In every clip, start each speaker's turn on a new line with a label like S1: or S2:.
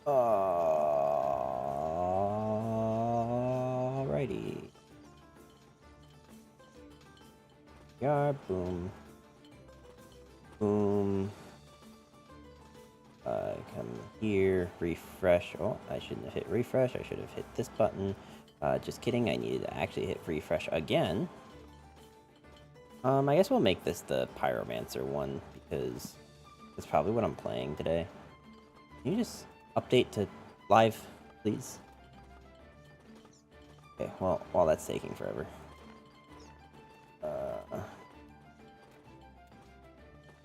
S1: Alrighty. Yeah, boom. Boom. Come here, refresh. Oh, I shouldn't have hit refresh. I should have hit this button. Just kidding. I needed to actually hit refresh again. I guess we'll make this the Pyromancer one because that's probably what I'm playing today. Can you just update to live, please? Okay, well, while that's taking forever.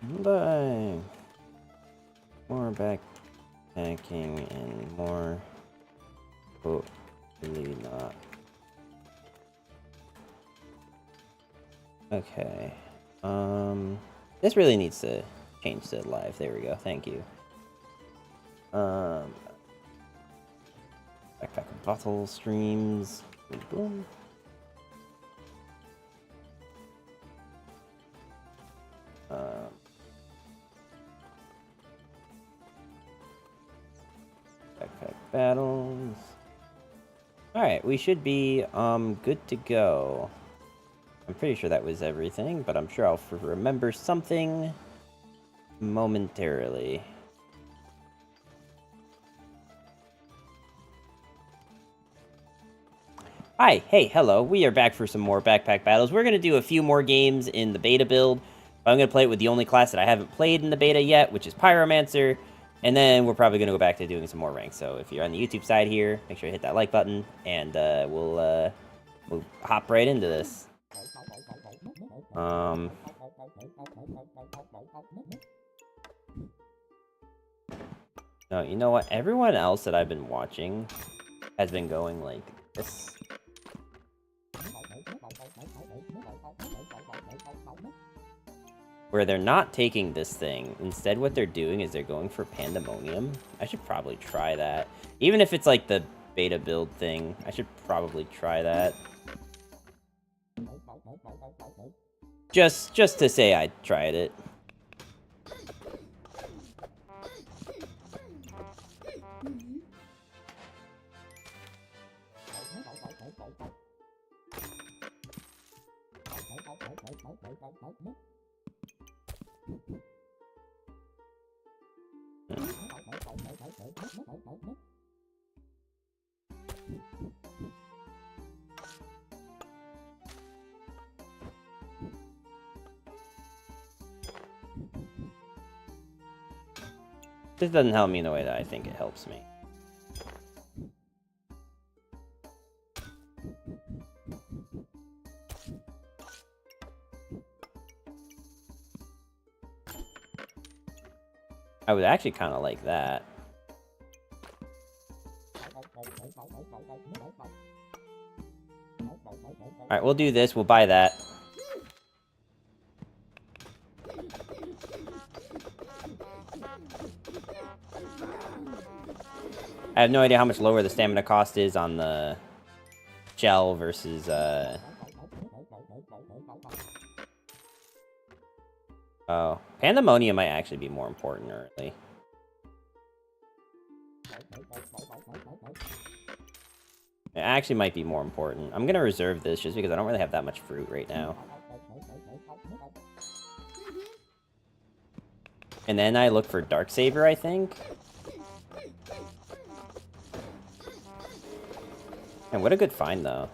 S1: Bye. More backpacking and more. Hopefully not. Okay. This really needs to change to live. There we go. Thank you. Backpack and bottle streams. Boom, boom. Backpack battles. Alright, we should be good to go. I'm pretty sure that was everything, but I'm sure I'll remember something momentarily. Hi, hey, hello. We are back for some more backpack battles. We're going to do a few more games in the beta build. I'm going to play it with the only class that I haven't played in the beta yet, which is Pyromancer. And then we're probably going to go back to doing some more ranks. So if you're on the YouTube side here, make sure to hit that like button, and we'll hop right into this. No, you know what? Everyone else that I've been watching has been going like this. Where they're not taking this thing. Instead, what they're doing is they're going for Pandemonium. I should probably try that. Even if it's like the beta build thing, I should probably try that. Just to say I tried it. This doesn't help me in the way that I think it helps me. I would actually kind of like that. Alright, we'll do this. We'll buy that. I have no idea how much lower the stamina cost is on the gel versus, Oh, Pandemonium might actually be more important early. It actually might be more important. I'm gonna reserve this just because I don't really have that much fruit right now. And then I look for Darksaber, I think. And what a good find, though.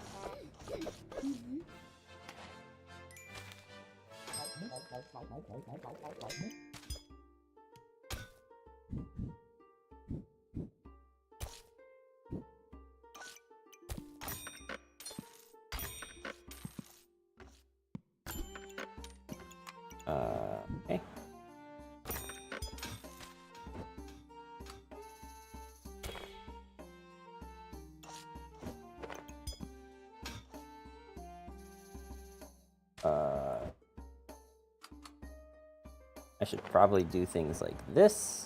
S1: Okay. I should probably do things like this.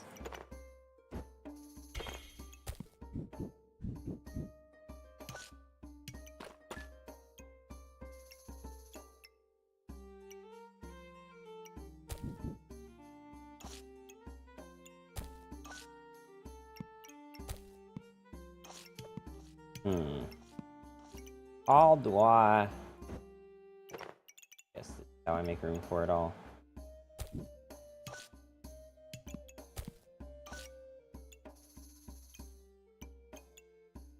S1: How do I... Guess this is how I make room for it all.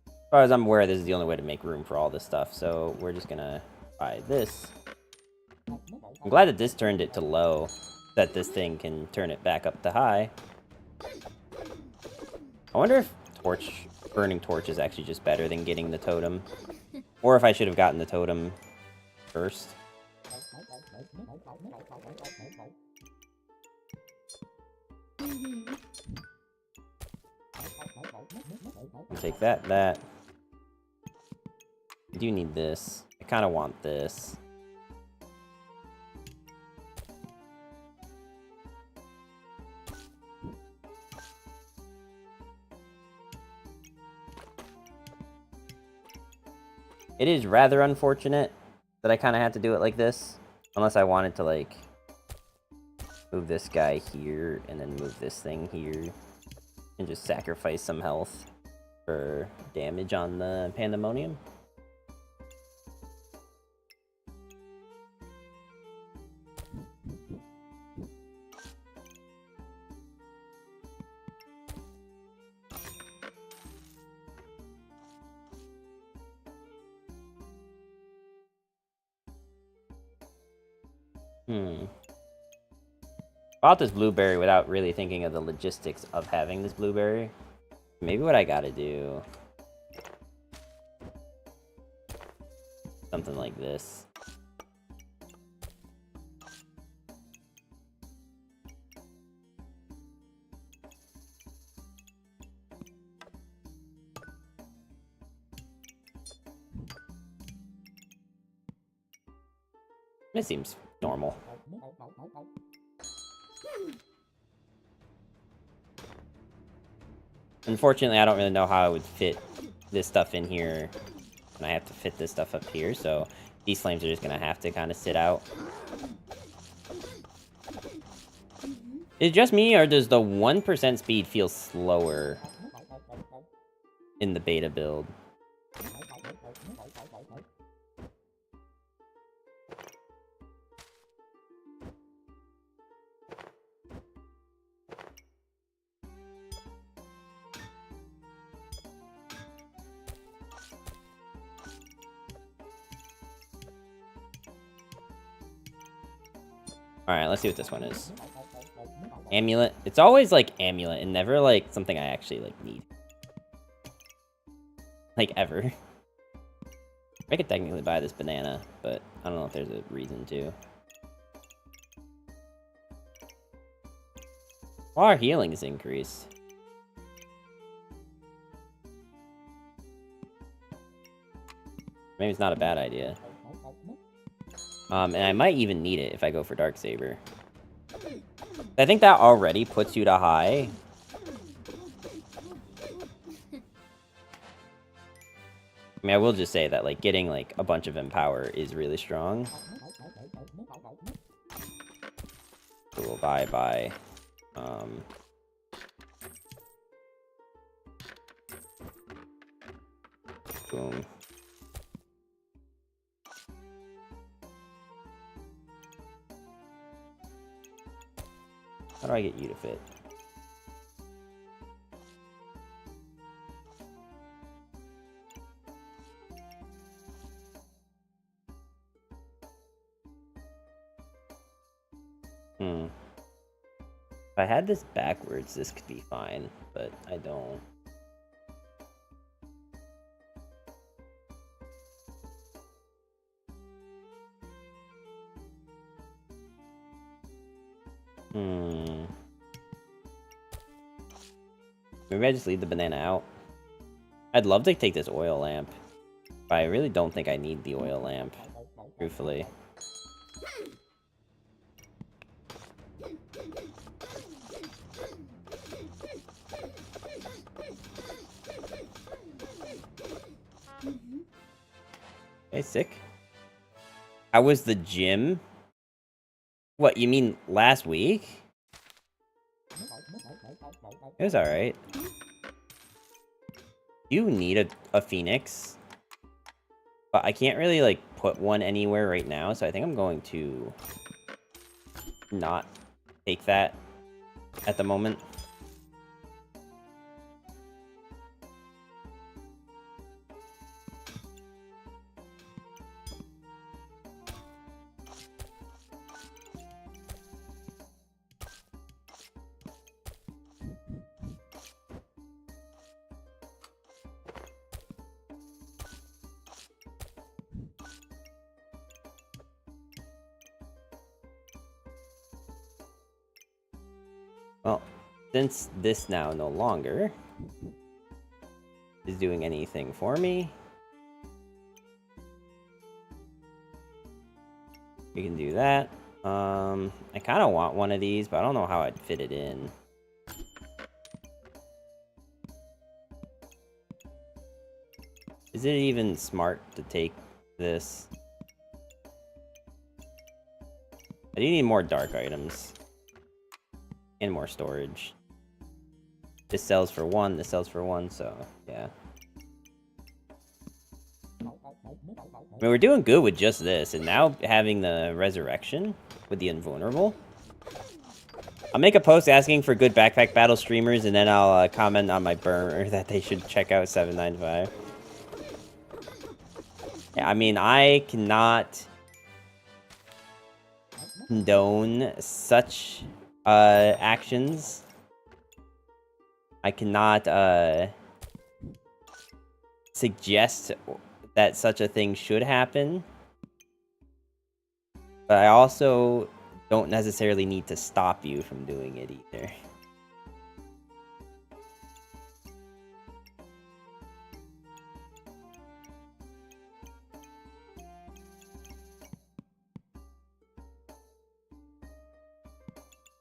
S1: As far as I'm aware, this is the only way to make room for all this stuff, so we're just gonna buy this. I'm glad that this turned it to low, that this thing can turn it back up to high. I wonder if burning torch is actually just better than getting the totem. Or if I should have gotten the totem first. I'll take that. I do need this. I kind of want this. It is rather unfortunate that I kind of had to do it like this. Unless I wanted to, like, move this guy here and then move this thing here. And just sacrifice some health for damage on the Pandemonium. Bought this blueberry without really thinking of the logistics of having this blueberry. Maybe what I gotta do... something like this. It seems normal. Unfortunately, I don't really know how I would fit this stuff in here. And I have to fit this stuff up here, so these flames are just gonna have to kind of sit out. Is it just me, or does the 1% speed feel slower in the beta build? Alright, let's see what this one is. Amulet. It's always, like, amulet, and never, like, something I actually, like, need. Like, ever. I could technically buy this banana, but I don't know if there's a reason to. Well, our healing is increased. Maybe it's not a bad idea. And I might even need it if I go for Darksaber. I think that already puts you to high. I mean, I will just say that, like, getting, like, a bunch of Empower is really strong. So we'll buy. Boom. How do I get you to fit? If I had this backwards, this could be fine, but I don't. Maybe I just leave the banana out. I'd love to take this oil lamp, but I really don't think I need the oil lamp, truthfully. Hey, sick. How was the gym? What, you mean last week? It was alright. do need a Phoenix. But I can't really, like, put one anywhere right now, so I think I'm going to not take that at the moment. Well, since this now no longer is doing anything for me, we can do that. I kind of want one of these, but I don't know how I'd fit it in. Is it even smart to take this? I do need more dark items. And more storage. This sells for 1, this sells for 1, so, yeah. I mean, we're doing good with just this, and now having the resurrection with the invulnerable. I'll make a post asking for good backpack battle streamers, and then I'll comment on my burner that they should check out 795. Yeah, I mean, I cannot condone such actions. I cannot suggest that such a thing should happen. But I also don't necessarily need to stop you from doing it either.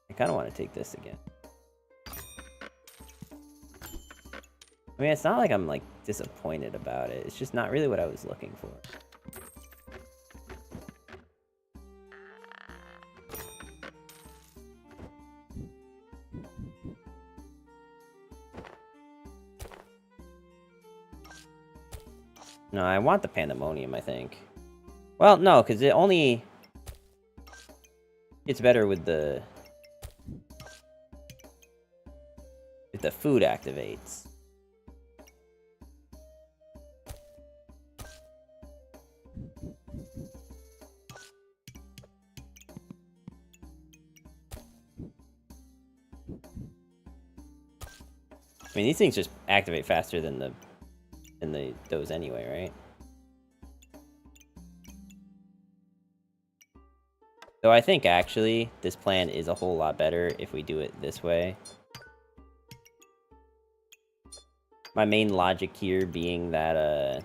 S1: I kind of want to take this again. I mean, it's not like I'm, like, disappointed about it. It's just not really what I was looking for. No, I want the Pandemonium, I think. Well, no, because it only... It's better with the... If the food activates. I mean, these things just activate faster than those anyway, right? So I think actually this plan is a whole lot better if we do it this way. My main logic here being that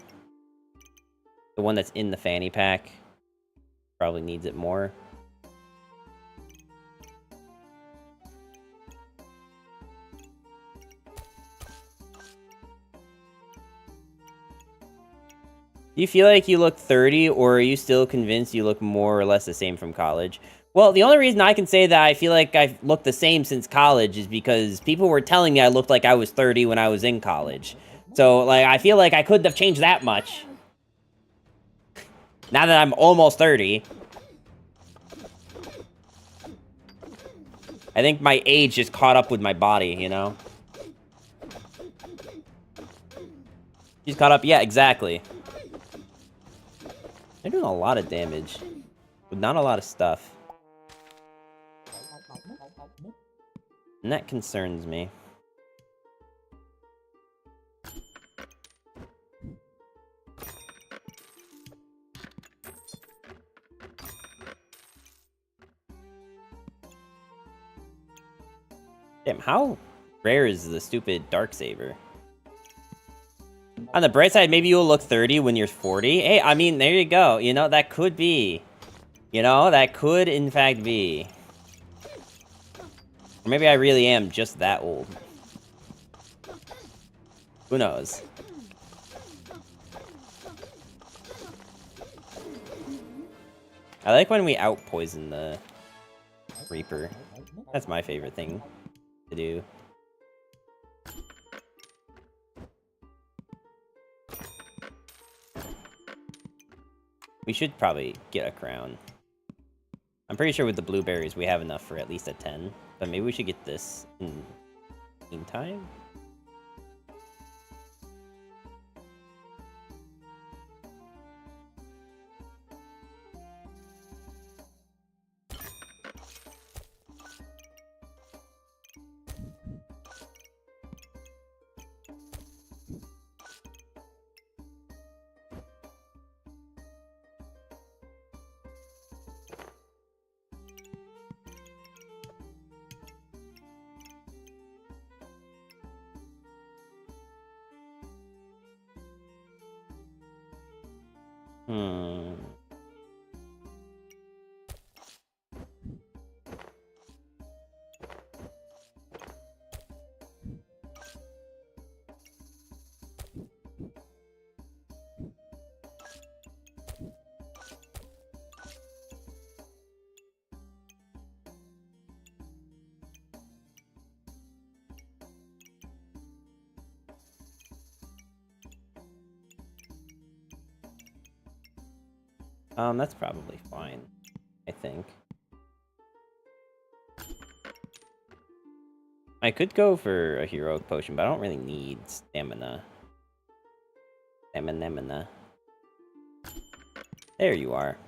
S1: the one that's in the fanny pack probably needs it more. Do you feel like you look 30, or are you still convinced you look more or less the same from college? Well, the only reason I can say that I feel like I've looked the same since college is because people were telling me I looked like I was 30 when I was in college. So, like, I feel like I couldn't have changed that much. Now that I'm almost 30. I think my age just caught up with my body, you know? She's caught up? Yeah, exactly. They're doing a lot of damage, with not a lot of stuff. And that concerns me. Damn, how rare is the stupid Darksaber? On the bright side, maybe you'll look 30 when you're 40. Hey, I mean, there you go. You know, that could be. You know, that could, in fact, be. Or maybe I really am just that old. Who knows? I like when we out-poison the Reaper. That's my favorite thing to do. We should probably get a crown. I'm pretty sure with the blueberries we have enough for at least a 10. But maybe we should get this in meantime? Hmm. That's probably fine, I think. I could go for a heroic potion, but I don't really need stamina. Stamina. There you are.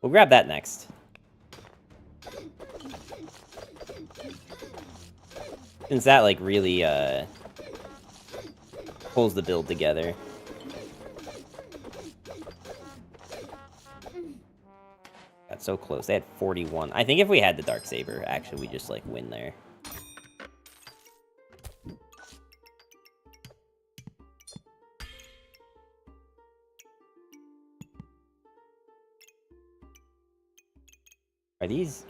S1: We'll grab that next. Since that, like, really, pulls the build together. Got so close. They had 41. I think if we had the Darksaber, actually, we just, like, win there. Are these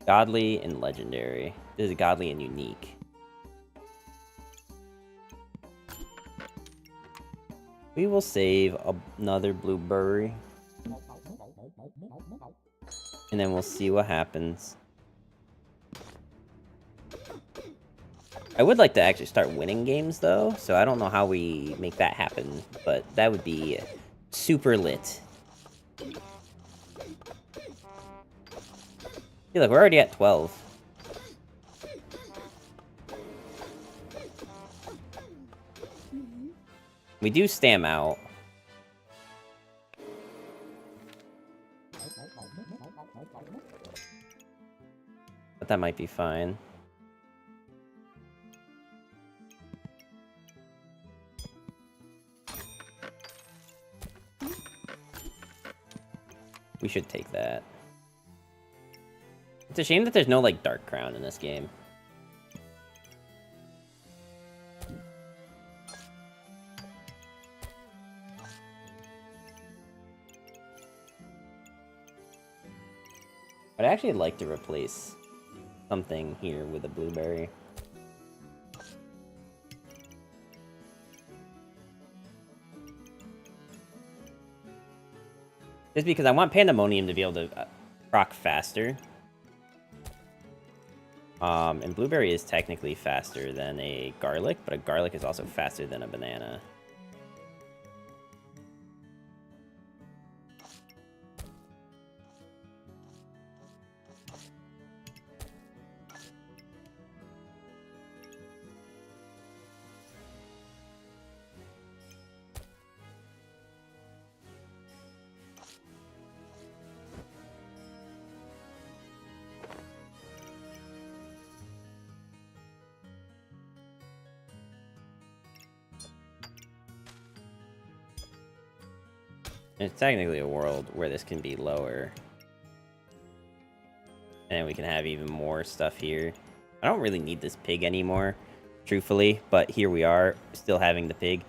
S1: godly and legendary? This is godly and unique. We will save another blueberry. And then we'll see what happens. I would like to actually start winning games, though, so I don't know how we make that happen, but that would be super lit. Hey, look, we're already at 12. We do stam out. But that might be fine. We should take that. It's a shame that there's no, like, Dark Crown in this game. I'd actually like to replace something here with a blueberry. Just because I want Pandemonium to be able to proc faster. And blueberry is technically faster than a garlic, but a garlic is also faster than a banana. It's technically a world where this can be lower. And we can have even more stuff here. I don't really need this pig anymore, truthfully, but here we are, still having the pig.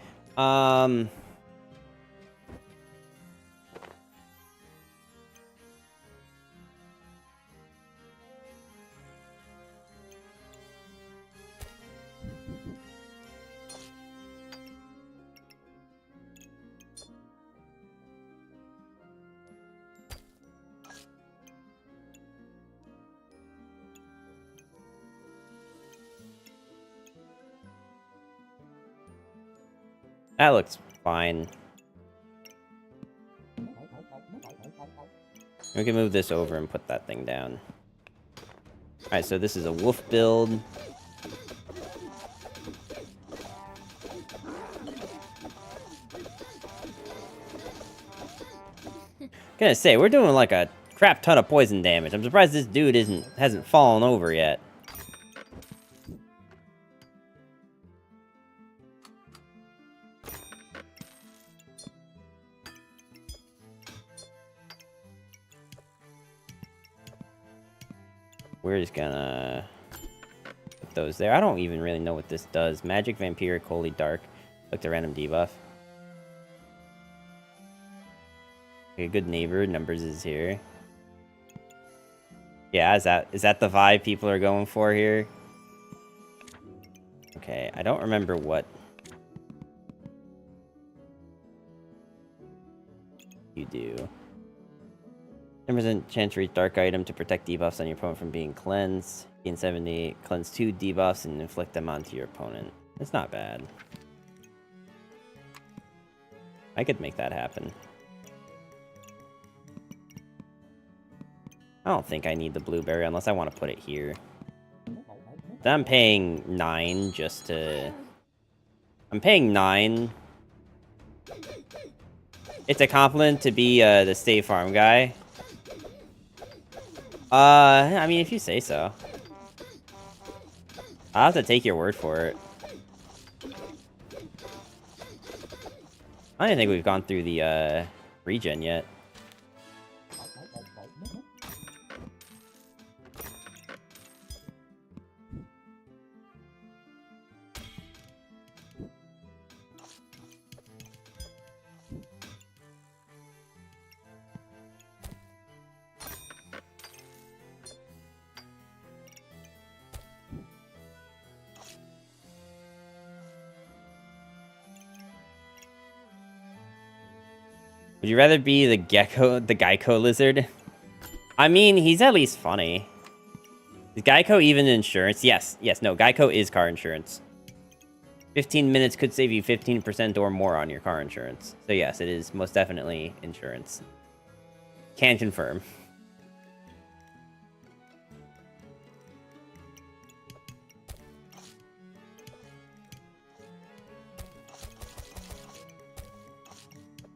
S1: That looks fine. We can move this over and put that thing down. Alright, so this is a wolf build. Gonna say, we're doing like a crap ton of poison damage. I'm surprised this dude hasn't fallen over yet. We're just gonna put those there. I don't even really know what this does. Magic, Vampiric, Holy, Dark. Look, the random debuff. Okay, good neighbor. Numbers is here. Yeah, is that the vibe people are going for here? Okay, I don't remember what you do. 10% chance to reach dark item to protect debuffs on your opponent from being cleansed. Gain 70, cleanse 2 debuffs and inflict them onto your opponent. It's not bad. I could make that happen. I don't think I need the blueberry unless I want to put it here. Then I'm paying 9 just to... I'm paying 9. It's a compliment to be the State Farm guy. I mean, if you say so. I'll have to take your word for it. I don't think we've gone through the regen yet. Would you rather be the Geico lizard? I mean, he's at least funny. Is Geico even insurance? Yes, no, Geico is car insurance. 15 minutes could save you 15% or more on your car insurance. So yes, it is most definitely insurance. Can confirm.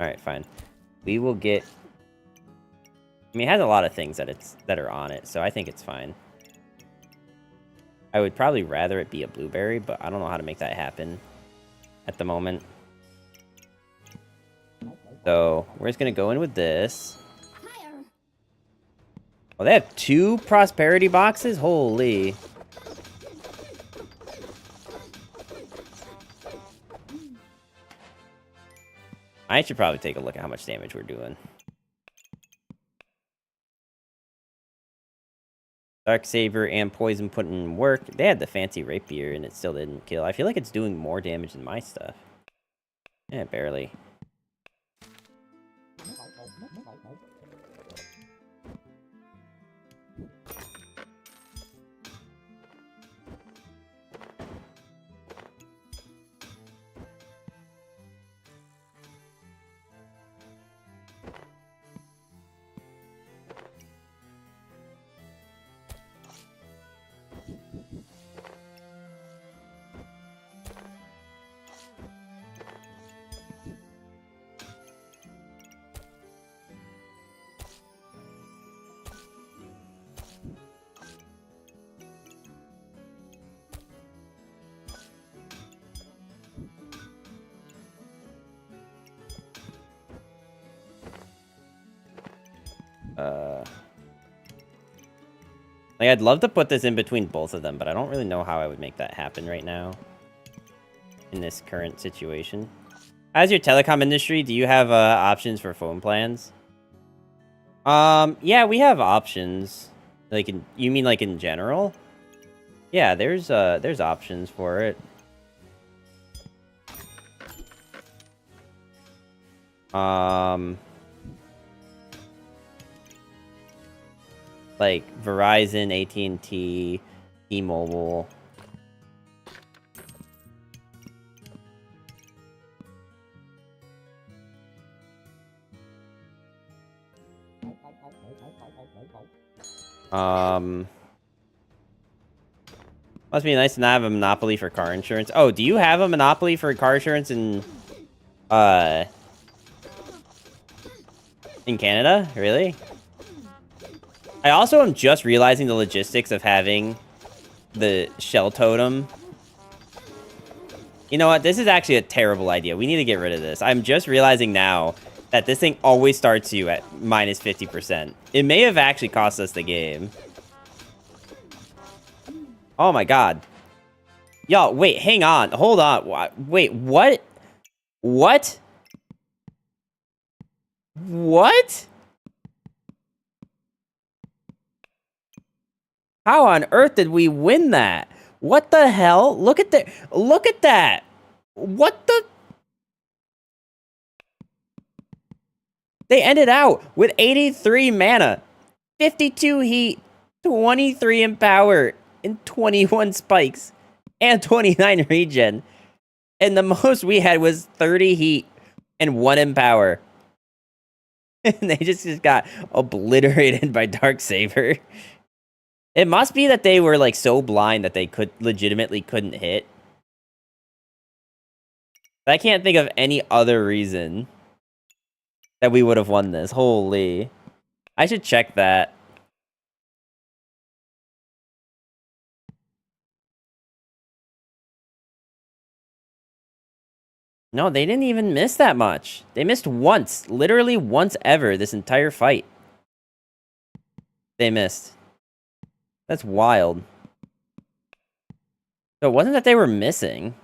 S1: Alright, fine. We will get... I mean, it has a lot of things that are on it, so I think it's fine. I would probably rather it be a blueberry, but I don't know how to make that happen at the moment. So, we're just going to go in with this. Oh, they have 2 prosperity boxes? Holy. I should probably take a look at how much damage we're doing. Darksaber and Poison put in work. They had the fancy rapier and it still didn't kill. I feel like it's doing more damage than my stuff. Yeah, barely. Like, I'd love to put this in between both of them, but I don't really know how I would make that happen right now. In this current situation. As your telecom industry, do you have options for phone plans? Yeah, we have options. Like, you mean like in general? Yeah, there's options for it. Like Verizon, AT&T, T-Mobile. Must be nice to not have a monopoly for car insurance. Oh, do you have a monopoly for car insurance in Canada? Really? I also am just realizing the logistics of having the shell totem. You know what? This is actually a terrible idea. We need to get rid of this. I'm just realizing now that this thing always starts you at minus 50%. It may have actually cost us the game. Oh my god. Y'all, wait, hang on. Hold on. Wait, what? What? What? How on earth did we win that? What the hell? Look at that. What the? They ended out with 83 mana, 52 heat, 23 in power, and 21 spikes, and 29 regen. And the most we had was 30 heat and 1 in power. And they just got obliterated by Darksaber. It must be that they were like so blind that they legitimately couldn't hit. I can't think of any other reason that we would have won this. Holy. I should check that. No, they didn't even miss that much. They missed once. Literally once ever this entire fight. They missed. That's wild. So it wasn't that they were missing.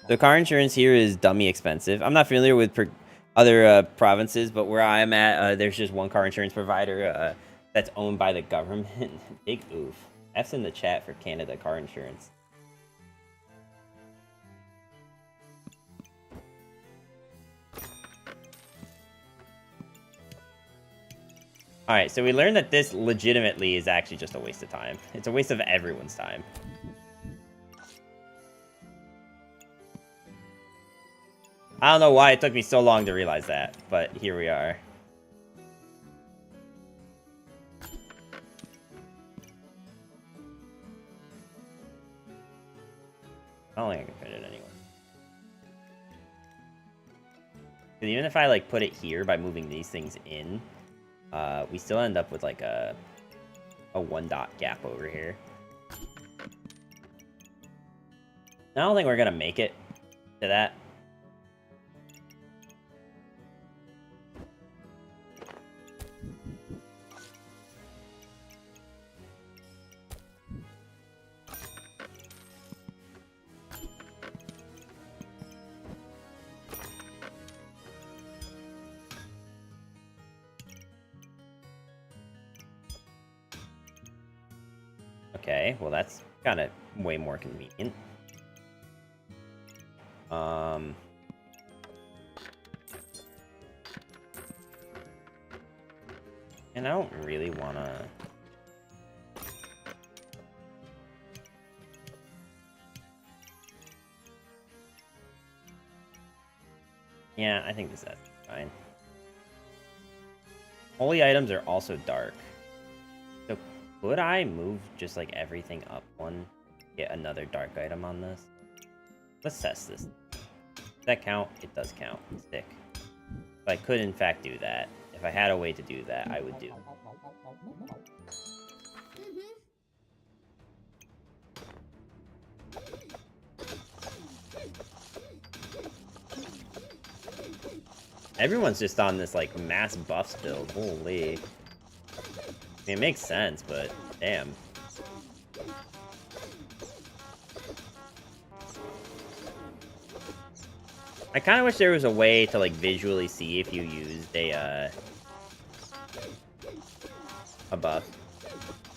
S1: The car insurance here is dummy expensive. I'm not familiar with other provinces, but where I'm at, there's just one car insurance provider that's owned by the government. Big oof. F's in the chat for Canada car insurance. Alright, so we learned that this legitimately is actually just a waste of time. It's a waste of everyone's time. I don't know why it took me so long to realize that, but here we are. I don't think I can fit it anywhere. But even if I like put it here by moving these things in, we still end up with like a 1 dot gap over here. I don't think we're gonna make it to that. Okay, well that's kind of way more convenient. And I don't really wanna... Yeah, I think this is fine. Holy items are also dark. So could I move just like everything up one? Get another dark item on this? Let's test this. Does that count? It does count. Stick. If I could in fact do that, if I had a way to do that, I would do. Everyone's just on this like mass buffs build. Holy. I mean, it makes sense, but damn. I kind of wish there was a way to like visually see if you used a buff,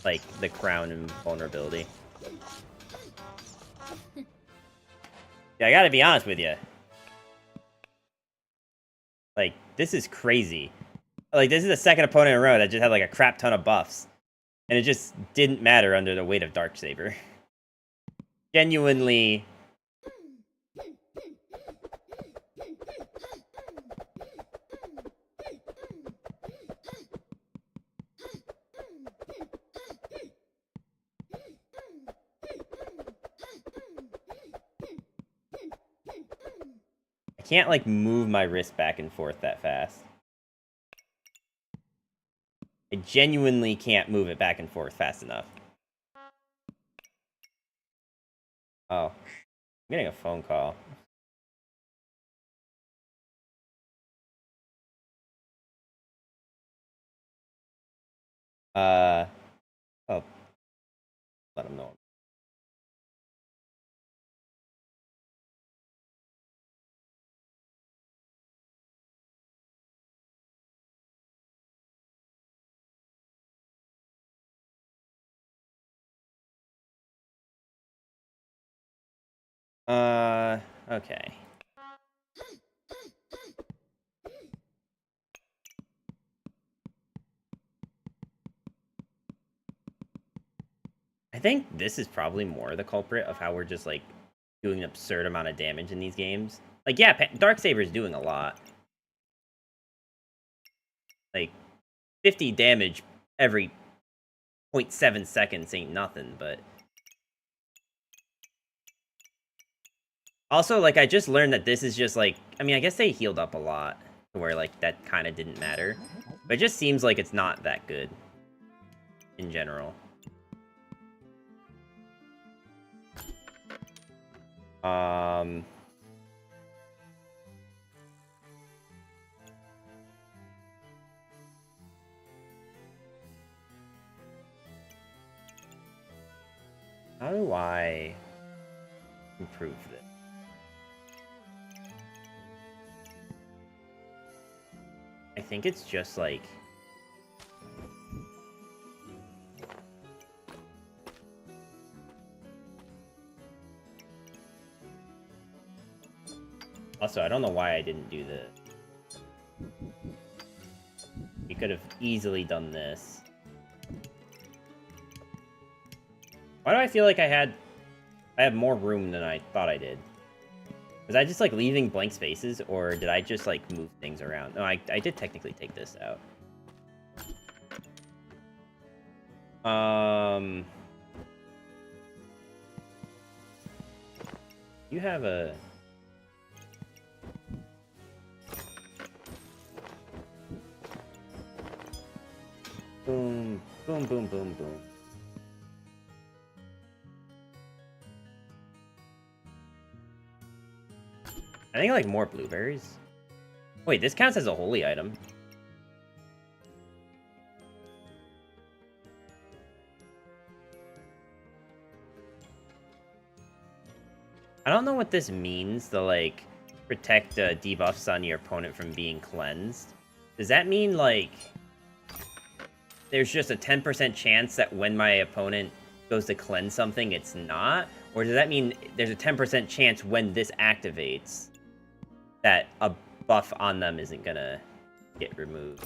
S1: like the crown and vulnerability. Yeah, I gotta be honest with you. Like, this is crazy. Like, this is the second opponent in a row that just had like a crap ton of buffs, and it just didn't matter under the weight of Darksaber. Genuinely can't, like, move my wrist back and forth that fast. I genuinely can't move it back and forth fast enough. Oh. I'm getting a phone call. Oh. Let him know. Okay. I think this is probably more the culprit of how we're just, like, doing an absurd amount of damage in these games. Like, yeah, Darksaber's doing a lot. Like, 50 damage every 0.7 seconds ain't nothing, but... Also, like, I just learned that this is just, like... I mean, I guess they healed up a lot, to where, like, that kind of didn't matter. But it just seems like it's not that good. In general. How do I improve this? I think it's just like... Also, I don't know why I didn't do this. We could have easily done this. Why do I feel like I have more room than I thought I did? Was I just, like, leaving blank spaces, or did I just, like, move things around? No, I did technically take this out. You have a... Boom, boom, boom, boom, boom. I think I like more blueberries. Wait, this counts as a holy item. I don't know what this means, the, like, protect debuffs on your opponent from being cleansed. Does that mean, like, there's just a 10% chance that when my opponent goes to cleanse something, it's not? Or does that mean there's a 10% chance when this activates that a buff on them isn't gonna get removed?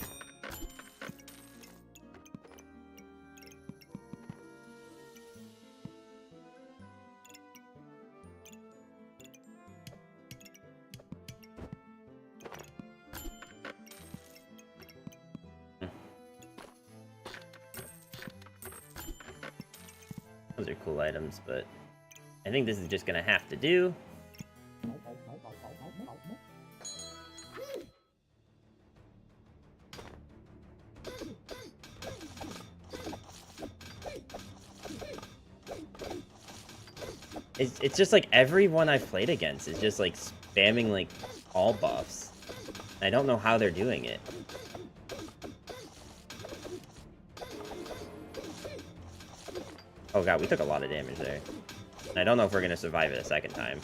S1: Those are cool items, but I think this is just gonna have to do. It's just like everyone I've played against is just like spamming like all buffs. I don't know how they're doing it. Oh god, we took a lot of damage there. And I don't know if we're gonna survive it a second time.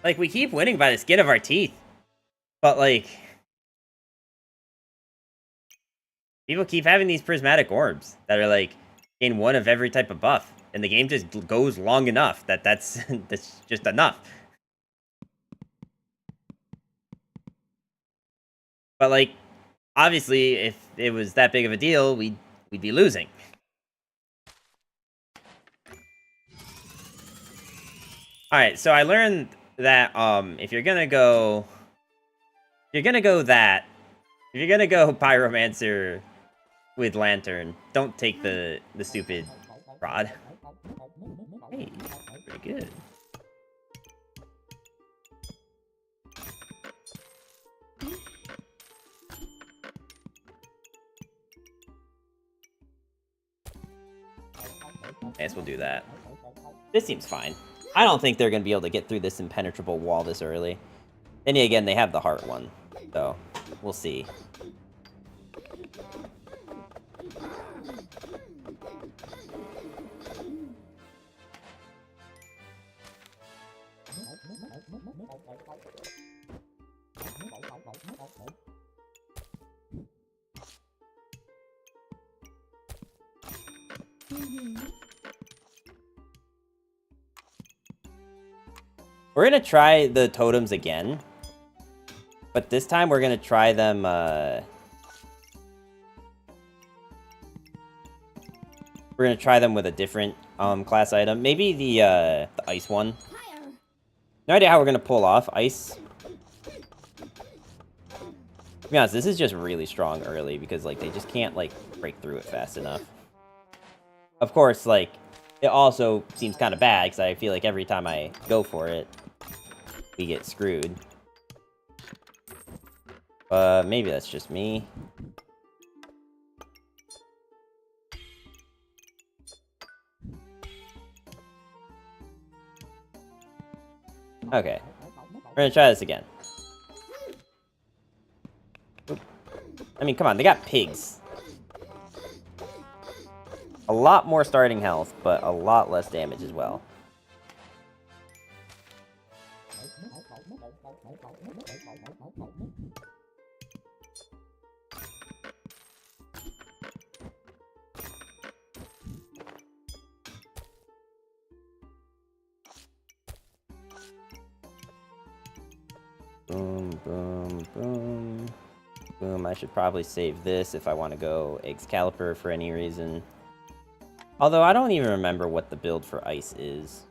S1: Like, we keep winning by the skin of our teeth. But, like... people keep having these prismatic orbs that are, like, in one of every type of buff. And the game just goes long enough that that's just enough. But, like, obviously, if it was that big of a deal, we'd be losing. Alright, so I learned that, if you're gonna go Pyromancer with Lantern, don't take the stupid rod. Hey, pretty good. I guess we'll do that. This seems fine. I don't think they're going to be able to get through this impenetrable wall this early. Then again, they have the heart one, so we'll see. We're going to try the totems again. But this time we're going to try them, we're going to try them with a different, class item. Maybe the ice one. No idea how we're going to pull off ice. To be honest, this is just really strong early because, like, they just can't, like, break through it fast enough. Of course, like, it also seems kind of bad because I feel like every time I go for it, we get screwed. Maybe that's just me. Okay. We're gonna try this again. Oop. I mean, come on, they got pigs. A lot more starting health, but a lot less damage as well. Boom, boom, boom. Boom, I should probably save this if I want to go Excalibur for any reason. Although, I don't even remember what the build for ice is.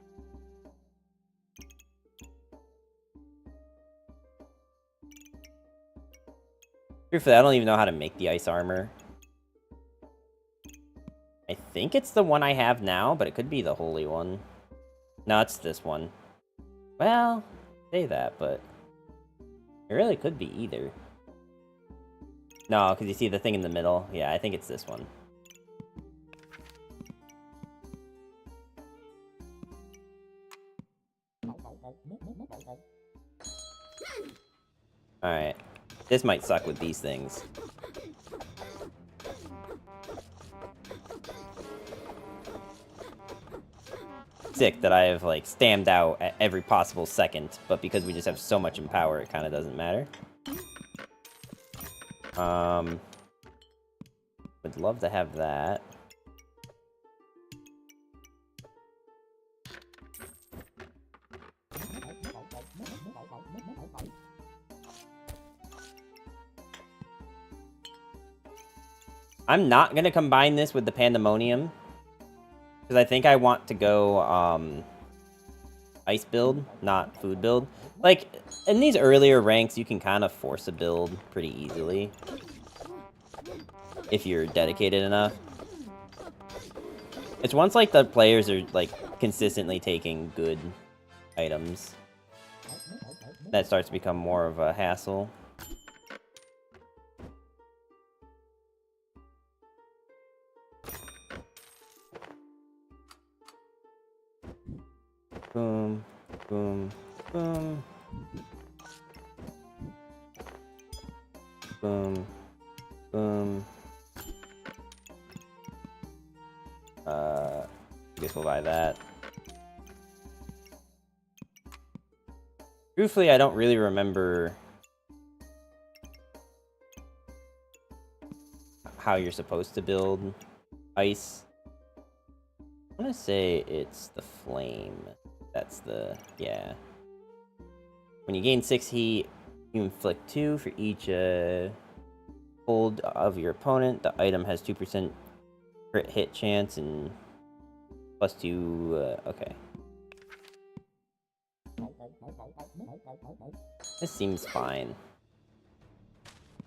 S1: Truthfully, I don't even know how to make the ice armor. I think it's the one I have now, but it could be the holy one. No, it's this one. Well, say that, but it really could be either. No, because you see the thing in the middle? Yeah, I think it's this one. Alright. This might suck with these things. Sick that I have, like, stammed out at every possible second, but because we just have so much in power, it kind of doesn't matter. Would love to have that. I'm not gonna combine this with the Pandemonium, because I think I want to go, ice build, not food build. Like, in these earlier ranks, you can kind of force a build pretty easily. If you're dedicated enough. It's once, like, the players are, like, consistently taking good items that starts to become more of a hassle. Boom, boom, boom. Boom, boom. I guess we'll buy that. Truthfully, I don't really remember how you're supposed to build ice. I want to say it's the flame. That's the... yeah. When you gain 6 heat, you inflict 2 for each hold of your opponent. The item has 2% crit hit chance and plus 2... okay. This seems fine.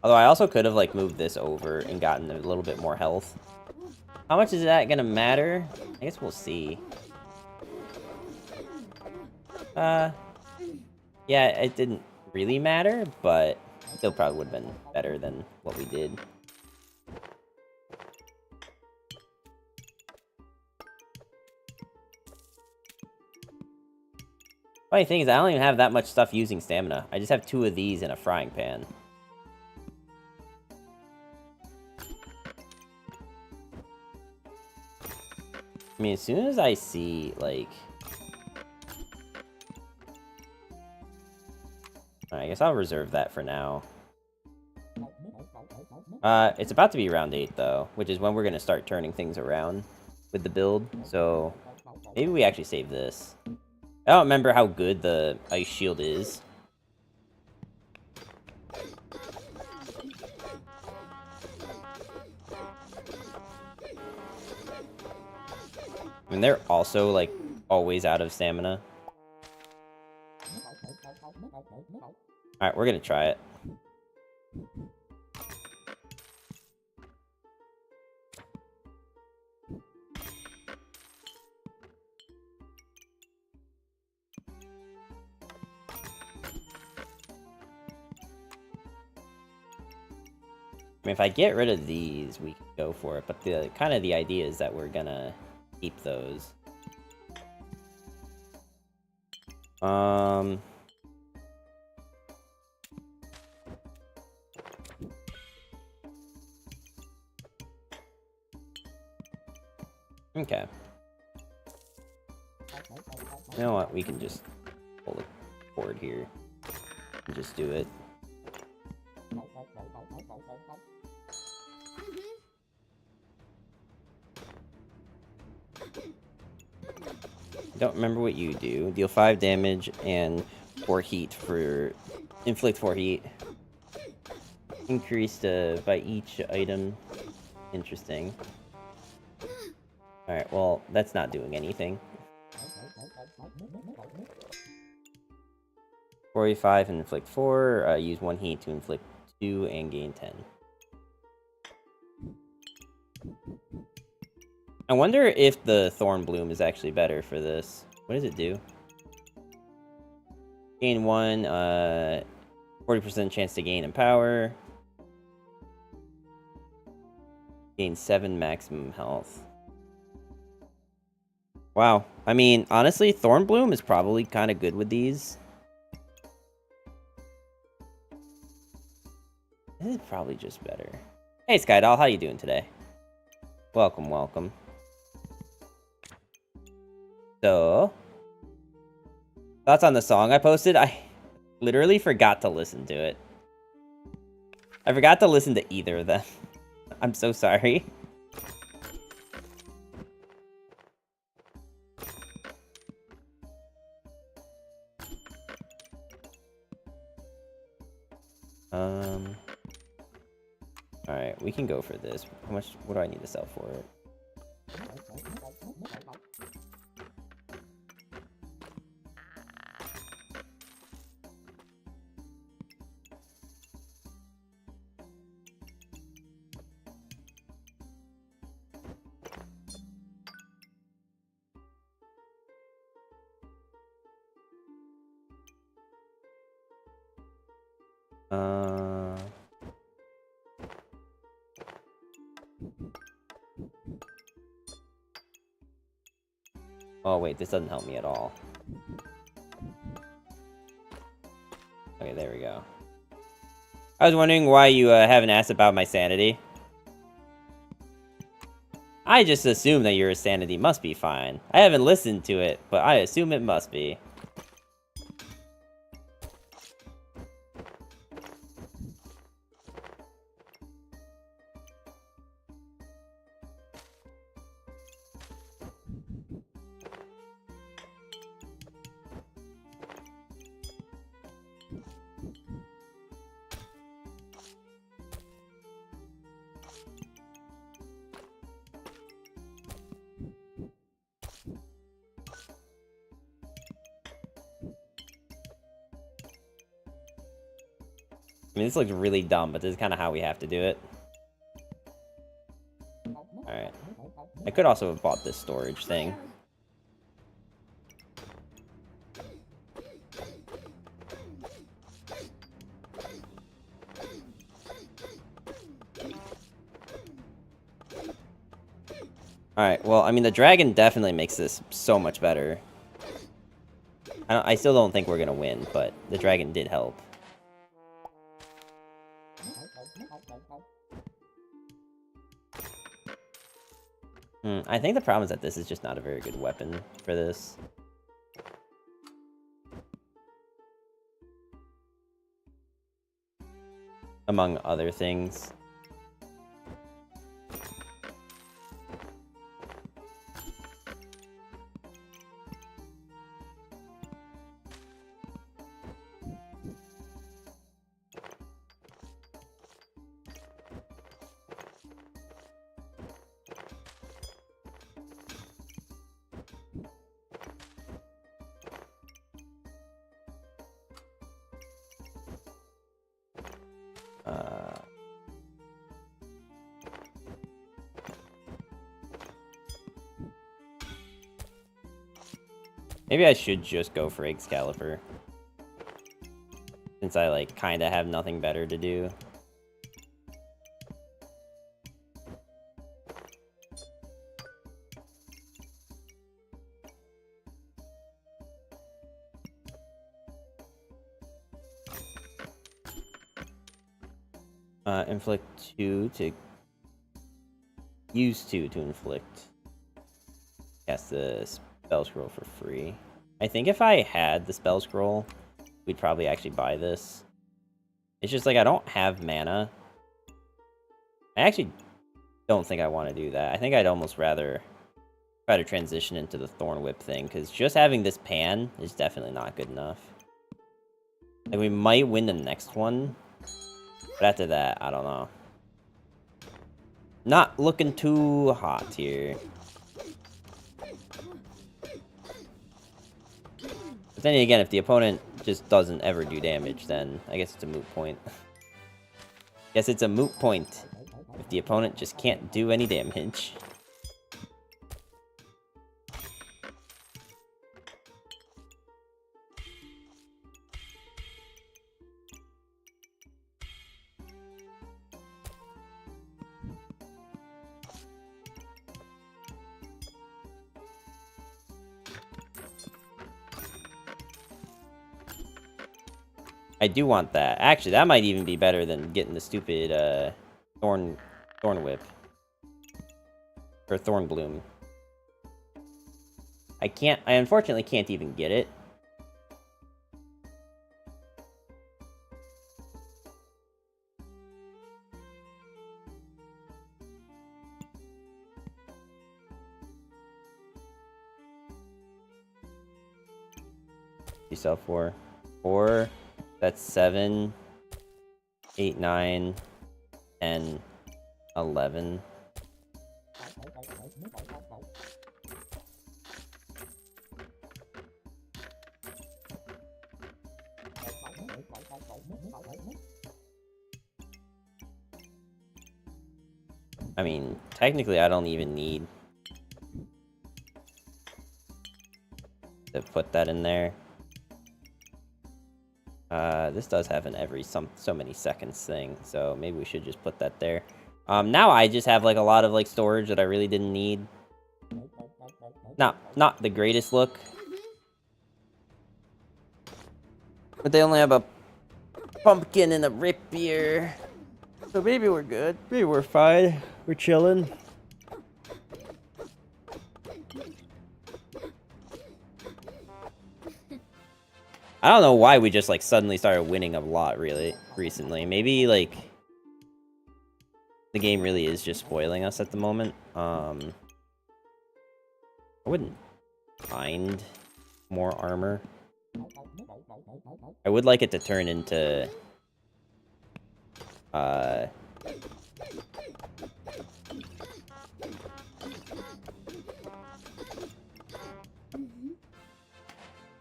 S1: Although I also could have, like, moved this over and gotten a little bit more health. How much is that gonna matter? I guess we'll see. Yeah, it didn't really matter, but still probably would have been better than what we did. Funny thing is, I don't even have that much stuff using stamina. I just have 2 of these in a frying pan. I mean, as soon as I see, like... I guess I'll reserve that for now. It's about to be round 8, though, which is when we're going to start turning things around with the build, so maybe we actually save this. I don't remember how good the ice shield is. I mean, they're also, like, always out of stamina. Alright, we're gonna try it. I mean, if I get rid of these, we can go for it. But the kind of the idea is that we're gonna keep those. Okay. You know what? We can just pull the cord here and just do it. Don't remember what you do. Deal 5 damage and 4 heat for... Inflict 4 heat. Increased by each item. Interesting. Alright, well, that's not doing anything. 45 and inflict 4. Use 1 heat to inflict 2 and gain 10. I wonder if the Thorn Bloom is actually better for this. What does it do? Gain 1, 40% chance to gain in power. Gain 7 maximum health. Wow. I mean, honestly, Thorn Bloom is probably kind of good with these. This is probably just better. Hey, Skydoll, how you doing today? Welcome, welcome. So, thoughts on the song I posted? I literally forgot to listen to it. I forgot to listen to either of them. I'm so sorry. Alright, we can go for this. How much, what do I need to sell for it? Oh wait, this doesn't help me at all. Okay, there we go. I was wondering why you haven't asked about my sanity. I just assume that your sanity must be fine. I haven't listened to it, but I assume it must be. I mean, this looks really dumb, but this is kind of how we have to do it. Alright. I could also have bought this storage thing. Alright, well, I mean, the dragon definitely makes this so much better. I still don't think we're gonna win, but the dragon did help. I think the problem is that this is just not a very good weapon for this. Among other things. Maybe I should just go for Excalibur. Since I, like, kinda have nothing better to do. Inflict 2 to... Use 2 to inflict. Cast the spell scroll for free. I think if I had the spell scroll, we'd probably actually buy this. It's just like I don't have mana. I actually don't think I want to do that. I think I'd almost rather try to transition into the Thorn Whip thing, because just having this pan is definitely not good enough. Like, we might win the next one, but after that, I don't know. Not looking too hot here. But then again, if the opponent just doesn't ever do damage, then I guess it's a moot point. Guess it's a moot point if the opponent just can't do any damage. I do want that. Actually, that might even be better than getting the stupid Thorn Whip. Or Thorn Bloom. I unfortunately can't even get it. You sell 4. 4. That's 7, 8, 9, 10, 11. I mean, technically I don't even need to put that in there. This does have an every so many seconds thing, so maybe we should just put that there. Now I just have, like, a lot of, like, storage that I really didn't need. Not the greatest look. But they only have a pumpkin and a rapier. So maybe we're good. Maybe we're fine. We're chilling. I don't know why we just, like, suddenly started winning a lot, really, recently. Maybe, like, the game really is just spoiling us at the moment. I wouldn't mind more armor. I would like it to turn into...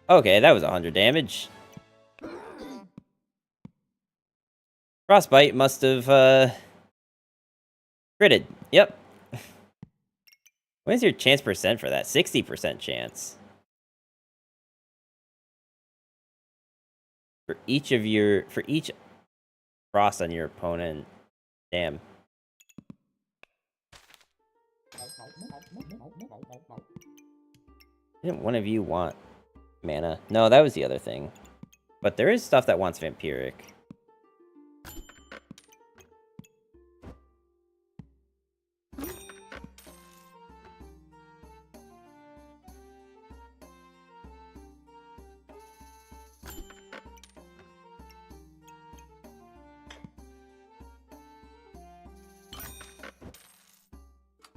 S1: Okay, that was 100 damage. Frostbite must have, critted. Yep. What is your chance percent for that? 60% chance. For each frost on your opponent. Damn. Didn't one of you want mana? No, that was the other thing. But there is stuff that wants vampiric.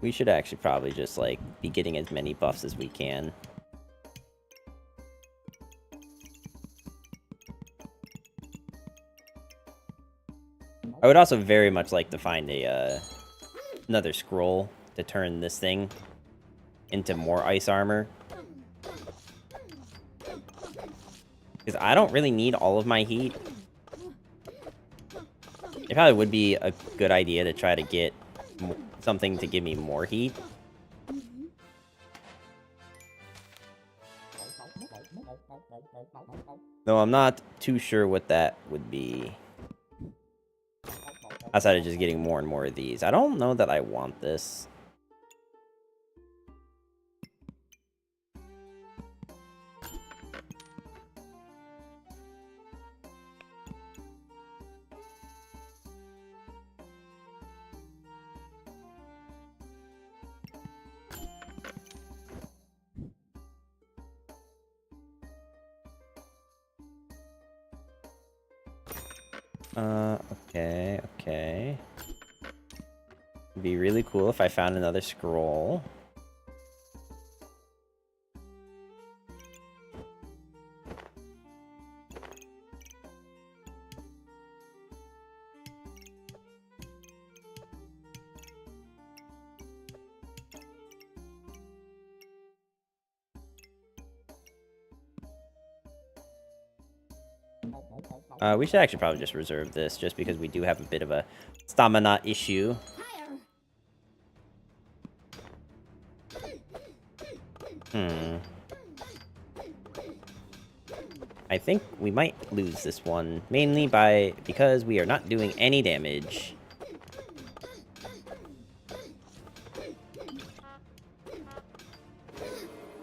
S1: We should actually probably just, like, be getting as many buffs as we can. I would also very much like to find a, another scroll to turn this thing into more ice armor. Because I don't really need all of my heat. It probably would be a good idea to try to get something to give me more heat. Though I'm not too sure what that would be. Outside of just getting more and more of these. I don't know that I want this. Okay. It'd be really cool if I found another scroll. We should actually probably just reserve this, just because we do have a bit of a stamina issue. I think we might lose this one, mainly because we are not doing any damage.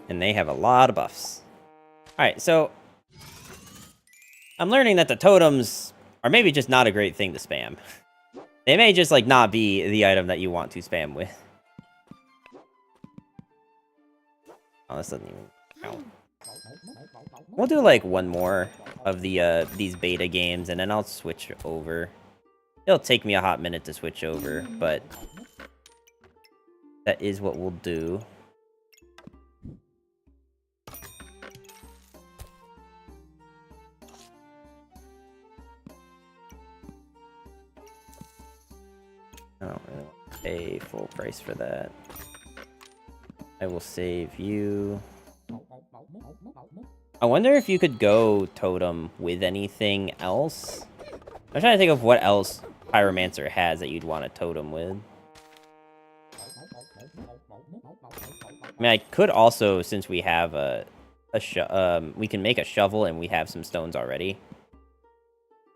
S1: And they have a lot of buffs. Alright, so I'm learning that the totems are maybe just not a great thing to spam. They may just, like, not be the item that you want to spam with. Oh, this doesn't even count. We'll do, like, one more of the, these beta games, and then I'll switch over. It'll take me a hot minute to switch over, but that is what we'll do. I don't really want to pay full price for that. I will save you. I wonder if you could go totem with anything else. I'm trying to think of what else Pyromancer has that you'd want a totem with. I mean, I could also, since we have we can make a shovel and we have some stones already.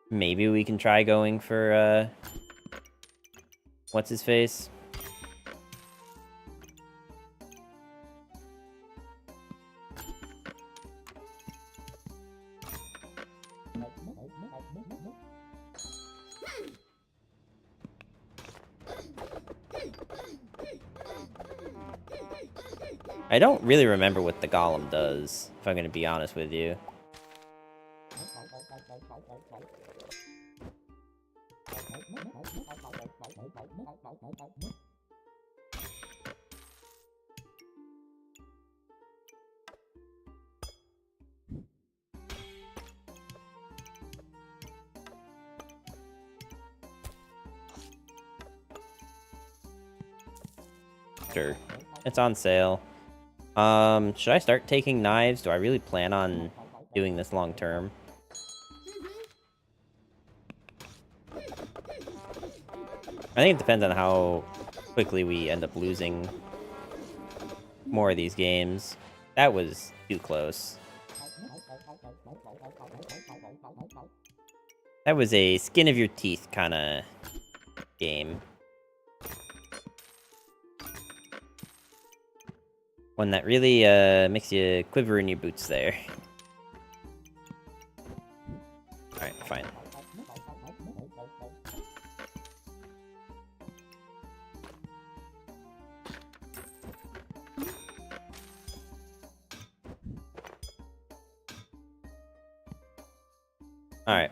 S1: Maybe we can try going for, what's his face? I don't really remember what the golem does, if I'm going to be honest with you. Sure. It's on sale. Should I start taking knives? Do I really plan on doing this long term? I think it depends on how quickly we end up losing more of these games. That was too close. That was a skin of your teeth kind of game. One that really makes you quiver in your boots there. Alright, fine. Alright.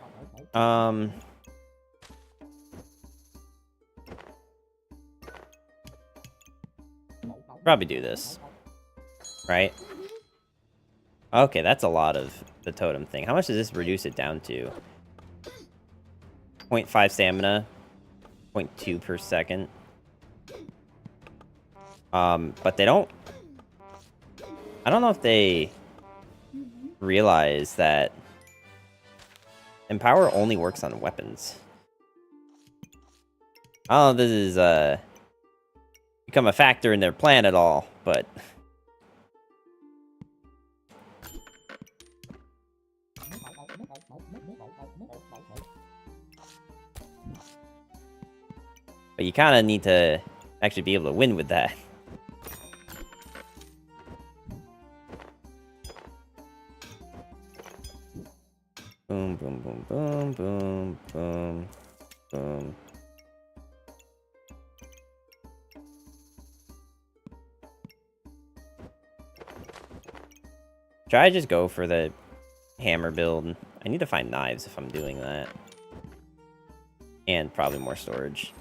S1: Probably do this. Right? Okay, that's a lot of the totem thing. How much does this reduce it down to? 0.5 stamina. 0.2 per second. But they don't... I don't know if they realize that Empower only works on weapons. I don't know if this is, become a factor in their plan at all, but... But you kind of need to actually be able to win with that. Boom, boom, boom, boom, boom, boom, boom. Try to just go for the hammer build. I need to find knives if I'm doing that. And probably more storage.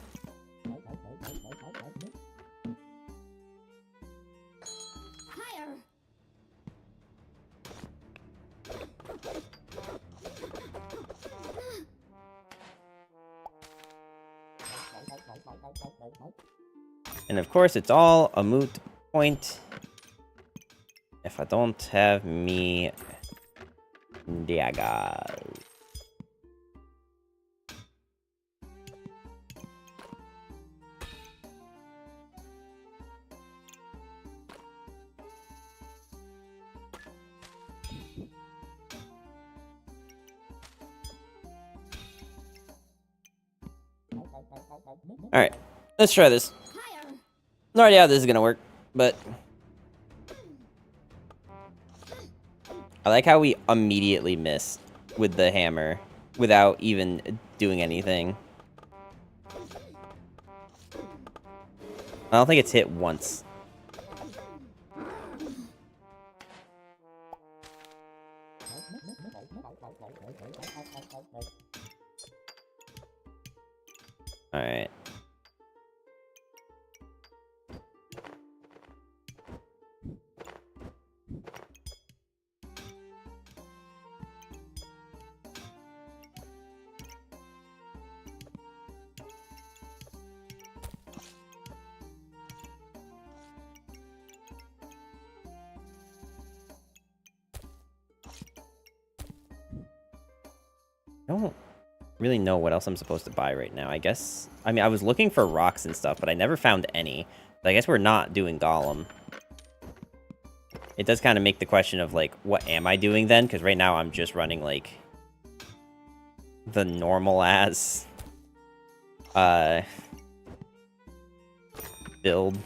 S1: And of course, it's all a moot point if I don't have me daggers. Alright, let's try this. No idea how this is gonna work, but... I like how we immediately miss with the hammer without even doing anything. I don't think it's hit once. Alright. I don't really know what else I'm supposed to buy right now. I guess... I mean, I was looking for rocks and stuff, but I never found any. But I guess we're not doing Golem. It does kind of make the question of, like, what am I doing then? Because right now I'm just running, like, the normal-ass... build.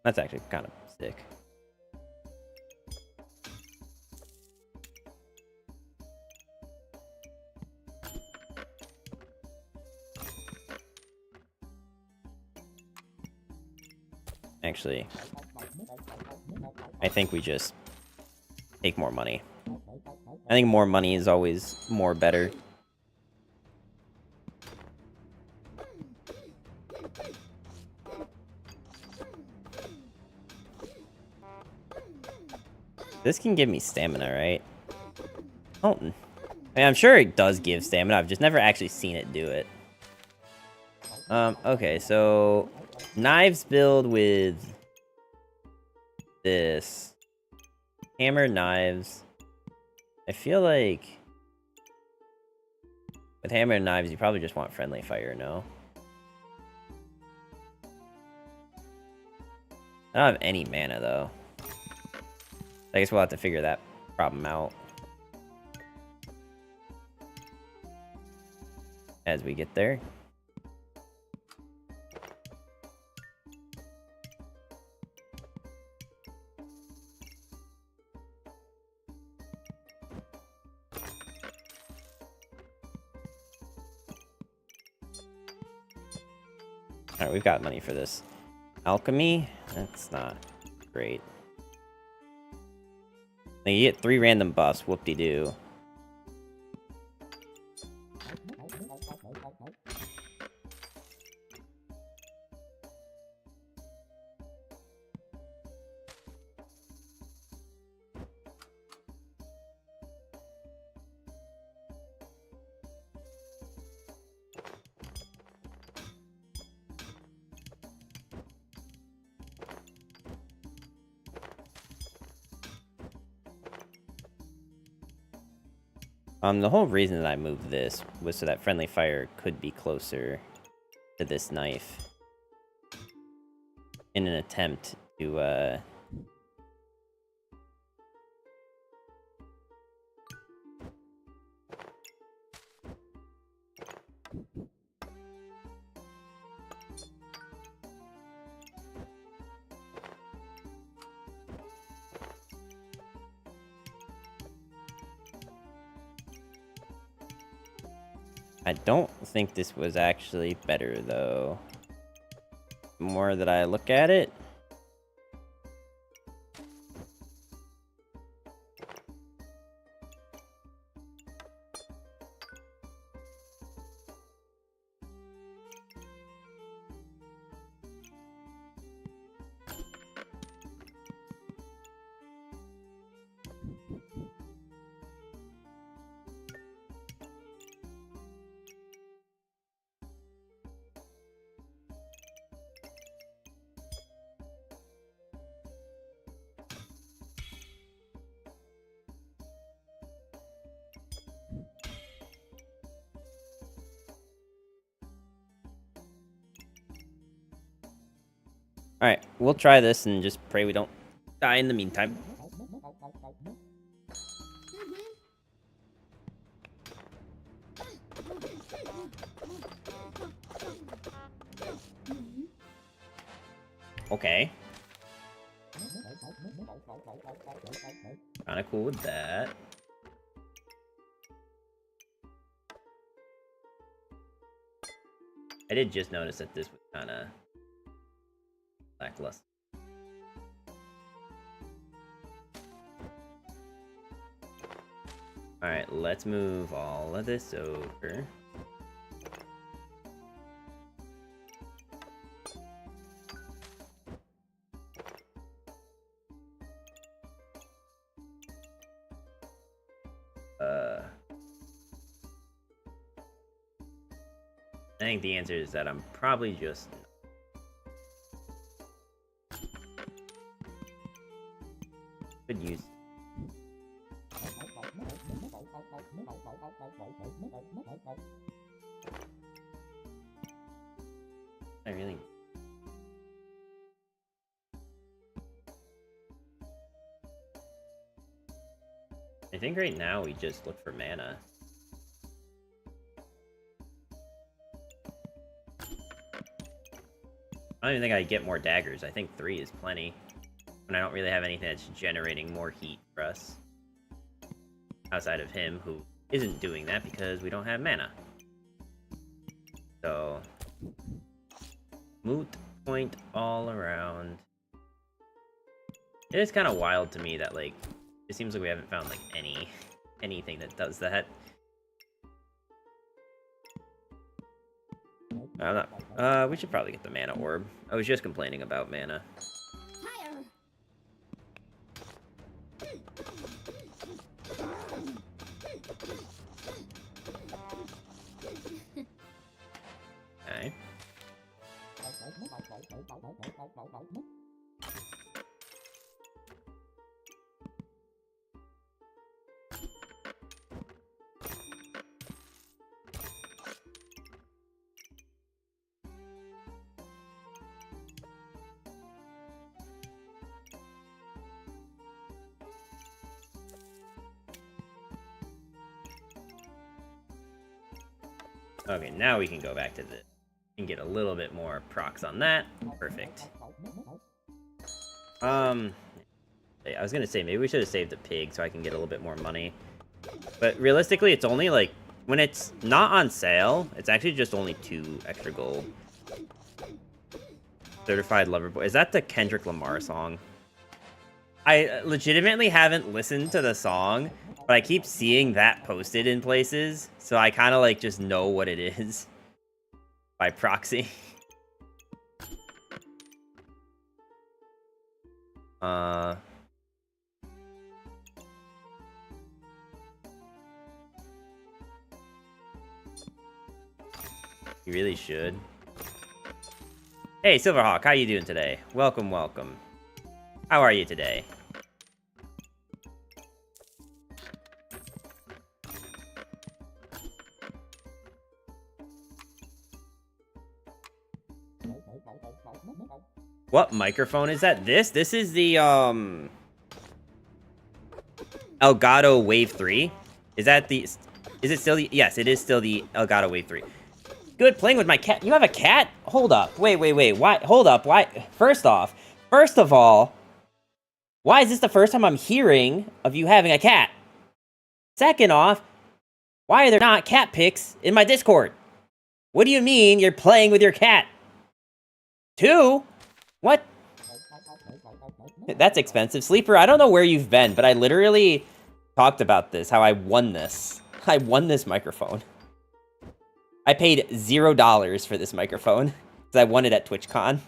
S1: That's actually kind of sick. Actually, I think we just take more money. I think more money is always more better. This can give me stamina, right? Oh, I mean, I'm sure it does give stamina. I've just never actually seen it do it. Okay, so knives build with this. Hammer, knives. I feel like with hammer and knives, you probably just want friendly fire, no? I don't have any mana, though. I guess we'll have to figure that problem out. as we get there. Alright, we've got money for this. Alchemy? That's not great. Now you get 3 random buffs, whoop-de-doo. The whole reason that I moved this was so that friendly fire could be closer to this knife in an attempt to, I don't think this was actually better, though. The more that I look at it. Alright, we'll try this and just pray we don't die in the meantime. Okay. Kinda cool with that. I did just notice that this was kinda lackluster. Alright, let's move all of this over. I think the answer is that I'm probably just... could use... I really... I think right now we just look for mana. I don't even think I get more daggers. I think 3 is plenty. And I don't really have anything that's generating more heat for us. Outside of him, who isn't doing that because we don't have mana. So... moot point all around. It is kind of wild to me that, like, it seems like we haven't found, like, anything that does that. I'm not... we should probably get the mana orb. I was just complaining about mana. Okay. Okay, now we can go back to this and get a little bit more procs on that. Perfect. I was gonna say, maybe we should have saved the pig so I can get a little bit more money. But realistically, it's only like, when it's not on sale, it's actually just only 2 extra gold. Certified Lover Boy. Is that the Kendrick Lamar song? I legitimately haven't listened to the song, but I keep seeing that posted in places, so I kind of like just know what it is by proxy. You really should. Hey, Silverhawk, how you doing today? Welcome, welcome. How are you today? What microphone is that? This is the, Elgato Wave 3. Is that the... Is it still the... Yes, it is still the Elgato Wave 3. Good, playing with my cat. You have a cat? Hold up. Wait. Why? Hold up. Why? First of all, why is this the first time I'm hearing of you having a cat? Second off, why are there not cat pics in my Discord? What do you mean you're playing with your cat? 2? What? That's expensive. Sleeper, I don't know where you've been, but I literally talked about this, how I won this. I won this microphone. I paid $0 for this microphone, because I won it at TwitchCon.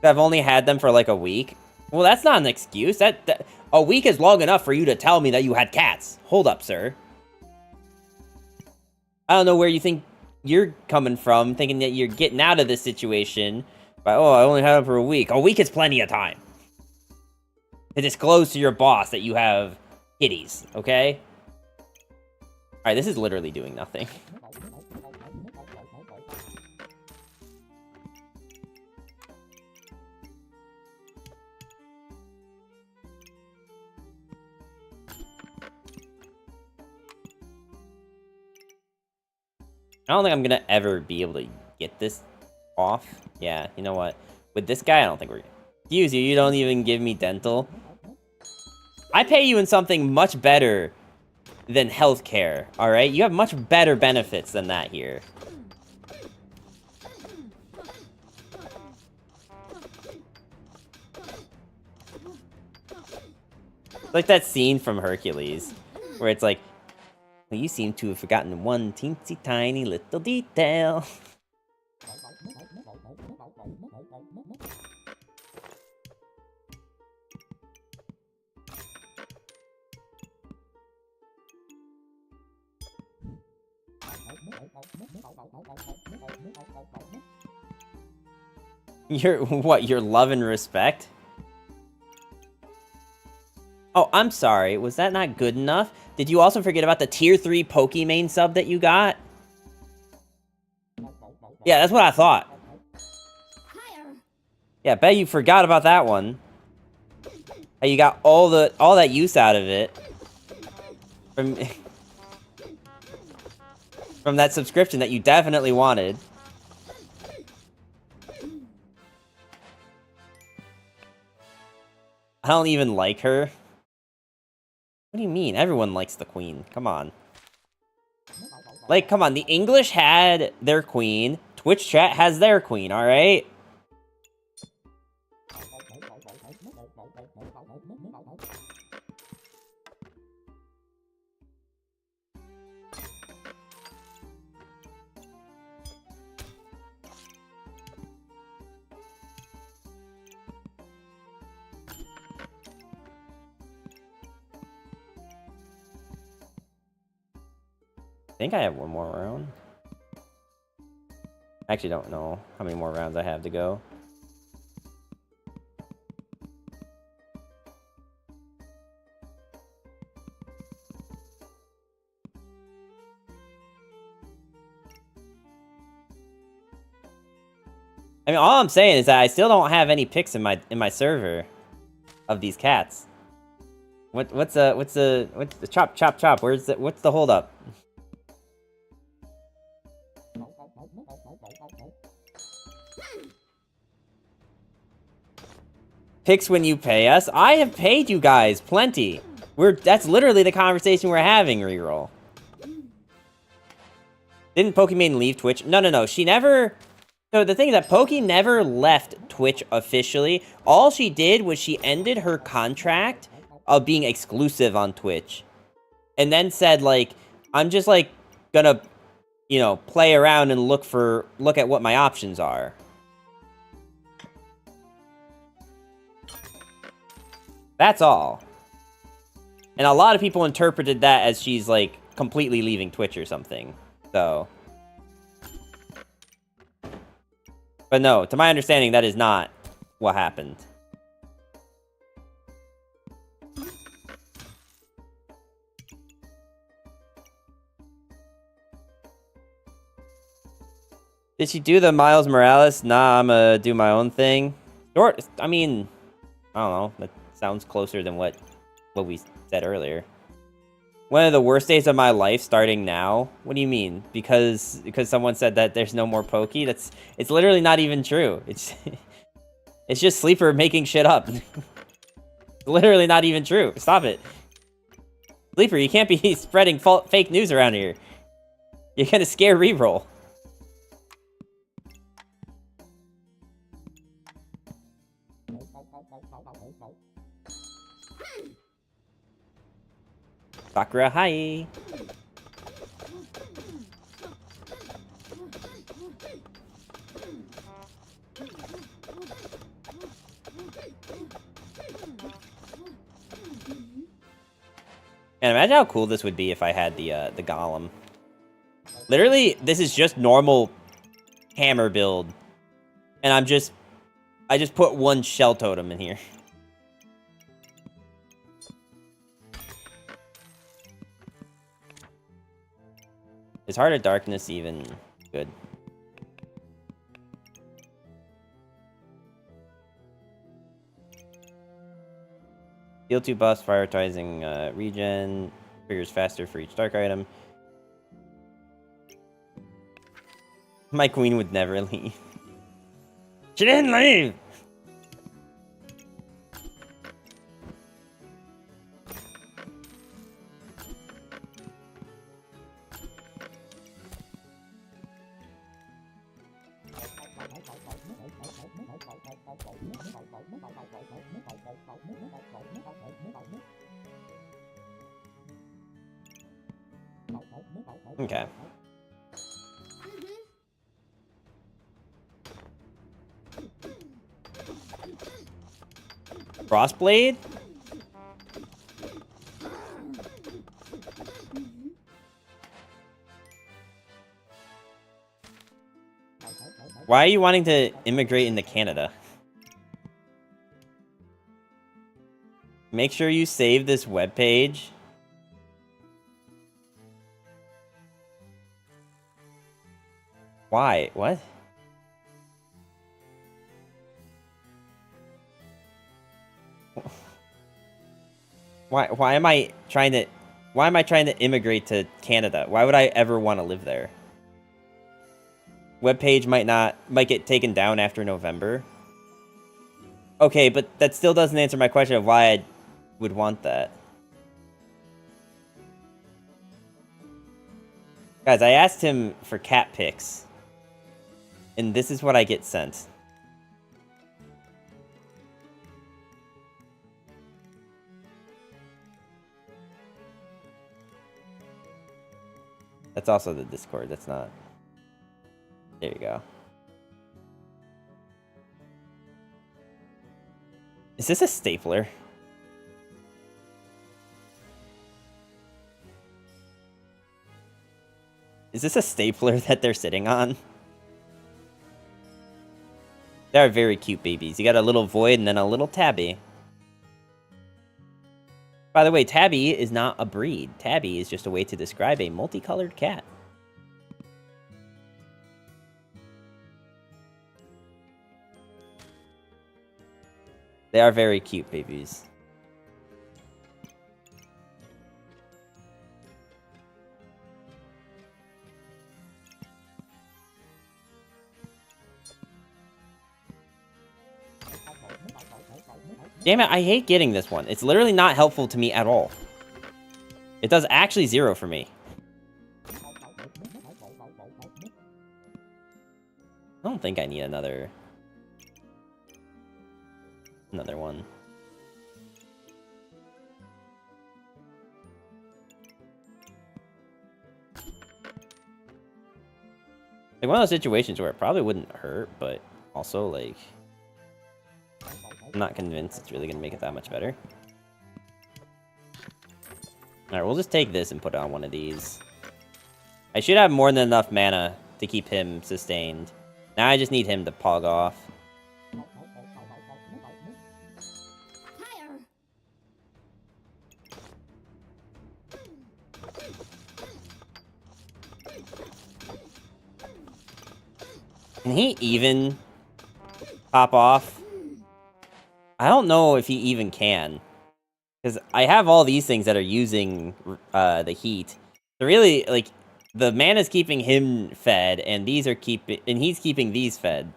S1: I've only had them for like a week. Well, that's not an excuse. A week is long enough for you to tell me that you had cats. Hold up, sir. I don't know where you think you're coming from, thinking that you're getting out of this situation. But, oh, I only had them for a week. A week is plenty of time to disclose to your boss that you have kitties, okay? Alright, this is literally doing nothing. I don't think I'm gonna ever be able to get this off. Yeah, you know what? With this guy, I don't think we're... Excuse you, you don't even give me dental. I pay you in something much better than healthcare, alright? You have much better benefits than that here. It's like that scene from Hercules, where it's like, well, you seem to have forgotten one teensy tiny little detail. Your love and respect? Oh, I'm sorry. Was that not good enough? Did you also forget about the tier 3 Pokimane sub that you got? Yeah, that's what I thought. Yeah, I bet you forgot about that one. How you got all that use out of it from that subscription that you definitely wanted. I don't even like her. What do you mean? Everyone likes the queen. Come on. Like, come on. The English had their queen. Twitch chat has their queen, alright? I think I have one more round. I actually don't know how many more rounds I have to go. I mean, all I'm saying is that I still don't have any pics in my server of these cats. What's the chop? What's the hold up? Picks when you pay us. I have paid you guys plenty. That's literally the conversation we're having, reroll. Didn't Pokimane leave Twitch? No. She never. So the thing is that Poki never left Twitch officially. All she did was she ended her contract of being exclusive on Twitch. And then said, like, I'm just, like, gonna, you know, play around and look at what my options are. That's all. And a lot of people interpreted that as she's, like, completely leaving Twitch or something. So. But no, to my understanding, that is not what happened. Did she do the Miles Morales? Nah, I'm gonna do my own thing. I mean, I don't know. That sounds closer than what we said earlier. One of the worst days of my life starting now? What do you mean? Because someone said that there's no more Poki? It's literally not even true. It's just Sleeper making shit up. Literally not even true. Stop it. Sleeper, you can't be spreading fake news around here. You're gonna scare reroll. Sakura, hi. And imagine how cool this would be if I had the golem. Literally, this is just normal hammer build, and I just put one shell totem in here. Is Heart of Darkness even good? Heal 2 buffs, prioritizing regen, triggers faster for each dark item. My queen would never leave. She didn't leave! Okay. Frostblade? Why are you wanting to immigrate into Canada? Make sure you save this webpage. Why? What? Why am I trying to immigrate to Canada? Why would I ever want to live there? Webpage might get taken down after November. Okay, but that still doesn't answer my question of why I would want that. Guys, I asked him for cat pics. And this is what I get sent. That's also the Discord, that's not... There you go. Is this a stapler? Is this a stapler that they're sitting on? They are very cute babies. You got a little Void and then a little Tabby. By the way, Tabby is not a breed. Tabby is just a way to describe a multicolored cat. They are very cute babies. Damn it, I hate getting this one. It's literally not helpful to me at all. It does actually 0 for me. I don't think I need another one. Like, one of those situations where it probably wouldn't hurt, but also, like, I'm not convinced it's really going to make it that much better. Alright, we'll just take this and put it on one of these. I should have more than enough mana to keep him sustained. Now I just need him to pog off. Can he even pop off? I don't know if he even can. Because I have all these things that are using the heat. So really, like, the mana's keeping him fed, and these are and he's keeping these fed.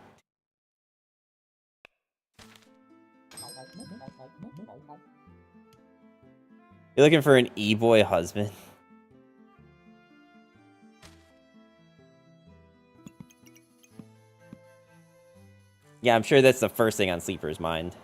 S1: You're looking for an E-boy husband? Yeah, I'm sure that's the first thing on Sleeper's mind.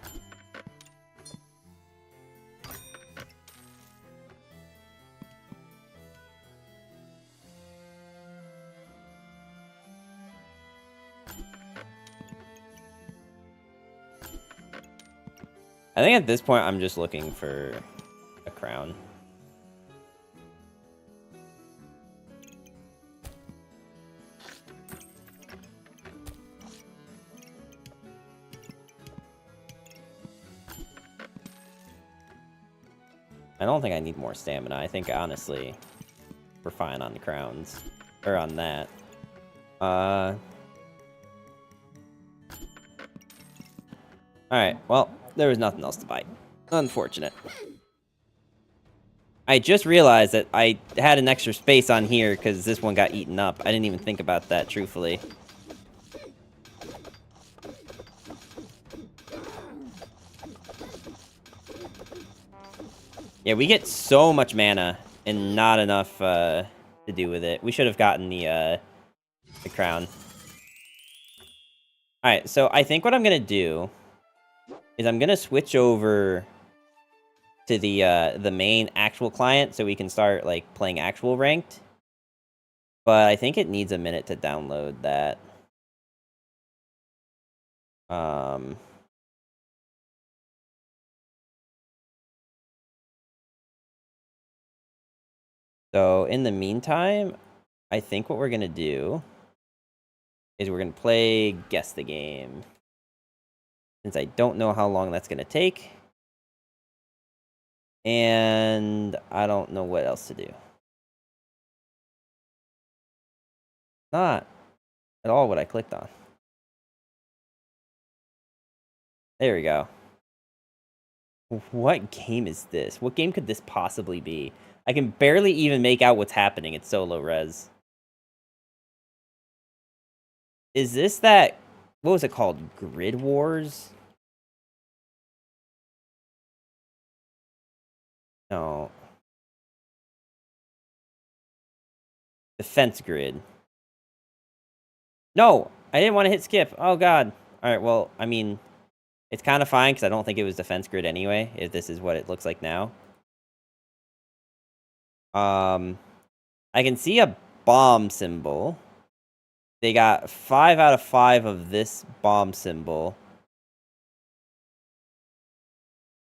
S1: I think at this point, I'm just looking for a crown. I don't think I need more stamina. I think, honestly, we're fine on the crowns. Or on that. Alright, well, there was nothing else to bite. Unfortunate. I just realized that I had an extra space on here because this one got eaten up. I didn't even think about that, truthfully. Yeah, we get so much mana and not enough to do with it. We should have gotten the crown. Alright, so I think what I'm going to do is I'm going to switch over to the main actual client so we can start, like, playing actual ranked. But I think it needs a minute to download that. So in the meantime, I think what we're going to do is we're going to play Guess the Game. Since I don't know how long that's going to take. And I don't know what else to do. Not at all what I clicked on. There we go. What game is this? What game could this possibly be? I can barely even make out what's happening. It's so low res. Is this that... What was it called? Grid Wars? No. Defense Grid. No! I didn't want to hit skip. Oh, God. Alright, well, I mean... It's kind of fine, because I don't think it was Defense Grid anyway, if this is what it looks like now. I can see a bomb symbol. They got 5 out of 5 of this bomb symbol.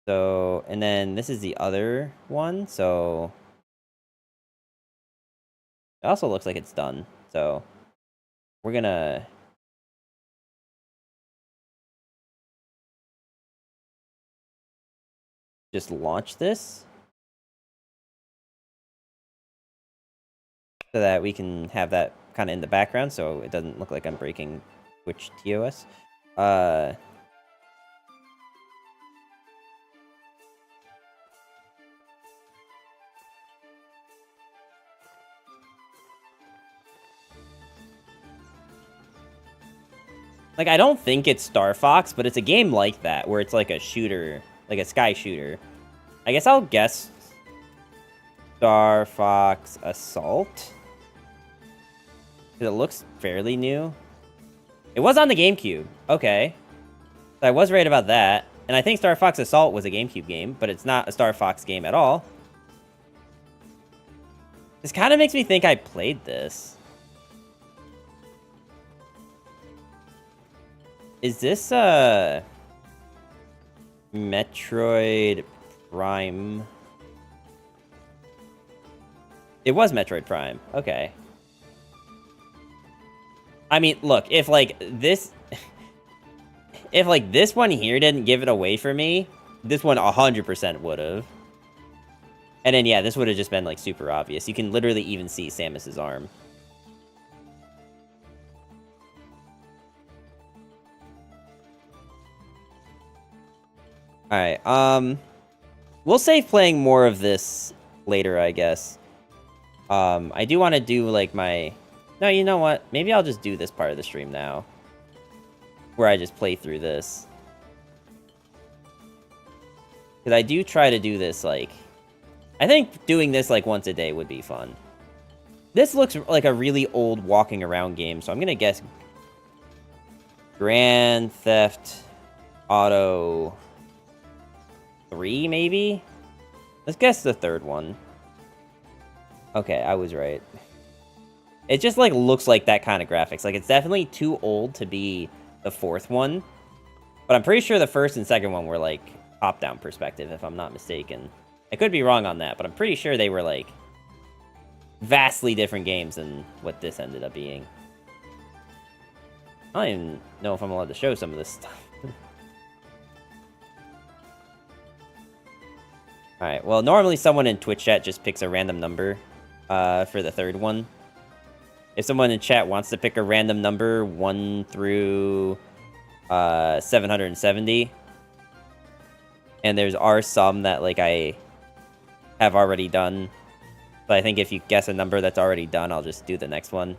S1: So, and then this is the other one, so... It also looks like it's done, so... We're gonna... just launch this. So that we can have that kind of in the background, so it doesn't look like I'm breaking Twitch TOS. Like, I don't think it's Star Fox, but it's a game like that, where it's like a shooter like a sky shooter. I guess I'll guess Star Fox Assault. It looks fairly new. It was on the GameCube. Okay. So I was right about that. And I think Star Fox Assault was a GameCube game, but it's not a Star Fox game at all. This kind of makes me think I played this. Is this, Metroid Prime? It was Metroid Prime. Okay. I mean, look, if, like, this... If, like, this one here didn't give it away for me, this one 100% would've. And then, yeah, this would've just been, like, super obvious. You can literally even see Samus's arm. Alright, we'll save playing more of this later, I guess. I do want to do, like, my... No, you know what? Maybe I'll just do this part of the stream now. Where I just play through this. Because I do try to do this, like... I think doing this, like, once a day would be fun. This looks like a really old walking around game, so I'm gonna guess... Grand Theft Auto 3, maybe? Let's guess the third one. Okay, I was right. It just, like, looks like that kind of graphics. Like, it's definitely too old to be the fourth one. But I'm pretty sure the first and second one were, like, top-down perspective, if I'm not mistaken. I could be wrong on that, but I'm pretty sure they were, like, vastly different games than what this ended up being. I don't even know if I'm allowed to show some of this stuff. Alright, well, normally someone in Twitch chat just picks a random number for the third one. If someone in chat wants to pick a random number, 1 through 770, and there's some that, like, I have already done. But I think if you guess a number that's already done, I'll just do the next one.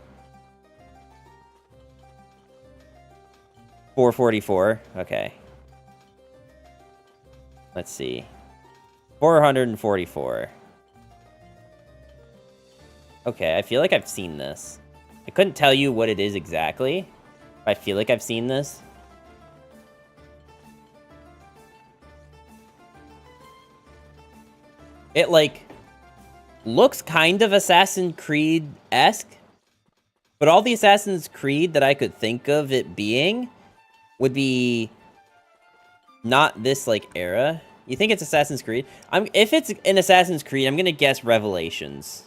S1: 444. Okay. Let's see. 444. Okay, I feel like I've seen this. I couldn't tell you what it is exactly, but I feel like I've seen this. It, like, looks kind of Assassin's Creed-esque, but all the Assassin's Creed that I could think of it being would be not this, like, era. You think it's Assassin's Creed? If it's an Assassin's Creed, I'm gonna guess Revelations.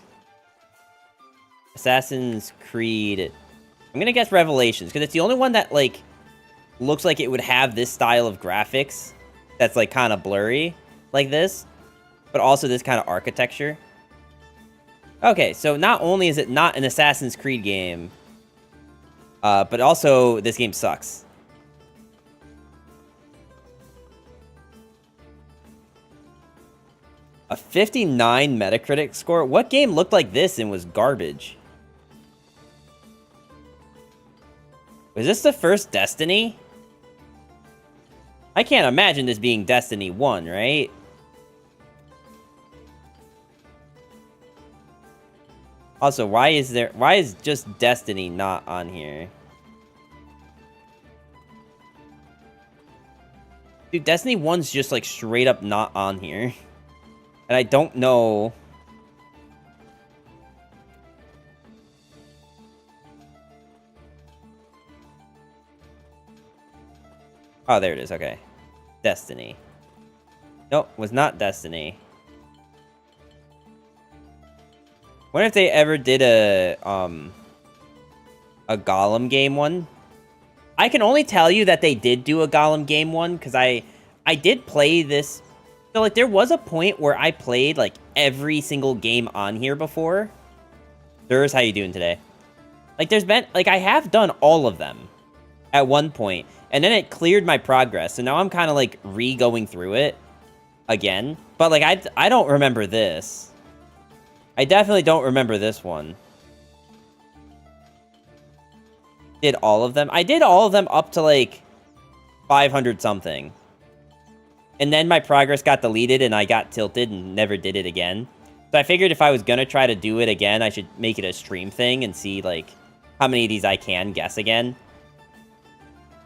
S1: Assassin's Creed. I'm gonna guess Revelations, because it's the only one that, like, looks like it would have this style of graphics that's, like, kind of blurry, like this, but also this kind of architecture. Okay, so not only is it not an Assassin's Creed game, but also this game sucks. A 59 Metacritic score? What game looked like this and was garbage? Was this the first Destiny? I can't imagine this being Destiny 1, right? Also, why is just Destiny not on here? Dude, Destiny 1's just, like, straight up not on here. And I don't know... Oh, there it is, okay. Destiny. Nope, was not Destiny. Wonder if they ever did a Gollum game one. I can only tell you that they did do a Gollum game one, because I did play this. So, like, there was a point where I played, like, every single game on here before. Durs, how you doing today? Like, there's been, like, I have done all of them at one point, and then it cleared my progress, so now I'm kind of, like, re-going through it again. But, like, I don't remember this. I definitely don't remember this one. Did all of them? I did all of them up to, like, 500 something. And then my progress got deleted and I got tilted and never did it again. So I figured if I was going to try to do it again, I should make it a stream thing and see, like, how many of these I can guess again.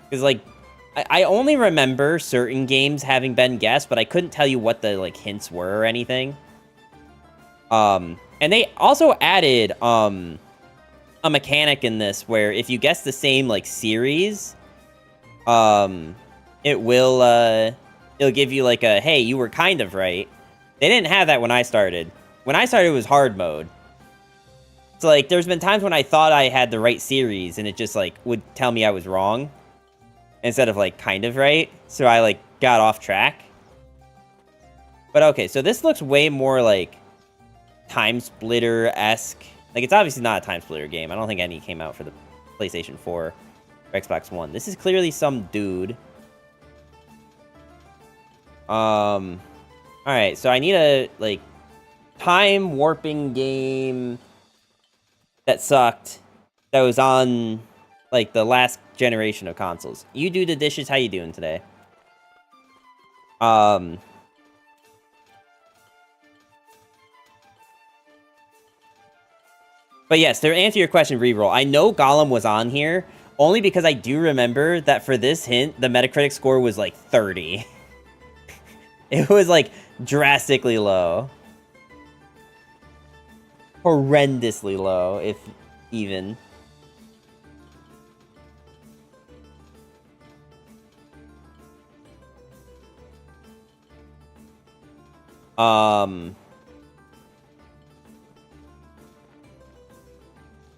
S1: Because, like, I only remember certain games having been guessed, but I couldn't tell you what the, like, hints were or anything. And they also added, a mechanic in this where if you guess the same, like, series, it will, it'll give you, like, a, hey, you were kind of right. They didn't have that when I started. When I started, it was hard mode. So, like, there's been times when I thought I had the right series, and it just, like, would tell me I was wrong. Instead of, like, kind of right. So I, like, got off track. But, okay, so this looks way more, like, Time Splitter-esque. Like, it's obviously not a Time Splitter game. I don't think any came out for the PlayStation 4 or Xbox One. This is clearly some dude. Alright, so I need a, like, time warping game that sucked, that was on, like, the last generation of consoles. You do the dishes. How you doing today? But yes, to answer your question, Reroll, I know Gollum was on here only because I do remember that for this hint, the Metacritic score was like 30. It was like drastically low. Horrendously low, if even.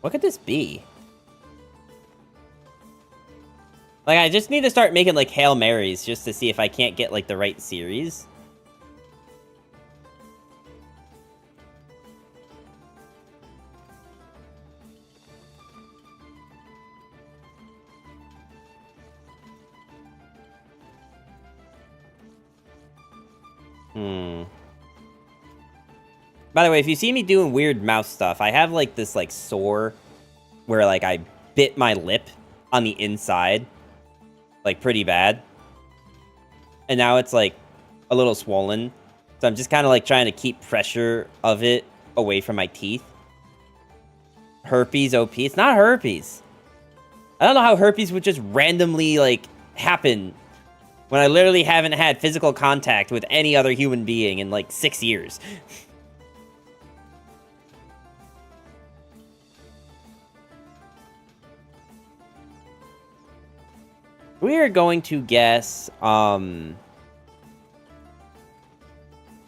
S1: What could this be? Like, I just need to start making, like, Hail Marys just to see if I can't get, like, the right series. By the way, if you see me doing weird mouse stuff, I have, like, this, like, sore where, like, I bit my lip on the inside. Like, pretty bad. And now it's, like, a little swollen. So I'm just kind of, like, trying to keep pressure of it away from my teeth. Herpes OP. It's not herpes. I don't know how herpes would just randomly, like, happen when I literally haven't had physical contact with any other human being in, like, 6 years. We are going to guess, I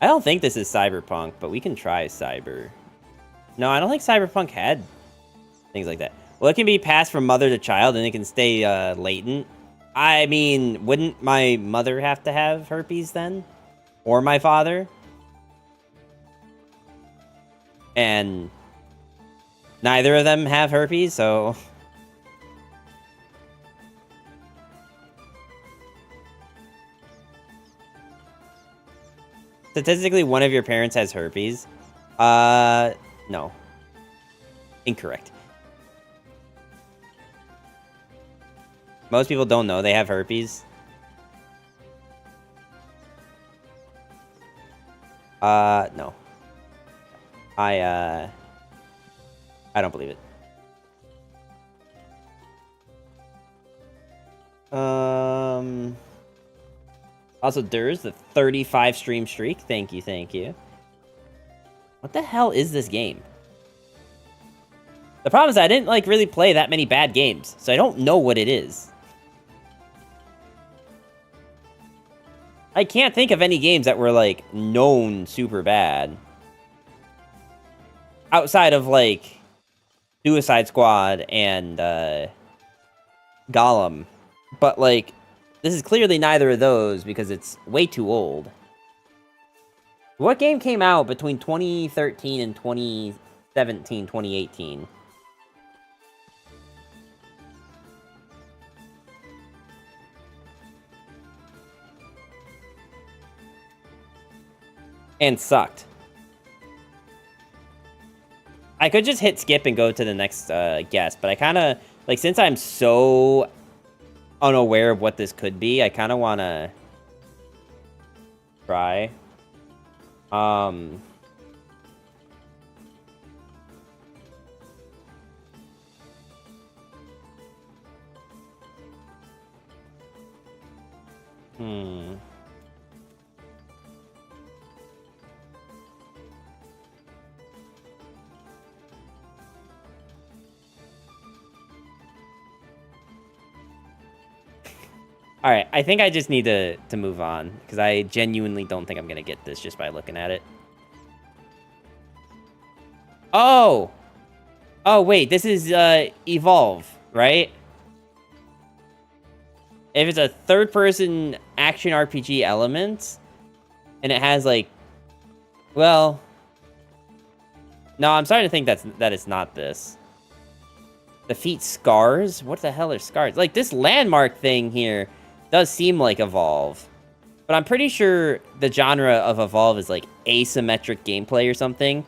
S1: don't think this is Cyberpunk, but we can try Cyber. No, I don't think Cyberpunk had things like that. Well, it can be passed from mother to child, and it can stay, latent. I mean, wouldn't my mother have to have herpes then? Or my father? And neither of them have herpes, so... Statistically, one of your parents has herpes. No. Incorrect. Most people don't know they have herpes. No. I don't believe it. Also, Durs, the 35 stream streak. Thank you, thank you. What the hell is this game? The problem is I didn't, like, really play that many bad games, so I don't know what it is. I can't think of any games that were, like, known super bad. Outside of, like, Suicide Squad and, Gollum. But, like... This is clearly neither of those because it's way too old. What game came out between 2013 and 2017, 2018? And sucked. I could just hit skip and go to the next guess, but I kind of... Like, since I'm so... unaware of what this could be, I kind of want to try. All right, I think I just need to move on because I genuinely don't think I'm gonna get this just by looking at it. Oh, wait, this is Evolve, right? If it's a third-person action RPG element, and it has like, well, no, I'm starting to think that it's not this. Defeat scars? What the hell are scars? Like this landmark thing here does seem like Evolve. But I'm pretty sure the genre of Evolve is like asymmetric gameplay or something.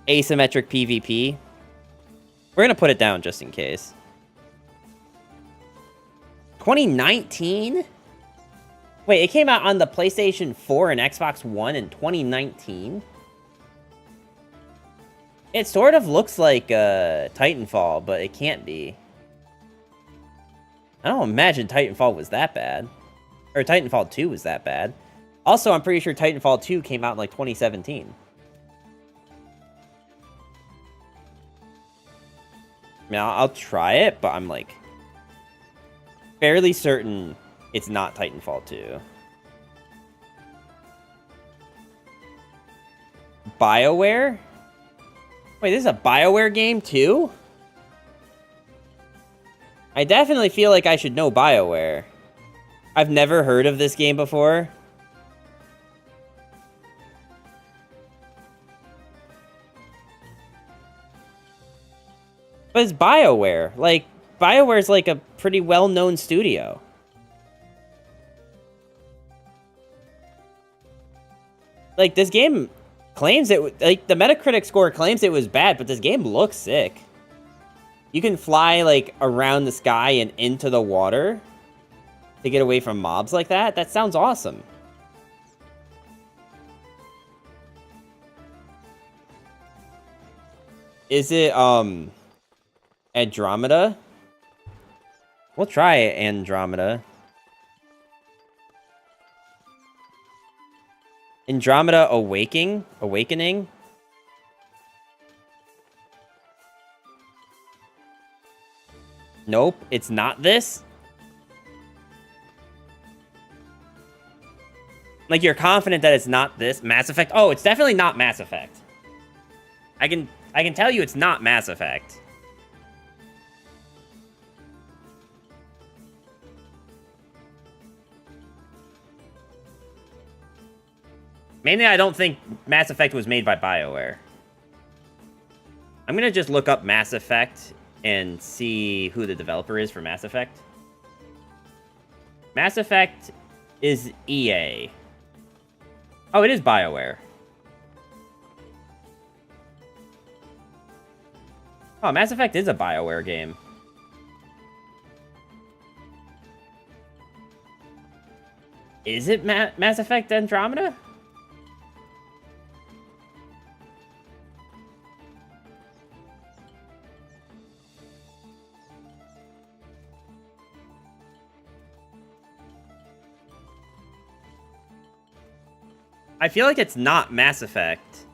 S1: Asymmetric PvP. We're going to put it down just in case. 2019? Wait, it came out on the PlayStation 4 and Xbox One in 2019? It sort of looks like Titanfall, but it can't be. I don't imagine Titanfall was that bad. Or Titanfall 2 was that bad. Also, I'm pretty sure Titanfall 2 came out in like 2017. I mean, I'll try it, but I'm like fairly certain it's not Titanfall 2. BioWare? Wait, this is a BioWare game too? I definitely feel like I should know BioWare. I've never heard of this game before. But it's BioWare. Like, BioWare's like a pretty well-known studio. Like, this game claims it... Like, the Metacritic score claims it was bad, but this game looks sick. You can fly, like, around the sky and into the water to get away from mobs like that. That sounds awesome. Is it, Andromeda? We'll try Andromeda. Andromeda Awakening? Nope, it's not this. Like, you're confident that it's not this? Mass Effect? Oh, it's definitely not Mass Effect. I can tell you it's not Mass Effect. Mainly, I don't think Mass Effect was made by BioWare. I'm gonna just look up Mass Effect and see who the developer is for Mass Effect. Mass Effect is EA. Oh, it is BioWare. Oh, Mass Effect is a BioWare game. Is it Mass Effect Andromeda? I feel like it's not Mass Effect.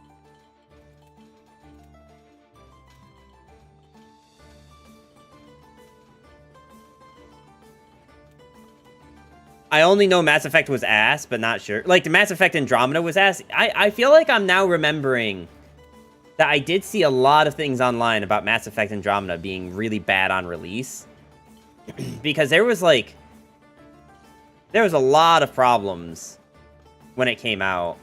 S1: I only know Mass Effect was ass, but not sure. Like, the Mass Effect Andromeda was ass. I feel like I'm now remembering that I did see a lot of things online about Mass Effect Andromeda being really bad on release. Because there was, like... There was a lot of problems when it came out.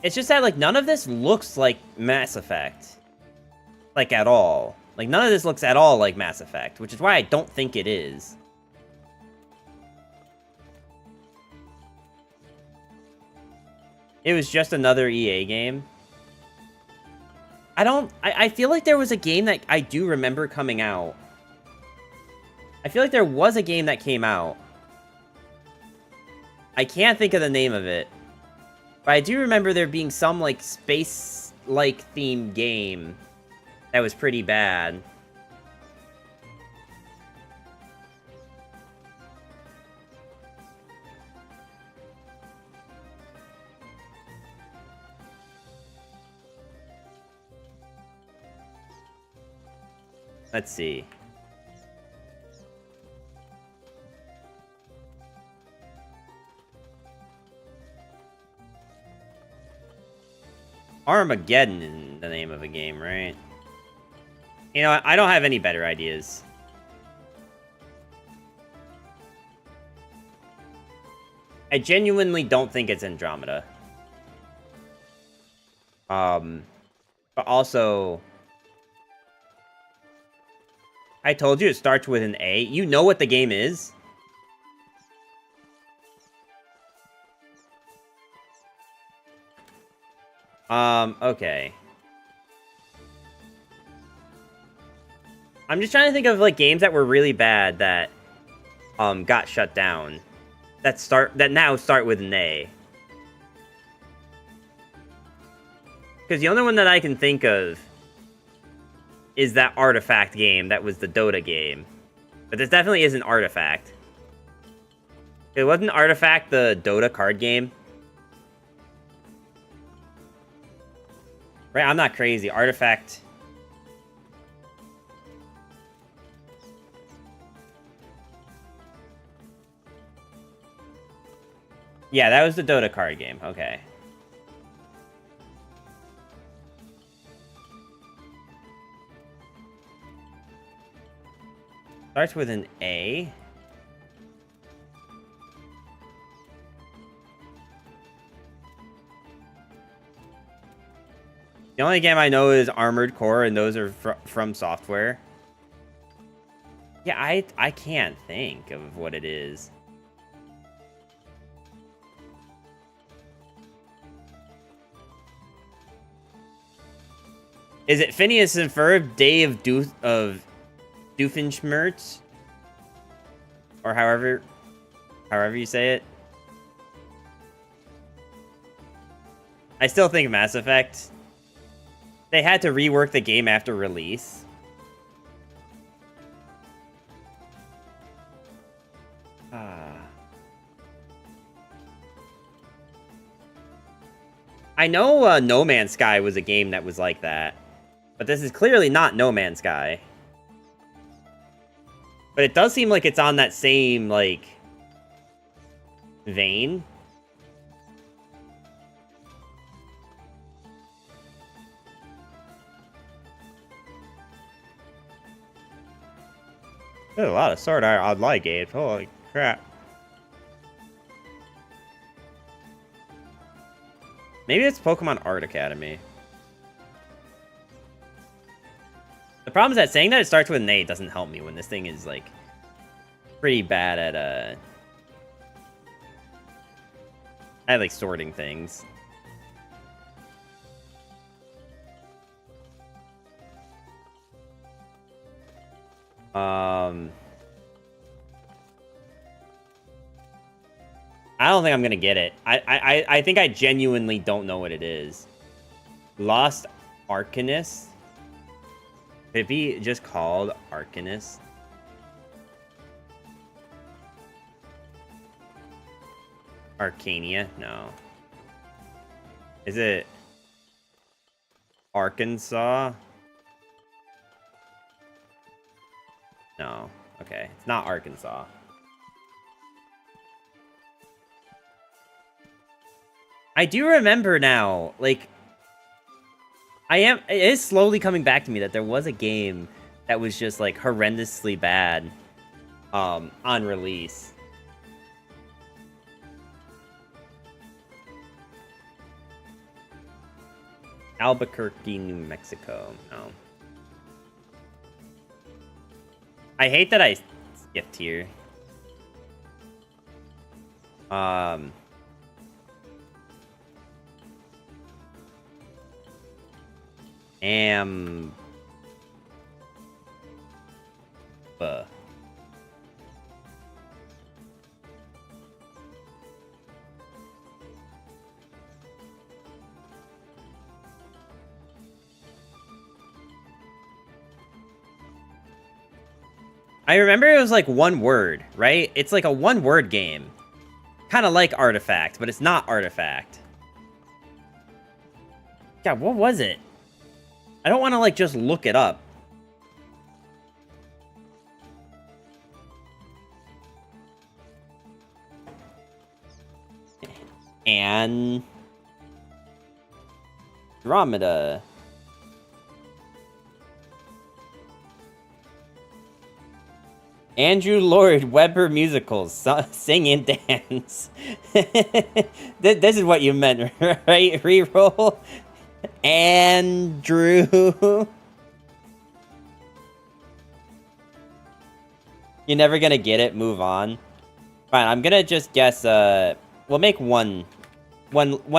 S1: It's just that, like, none of this looks like Mass Effect. Like, at all. Like, none of this looks at all like Mass Effect, which is why I don't think it is. It was just another EA game. I feel like there was a game that I do remember coming out. I feel like there was a game that came out. I can't think of the name of it. But I do remember there being some, like, space-like themed game that was pretty bad. Let's see. Armageddon is the name of a game, right? You know, I don't have any better ideas. I genuinely don't think it's Andromeda. But also... I told you it starts with an A. You know what the game is? Okay. I'm just trying to think of, like, games that were really bad that, got shut down. That now start with an A. Because the only one that I can think of is that Artifact game that was the Dota game. But this definitely isn't Artifact. It wasn't Artifact the Dota card game? Right, I'm not crazy. Artifact... Yeah, that was the Dota card game. Okay. Starts with an A. The only game I know is Armored Core, and those are from Software. Yeah, I can't think of what it is. Is it Phineas and Ferb, Day of Doofenshmirtz? Or however you say it. I still think Mass Effect. They had to rework the game after release. I know No Man's Sky was a game that was like that. But this is clearly not No Man's Sky. But it does seem like it's on that same, like, vein. There's a lot of Sword Art Online games. Holy crap. Maybe it's Pokemon Art Academy. The problem is that saying that it starts with an A doesn't help me when this thing is, like, pretty bad at like, sorting things. I don't think I'm gonna get it. I think I genuinely don't know what it is. Lost Arcanist? Could it be just called Arcanist? Arcania? No. Is it Arkansas? No. Okay. It's not Arkansas. I do remember now, like, it is slowly coming back to me that there was a game that was just, like, horrendously bad, on release. Albuquerque, New Mexico. No. I hate that I skipped here. I remember it was like one word, right? It's like a one-word game. Kind of like Artifact, but it's not Artifact. God, what was it? I don't want to, like, just look it up. Andromeda. Andrew Lloyd Webber musicals, sing and dance. This is what you meant, right? Reroll. Andrew. You're never gonna get it. Move on. Fine. I'm gonna just guess. We'll make one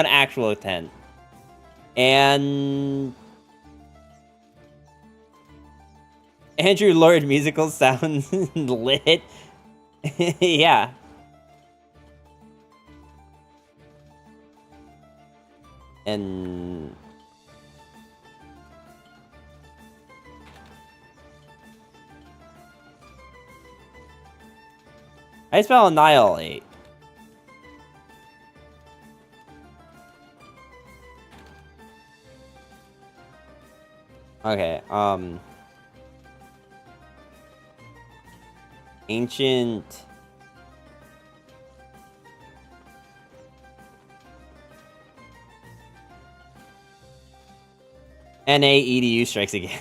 S1: actual attempt. And Andrew Lloyd musical sounds lit. Yeah. And I spell annihilate. Okay, ancient NAEDU strikes again.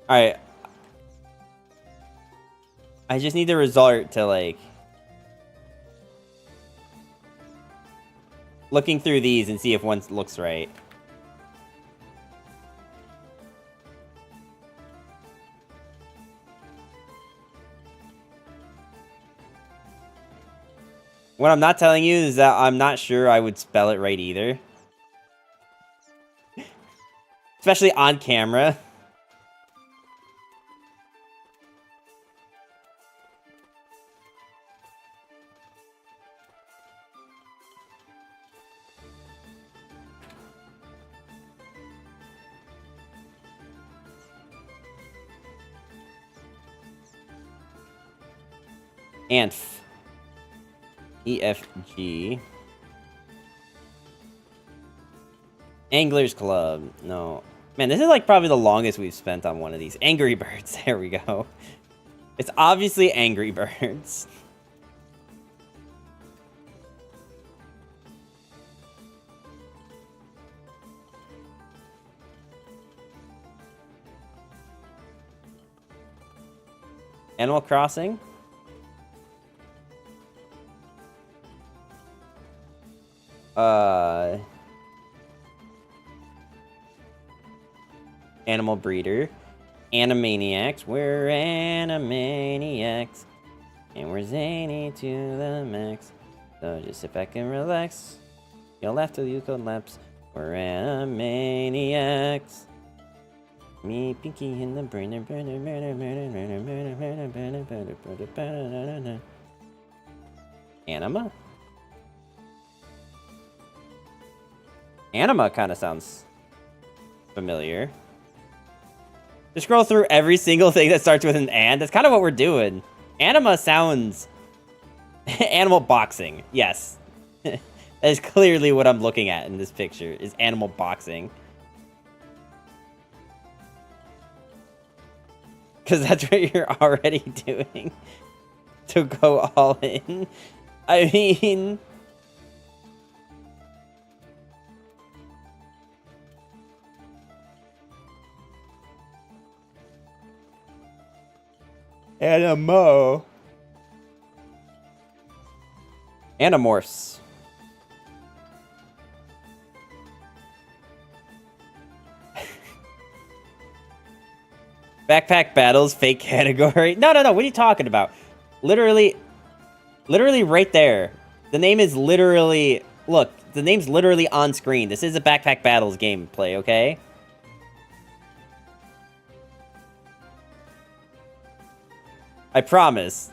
S1: Alright. I just need the result to, like... looking through these and see if one looks right. What I'm not telling you is that I'm not sure I would spell it right either. Especially on camera. Anf. EFG. Anglers Club. No. Man, this is like probably the longest we've spent on one of these. Angry Birds. There we go. It's obviously Angry Birds. Animal Crossing. Animal Breeder. Animaniacs. We're Animaniacs. And we're zany to the max. So just sit back and relax. You'll laugh till you go laps. We're Animaniacs. Me, Pinky, and the brain. Anima? Anima kind of sounds familiar. Just scroll through every single thing that starts with an "and." That's kind of what we're doing. Anima sounds... Animal boxing. Yes. That is clearly what I'm looking at in this picture, is animal boxing. Because that's what you're already doing. To go all in. I mean... Animo. Animorphs. Backpack Battles, fake category. No, what are you talking about? Literally right there. The name is literally... Look, the name's literally on screen. This is a Backpack Battles gameplay, okay? I promise.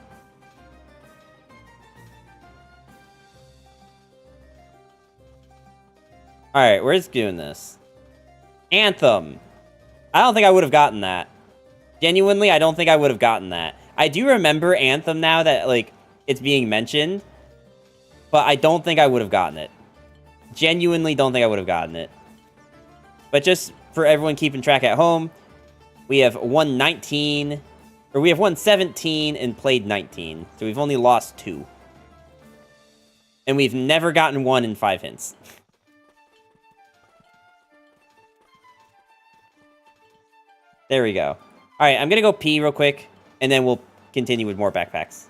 S1: Alright, we're just doing this. Anthem. I don't think I would have gotten that. Genuinely, I don't think I would have gotten that. I do remember Anthem now that, like, it's being mentioned, but I don't think I would have gotten it. Genuinely don't think I would have gotten it. But just for everyone keeping track at home, we have won 19, or we have won 17 and played 19. So we've only lost 2. And we've never gotten 1 in 5 hints. There we go. Alright, I'm gonna go pee real quick, and then we'll continue with more backpacks.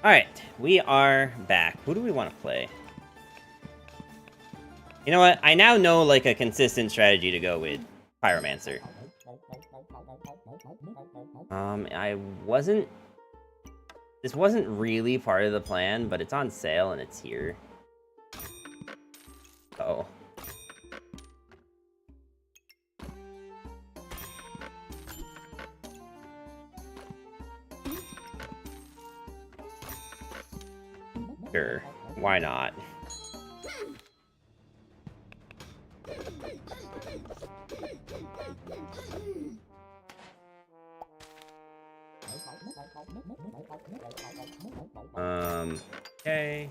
S1: Alright, we are back. Who do we want to play? You know what? I now know, like, a consistent strategy to go with Pyromancer. This wasn't really part of the plan, but it's on sale and it's here. Oh. Sure, why not? Okay.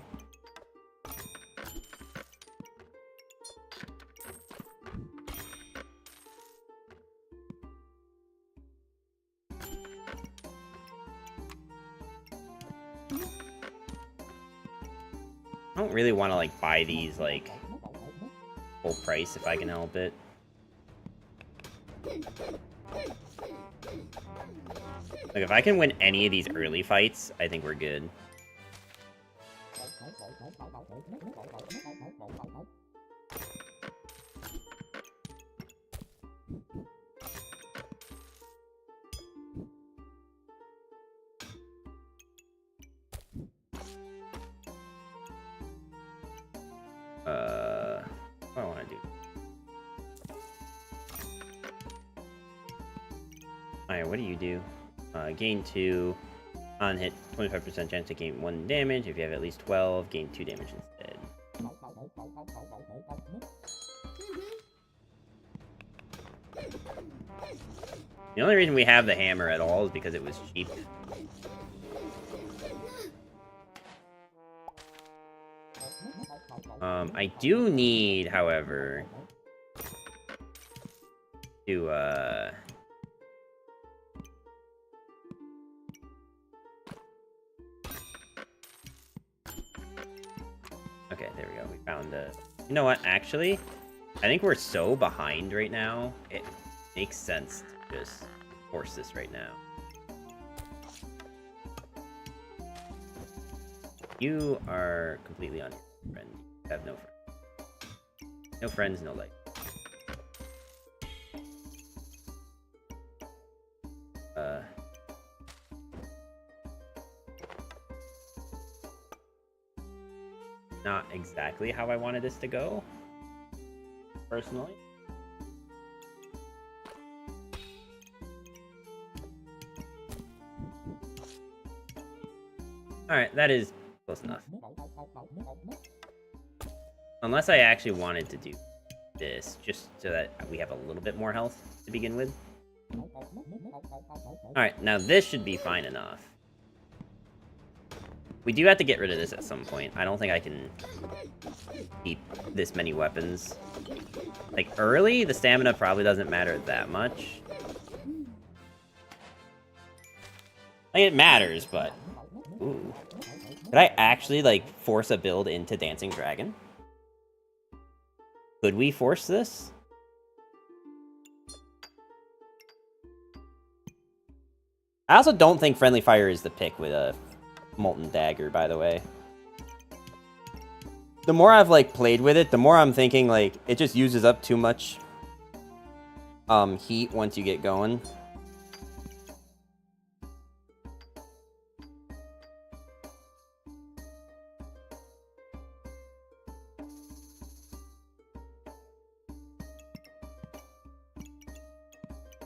S1: I don't really want to, like, buy these, like, full price if I can help it. Like, if I can win any of these early fights, I think we're good. What do I want to do? Alright, what do you do? Gain 2. On hit, 25% chance to gain 1 damage. If you have at least 12, gain 2 damage instead. The only reason we have the hammer at all is because it was cheap. I do need, however, to, You know what, actually, I think we're so behind right now, it makes sense to just force this right now. You are completely on your friend. You have no friends. No friends, no life. Not exactly how I wanted this to go, personally. Alright, that is close enough. Unless I actually wanted to do this, just so that we have a little bit more health to begin with. Alright, now this should be fine enough. We do have to get rid of this at some point. I don't think I can keep this many weapons. Like, early, the stamina probably doesn't matter that much. Like, it matters, but... Ooh. Could I actually, like, force a build into Dancing Dragon? Could we force this? I also don't think Friendly Fire is the pick with a Molten Dagger, by the way. The more I've, like, played with it, the more I'm thinking, like, it just uses up too much heat once you get going.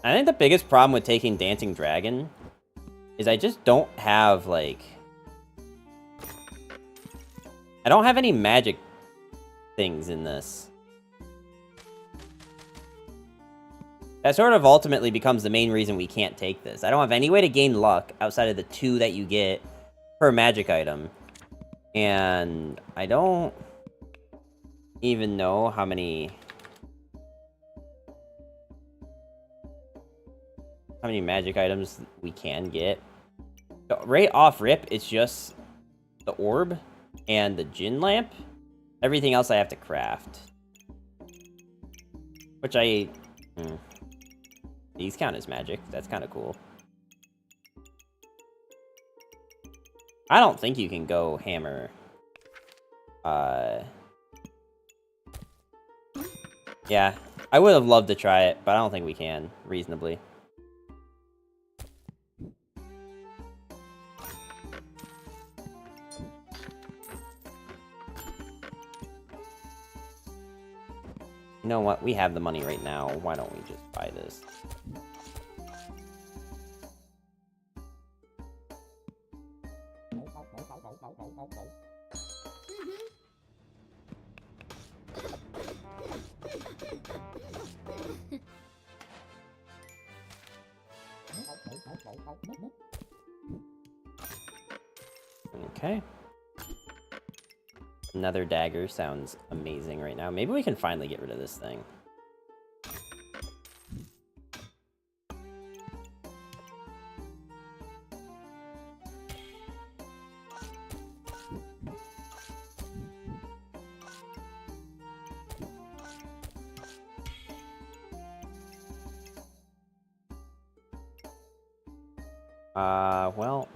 S1: I think the biggest problem with taking Dancing Dragon is I just don't have, like... I don't have any magic things in this. That sort of ultimately becomes the main reason we can't take this. I don't have any way to gain luck outside of the 2 that you get per magic item. And I don't even know how many magic items we can get. So right off rip, it's just the orb and the Djinn lamp. Everything else I have to craft. Which I... These count as magic. That's kind of cool. I don't think you can go hammer. Yeah. I would have loved to try it, but I don't think we can, reasonably. You know what? We have the money right now. Why don't we just buy this? Okay. Another dagger sounds amazing right now. Maybe we can finally get rid of this thing. Well...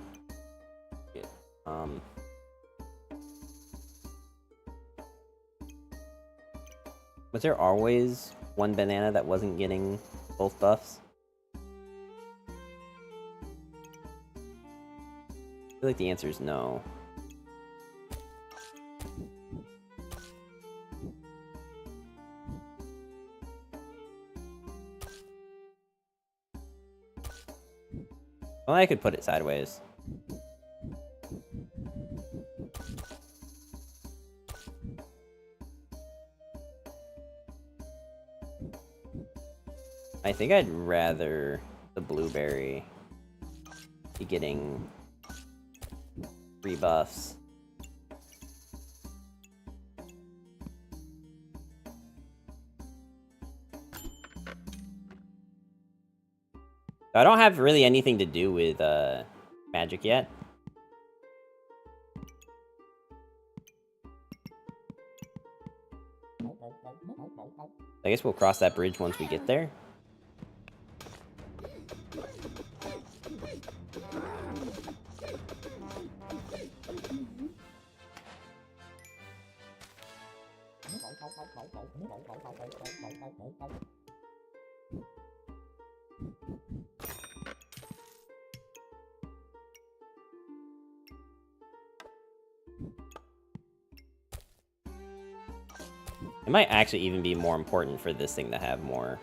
S1: Was there always one banana that wasn't getting both buffs? I feel like the answer is no. Well, I could put it sideways. I think I'd rather the blueberry be getting 3 buffs. I don't have really anything to do with magic yet. I guess we'll cross that bridge once we get there. It might actually even be more important for this thing to have more.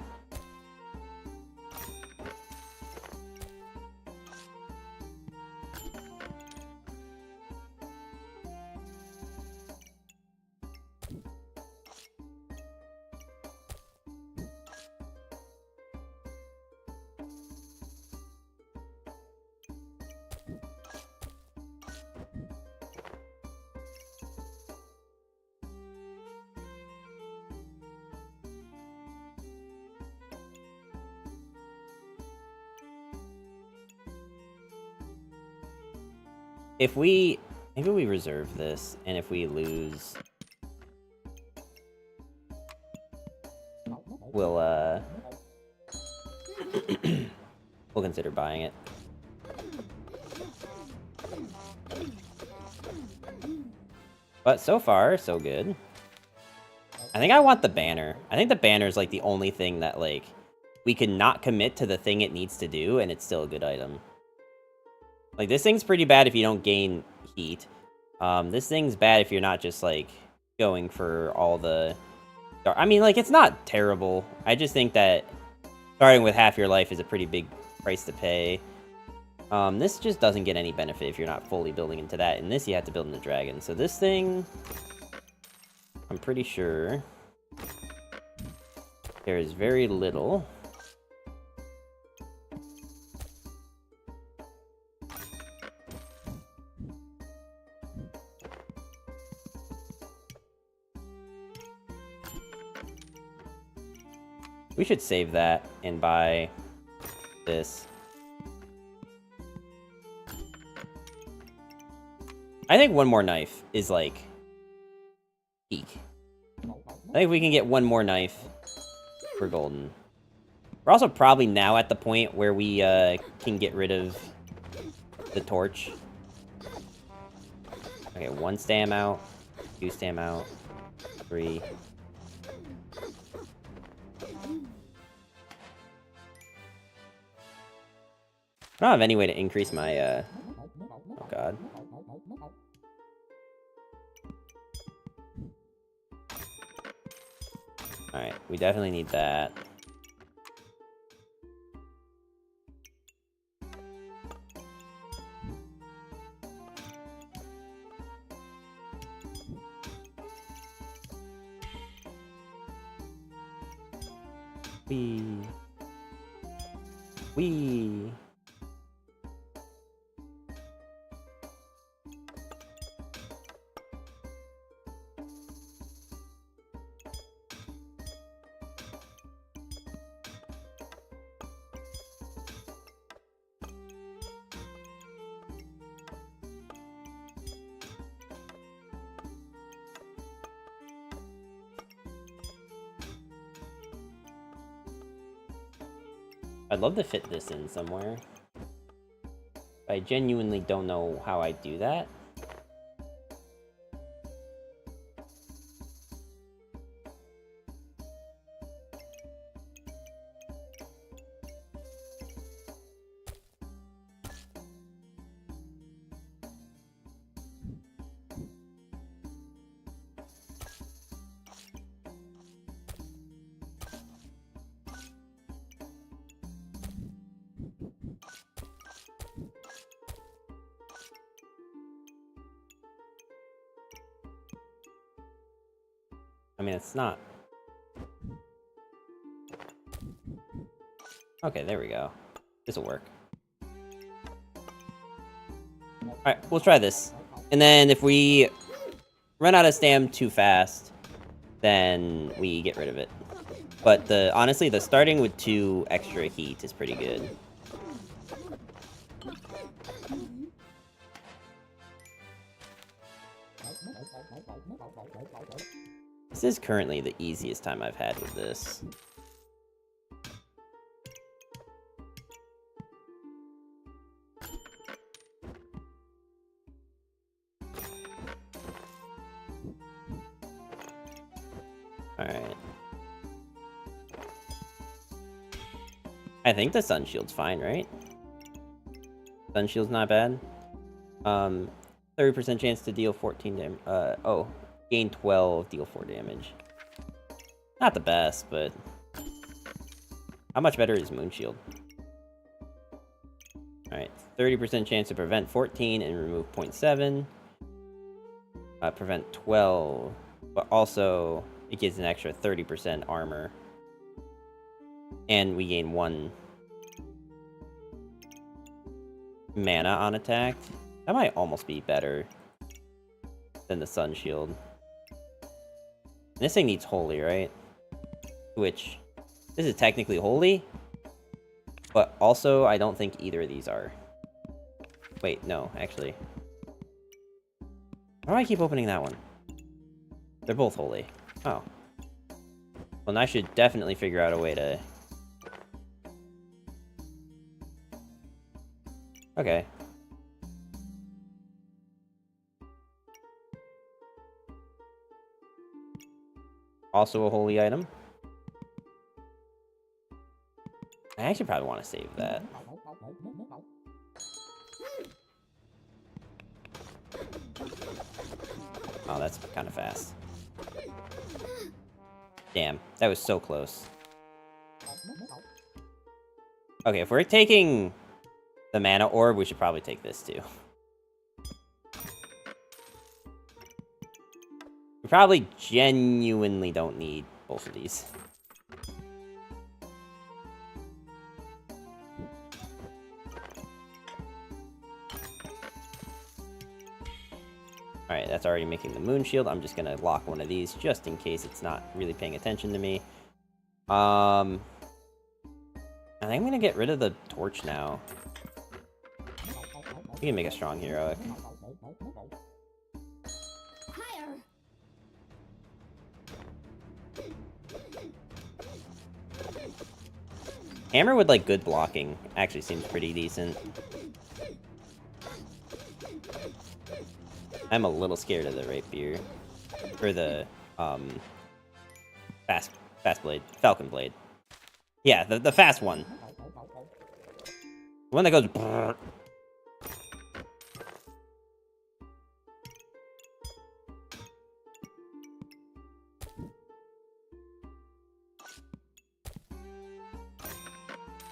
S1: If we... Maybe we reserve this, and if we lose... We'll, we'll consider buying it. But so far, so good. I think I want the banner. I think the banner is, like, the only thing that, like, we can not commit to the thing it needs to do, and it's still a good item. Like, this thing's pretty bad if you don't gain heat. This thing's bad if you're not just, like, going for all the... I mean, like, it's not terrible. I just think that starting with half your life is a pretty big price to pay. This just doesn't get any benefit if you're not fully building into that. And this, you have to build in the dragon. So this thing, I'm pretty sure there is very little. We should save that and buy this. I think one more knife is, like, peak. I think we can get one more knife for golden. We're also probably now at the point where we can get rid of the torch. Okay, 1 stam out, 2 stam out, 3. I don't have any way to increase my, oh god. Alright, we definitely need that. Wee. I'd love to fit this in somewhere. I genuinely don't know how I do that. I mean, it's not. Okay, there we go. This'll work. Alright, we'll try this. And then if we run out of stam too fast, then we get rid of it. But honestly, the starting with 2 extra heat is pretty good. This is currently the easiest time I've had with this. Alright. I think the Sun Shield's fine, right? Sun Shield's not bad. 30% chance to deal 14 damage. Oh, gain 12, deal 4 damage. Not the best, but... How much better is Moon Shield? Alright, 30% chance to prevent 14 and remove 0.7. Prevent 12, but also it gives an extra 30% armor. And we gain 1 mana on attack. That might almost be better than the Sun Shield. And this thing needs Holy, right? Which, this is technically Holy, but also I don't think either of these are. Wait, no, actually. Why do I keep opening that one? They're both Holy. Oh. Well, then I should definitely figure out a way to... Okay. Also a holy item. I actually probably want to save that. Oh, that's kind of fast. Damn, that was so close. Okay, if we're taking the mana orb, we should probably take this too. We probably genuinely don't need both of these. Alright, that's already making the Moon Shield. I'm just gonna lock one of these just in case it's not really paying attention to me. I think I'm gonna get rid of the torch now. We can make a strong heroic. Hammer with like good blocking actually seems pretty decent. I'm a little scared of the rapier. Or the fast blade. Falcon blade. Yeah, the fast one. The one that goes brrr.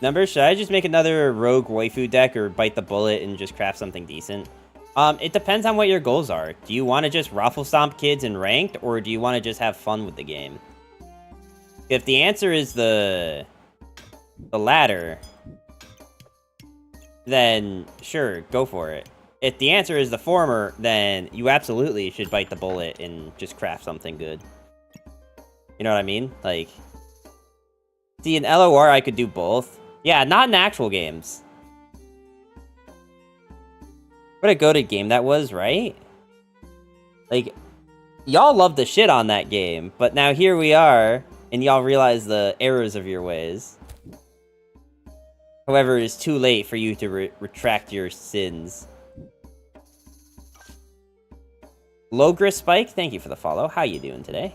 S1: Numbers, should I just make another rogue waifu deck or bite the bullet and just craft something decent? It depends on what your goals are. Do you want to just raffle stomp kids in ranked, or do you want to just have fun with the game? If the answer is the latter, then sure, go for it. If the answer is the former, then you absolutely should bite the bullet and just craft something good. You know what I mean? Like, see, in LOR, I could do both. Yeah, not in actual games. What a goated game that was, right? Like, y'all love the shit on that game, but now here we are, and y'all realize the errors of your ways. However, it is too late for you to retract your sins. Logris Spike, thank you for the follow. How you doing today?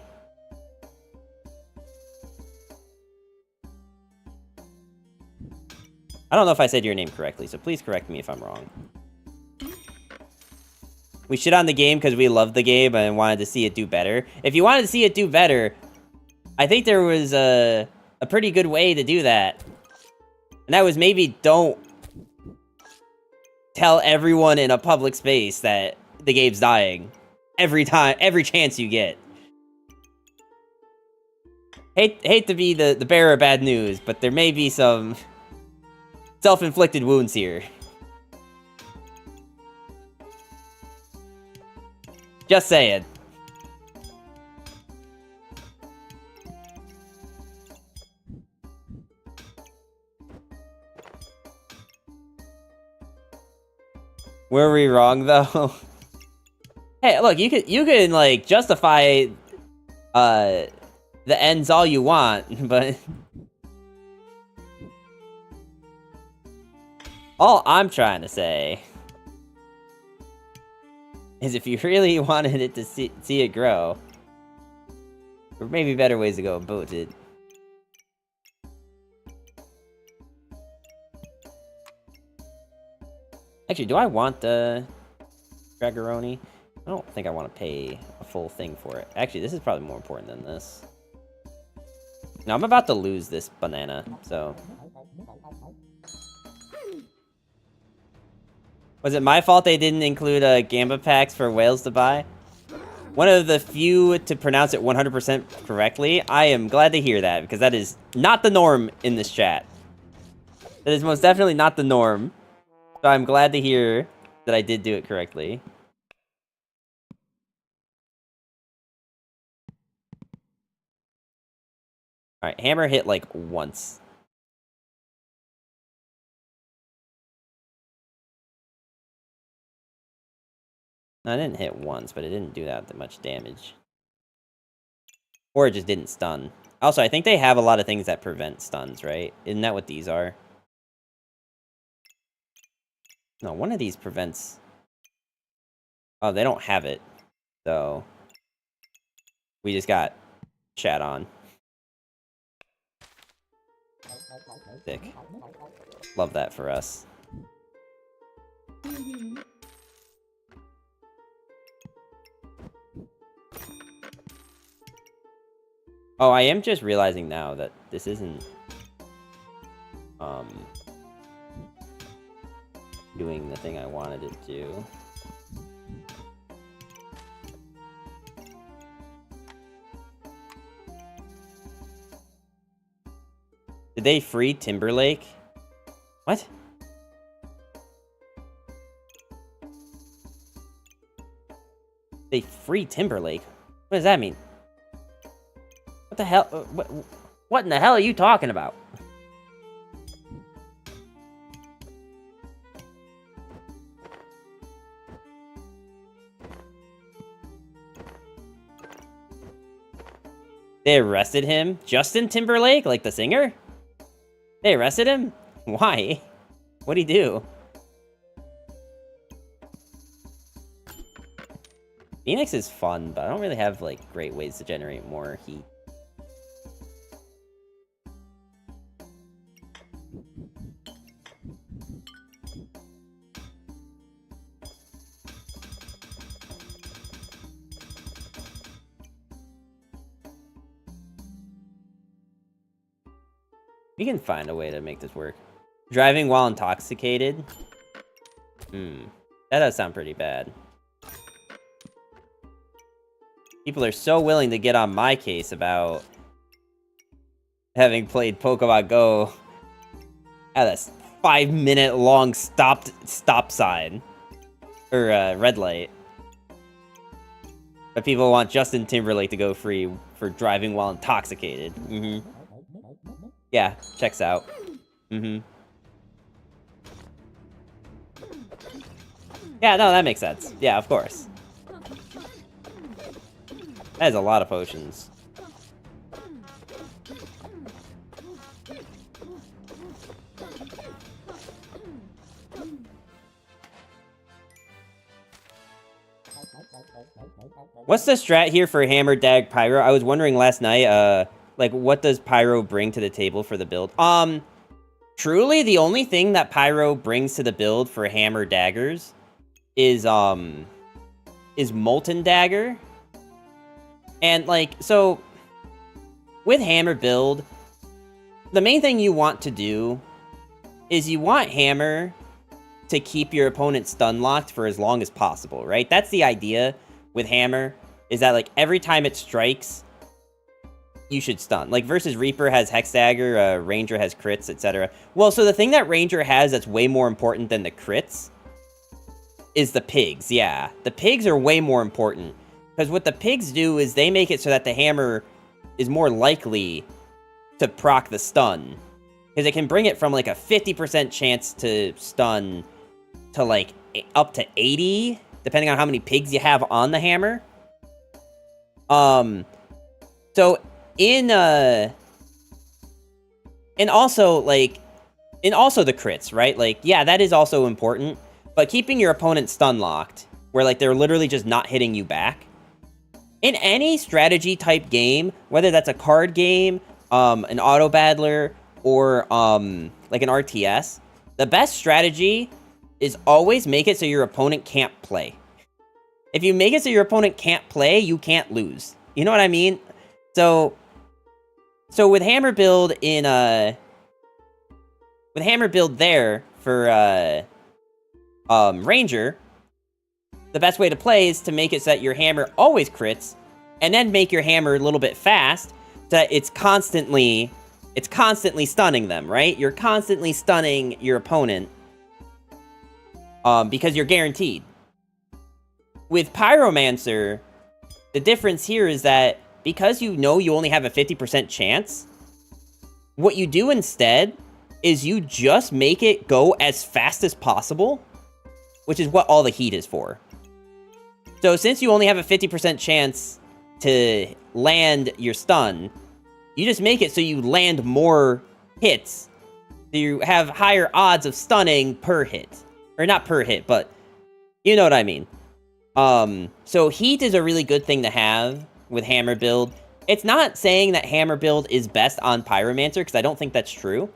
S1: I don't know if I said your name correctly, so please correct me if I'm wrong. We shit on the game because we loved the game and wanted to see it do better. If you wanted to see it do better, I think there was a pretty good way to do that. And that was maybe don't tell everyone in a public space that the game's dying. Every chance you get. Hate to be the bearer of bad news, but there may be some self-inflicted wounds here. Just saying. Were we wrong though? Hey, look, you can like justify The end's all you want, but... all I'm trying to say is if you really wanted it to see it grow, there may be better ways to go about it. Actually, do I want the Dragaroni? I don't think I want to pay a full thing for it. Actually, this is probably more important than this. Now, I'm about to lose this banana, so... Was it my fault they didn't include Gamba packs for whales to buy? One of the few to pronounce it 100% correctly. I am glad to hear that, because that is not the norm in this chat. That is most definitely not the norm. So I'm glad to hear that I did do it correctly. Alright, hammer hit like once. No, I didn't hit once, but it didn't do that much damage. Or it just didn't stun. Also, I think they have a lot of things that prevent stuns, right? Isn't that what these are? No, one of these prevents... Oh, they don't have it. So... we just got chat on. Sick. Love that for us. Oh, I am just realizing now that this isn't... doing the thing I wanted it to. Did they free Timberlake? What? They free Timberlake? What does that mean? What the hell? What in the hell are you talking about? They arrested him? Justin Timberlake? Like the singer? They arrested him? Why? What'd he do? Phoenix is fun, but I don't really have, like, great ways to generate more heat. We can find a way to make this work. Driving while intoxicated? That does sound pretty bad. People are so willing to get on my case about having played Pokemon Go at a 5-minute long stop sign. Or red light. But people want Justin Timberlake to go free for driving while intoxicated. Yeah, checks out. Yeah, no, that makes sense. Yeah, of course. That is a lot of potions. What's the strat here for Hammer, Dag, Pyro? I was wondering last night, like, what does Pyro bring to the table for the build? Truly, the only thing that Pyro brings to the build for Hammer Daggers is Molten Dagger. And, like, so, with Hammer build, the main thing you want to do is you want Hammer to keep your opponent stun locked for as long as possible, right? That's the idea with Hammer, is that, like, every time it strikes, you should stun. Like, versus Reaper has Hex Dagger, Ranger has crits, etc. Well, so the thing that Ranger has that's way more important than the crits is the pigs, yeah. The pigs are way more important. Because what the pigs do is they make it so that the hammer is more likely to proc the stun. Because it can bring it from, like, a 50% chance to stun to, like, up to 80, depending on how many pigs you have on the hammer. So in and also like and also the crits, right? Like, yeah, that is also important. But keeping your opponent stun locked, where like they're literally just not hitting you back. In any strategy type game, whether that's a card game, an auto battler, or like an RTS, the best strategy is always make it so your opponent can't play. If you make it so your opponent can't play, you can't lose. You know what I mean? So with hammer build there for Ranger, the best way to play is to make it so that your hammer always crits, and then make your hammer a little bit fast, so that it's constantly stunning them, right? You're constantly stunning your opponent, because you're guaranteed. With Pyromancer, the difference here is that because you know you only have a 50% chance, what you do instead is you just make it go as fast as possible, which is what all the heat is for. So since you only have a 50% chance to land your stun, you just make it so you land more hits. So you have higher odds of stunning per hit. Or not per hit, but you know what I mean. So heat is a really good thing to have with hammer build. It's not saying that hammer build is best on Pyromancer, because I don't think that's true.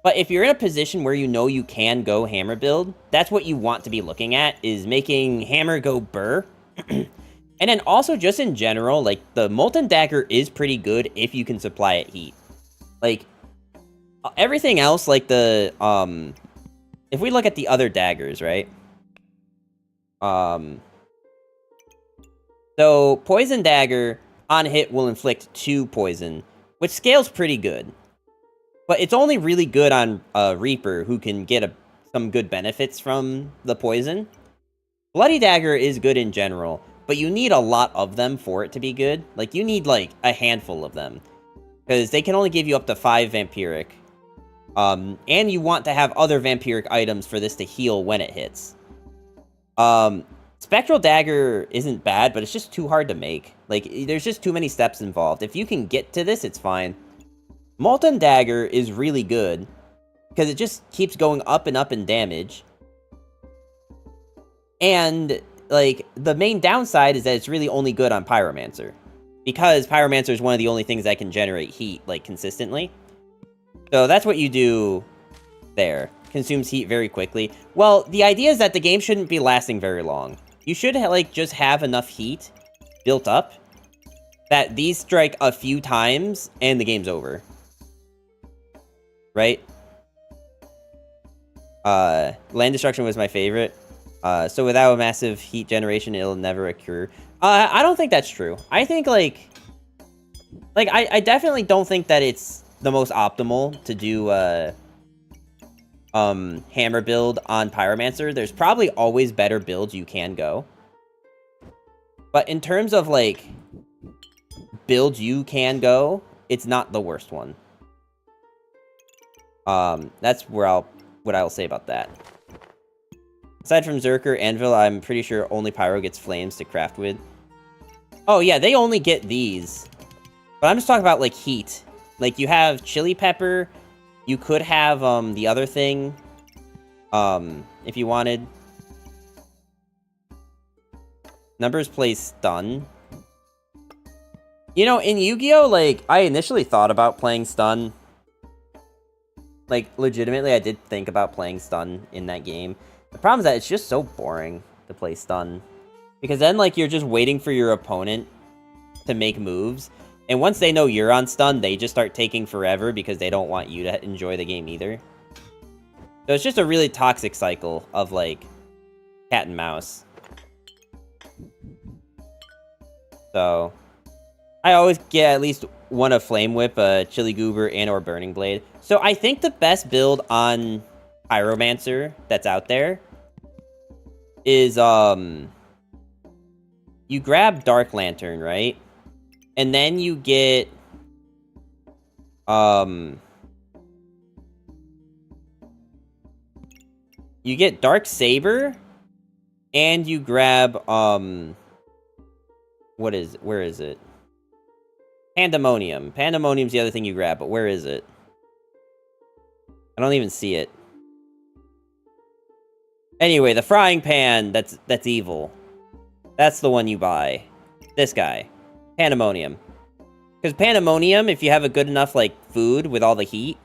S1: But if you're in a position where you know you can go hammer build, that's what you want to be looking at, is making hammer go burr. And then also just in general, like, the Molten Dagger is pretty good if you can supply it heat. Like, everything else, like the, if we look at the other daggers, right? So, Poison Dagger, on hit, will inflict 2 poison, which scales pretty good. But it's only really good on Reaper, who can get some good benefits from the poison. Bloody Dagger is good in general, but you need a lot of them for it to be good. Like, you need, like, a handful of them. Because they can only give you up to 5 Vampiric. And you want to have other Vampiric items for this to heal when it hits. Spectral Dagger isn't bad, but it's just too hard to make. Like, there's just too many steps involved. If you can get to this, it's fine. Molten Dagger is really good, because it just keeps going up and up in damage. And, like, the main downside is that it's really only good on Pyromancer. Because Pyromancer is one of the only things that can generate heat, like, consistently. So that's what you do there. Consumes heat very quickly. Well, the idea is that the game shouldn't be lasting very long. You should, like, just have enough heat built up that these strike a few times and the game's over. Right? Land destruction was my favorite. So without a massive heat generation, it'll never occur. I don't think that's true. I think, I definitely don't think that it's the most optimal to do, hammer build on Pyromancer. There's probably always better builds you can go. But in terms of, like, builds you can go, it's not the worst one. That's what I'll say about that. Aside from Zerker, Anvil, I'm pretty sure only Pyro gets flames to craft with. Oh yeah, they only get these. But I'm just talking about, like, heat. Like, you have Chili Pepper. You could have, the other thing, if you wanted. Numbers plays Stun. You know, in Yu-Gi-Oh!, like, I initially thought about playing Stun. Like, legitimately, I did think about playing Stun in that game. The problem is that it's just so boring to play Stun. Because then, like, you're just waiting for your opponent to make moves. And once they know you're on stun, they just start taking forever because they don't want you to enjoy the game either. So it's just a really toxic cycle of, like, cat and mouse. So I always get at least one of Flame Whip, Chili Goober, and or Burning Blade. So I think the best build on Pyromancer that's out there is, you grab Dark Lantern, right? And then you get, you get Dark Saber, and you grab, where is it? Pandemonium. Pandemonium's the other thing you grab, but where is it? I don't even see it. Anyway, the frying pan, that's evil. That's the one you buy. This guy. Pandemonium. Because Pandemonium, if you have a good enough, like, food with all the heat,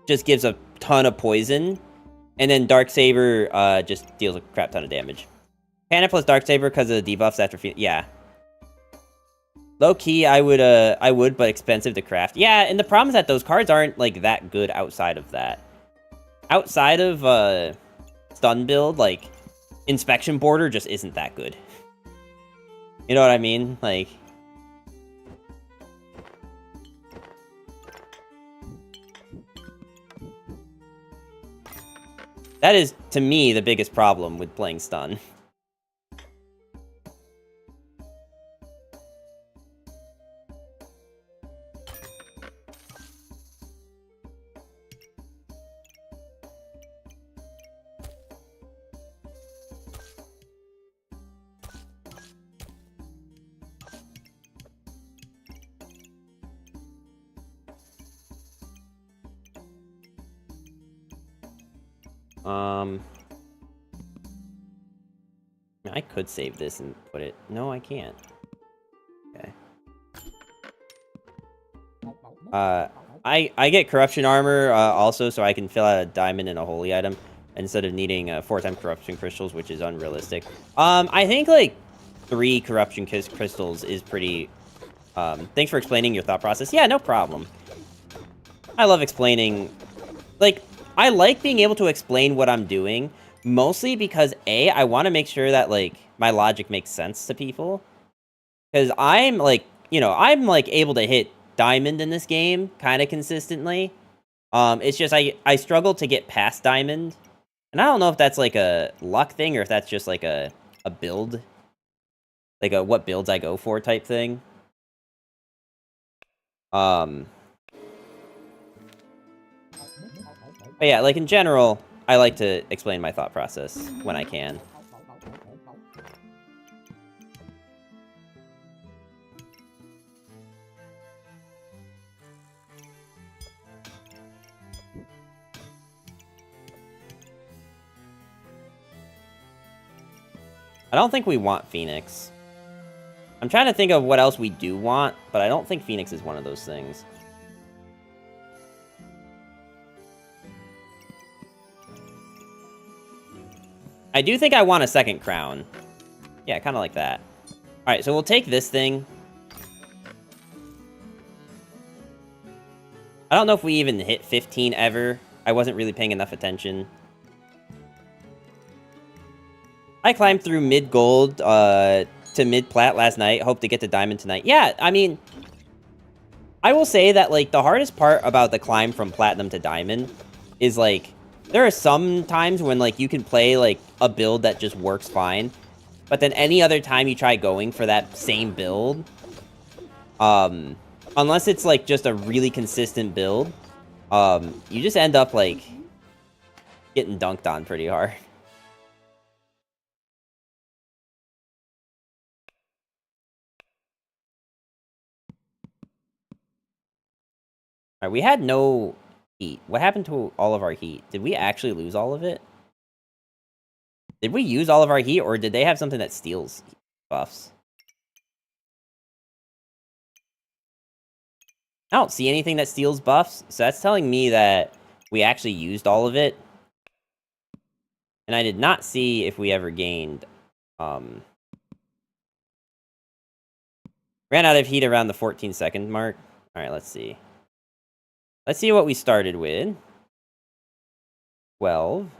S1: just gives a ton of poison. And then Darksaber, just deals a crap ton of damage. Panda plus Darksaber because of the debuffs after... Yeah. Low-key, I would, but expensive to craft. Yeah, and the problem is that those cards aren't, like, that good outside of that. Outside of, stun build, like, Inspection Border just isn't that good. You know what I mean? Like... That is, to me, the biggest problem with playing stun. I could save this and put it... No, I can't. Okay. I get Corruption Armor, also, so I can fill out a Diamond and a Holy item, instead of needing 4-time Corruption Crystals, which is unrealistic. I think, like, 3 Corruption Crystals is pretty... thanks for explaining your thought process. Yeah, no problem. I love explaining... Like, I like being able to explain what I'm doing, mostly because, A, I want to make sure that, like, my logic makes sense to people. Because I'm, like, you know, I'm, like, able to hit Diamond in this game kind of consistently. It's just I struggle to get past Diamond. And I don't know if that's, like, a luck thing or if that's just, like, a build. Like, a what builds I go for type thing. But yeah, like, in general, I like to explain my thought process when I can. I don't think we want Phoenix. I'm trying to think of what else we do want, but I don't think Phoenix is one of those things. I do think I want a second crown. Yeah, kind of like that. Alright, so we'll take this thing. I don't know if we even hit 15 ever. I wasn't really paying enough attention. I climbed through mid-gold to mid-plat last night. Hope to get to diamond tonight. Yeah, I mean... I will say that, like, the hardest part about the climb from platinum to diamond is, like... There are some times when, like, you can play, like, a build that just works fine. But then any other time you try going for that same build, unless it's, like, just a really consistent build, you just end up, like, getting dunked on pretty hard. Alright, we had no heat. What happened to all of our heat? Did we actually lose all of it? Did we use all of our heat, or did they have something that steals buffs? I don't see anything that steals buffs, so that's telling me that we actually used all of it. And I did not see if we ever gained, ran out of heat around the 14-second mark. Alright, let's see. Let's see what we started with. 12.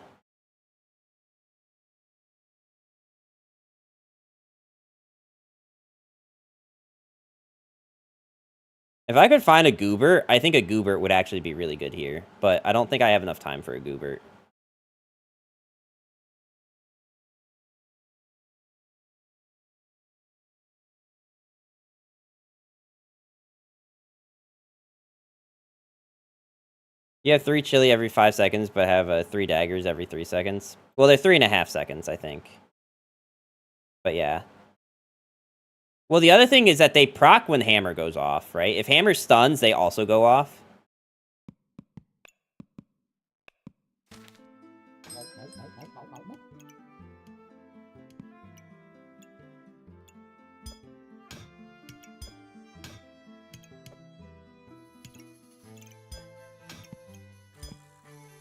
S1: If I could find a Goobert, I think a Goobert would actually be really good here. But I don't think I have enough time for a Goobert. You have 3 chili every 5 seconds, but have 3 daggers every 3 seconds. Well, they're 3.5 seconds, I think. But yeah. Well, the other thing is that they proc when hammer goes off, right? If hammer stuns, they also go off.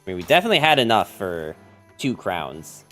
S1: I mean, we definitely had enough for 2 crowns.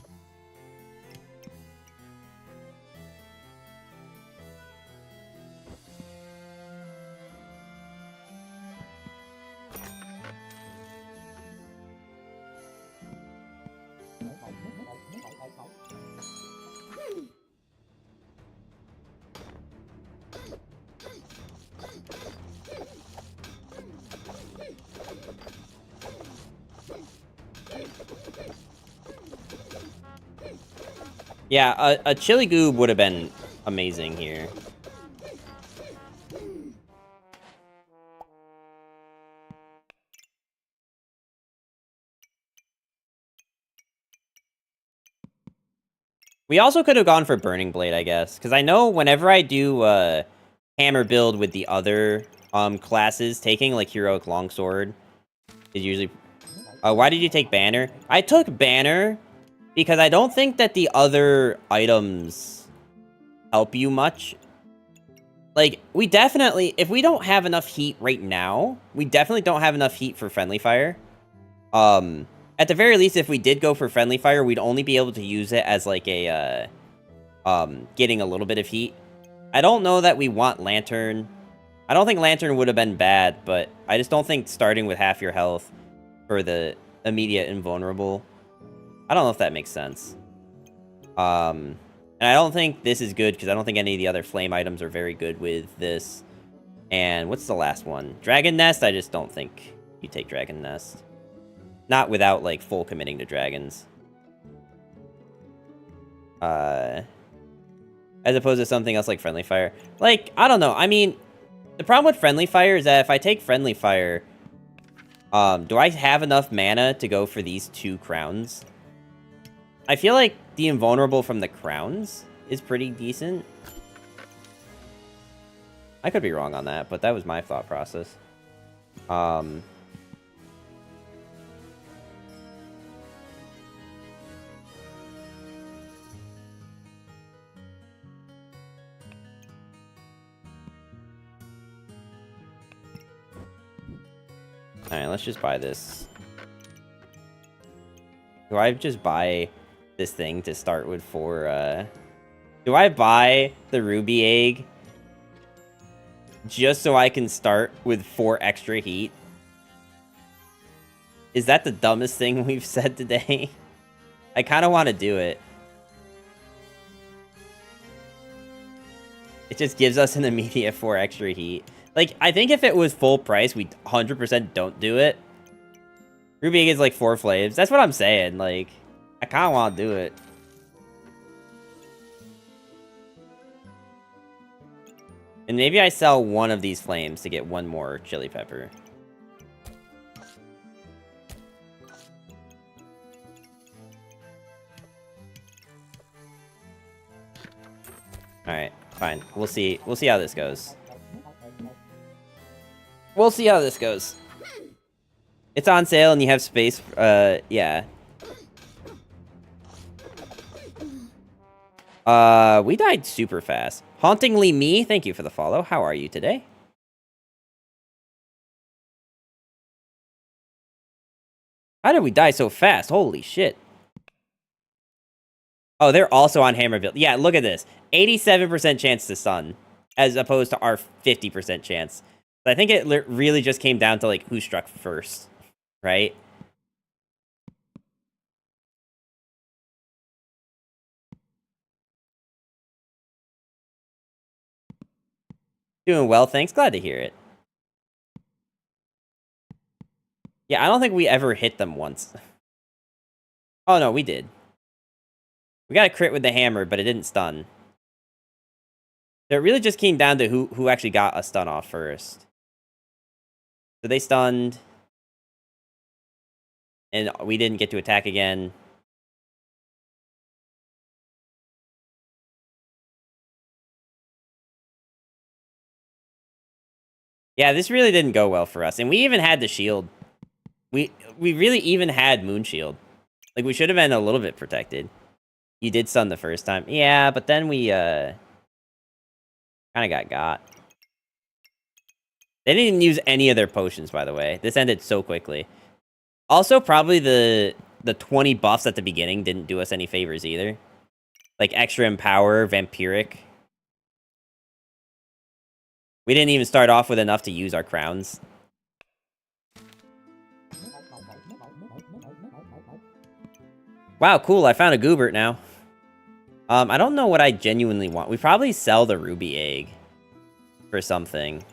S1: Yeah, a Chili Goob would have been amazing here. We also could have gone for Burning Blade, I guess. Because I know whenever I do hammer build with the other classes, taking, like, Heroic Longsword is usually... why did you take Banner? I took Banner because I don't think that the other items help you much. Like, we definitely... If we don't have enough heat right now, we definitely don't have enough heat for Friendly Fire. At the very least, if we did go for Friendly Fire, we'd only be able to use it as, like, a, getting a little bit of heat. I don't know that we want Lantern. I don't think Lantern would have been bad, but I just don't think starting with half your health for the immediate invulnerable. I don't know if that makes sense. And I don't think this is good, because I don't think any of the other flame items are very good with this. And what's the last one? Dragon Nest? I just don't think you take Dragon Nest. Not without, like, full committing to dragons. As opposed to something else like Friendly Fire. Like, I don't know. I mean, the problem with Friendly Fire is that if I take Friendly Fire, do I have enough mana to go for these 2 crowns? I feel like the invulnerable from the crowns is pretty decent. I could be wrong on that, but that was my thought process. Alright, let's just buy this. Do I just buy this thing to start with for, do I buy the ruby egg just so I can start with 4 extra heat? Is that the dumbest thing we've said today? I kind of want to do it. It just gives us an immediate 4 extra heat. Like, I think if it was full price, we 100% don't do it. Ruby Egg is like 4 flames. That's what I'm saying. Like, I kind of want to do it. And maybe I sell 1 of these flames to get 1 more chili pepper. Alright, fine. We'll see. We'll see how this goes. We'll see how this goes. It's on sale and you have space. Yeah. We died super fast. Hauntingly Me, thank you for the follow. How are you today? How did we die so fast? Holy shit. Oh, they're also on hammer build. Yeah, look at this. 87% chance to stun, as opposed to our 50% chance. I think it really just came down to, like, who struck first, right? Doing well, thanks. Glad to hear it. Yeah, I don't think we ever hit them once. Oh, no, we did. We got a crit with the hammer, but it didn't stun. So it really just came down to who actually got a stun off first. So they stunned. And we didn't get to attack again. Yeah, this really didn't go well for us. And we even had the shield. We really even had Moon Shield. Like, we should have been a little bit protected. You did stun the first time. Yeah, but then we, kind of got. They didn't even use any of their potions, by the way. This ended so quickly. Also, probably the 20 buffs at the beginning didn't do us any favors either. Like, extra Empower, Vampiric. We didn't even start off with enough to use our crowns. Wow, cool. I found a Goobert now. I don't know what I genuinely want. We probably sell the Ruby Egg for something.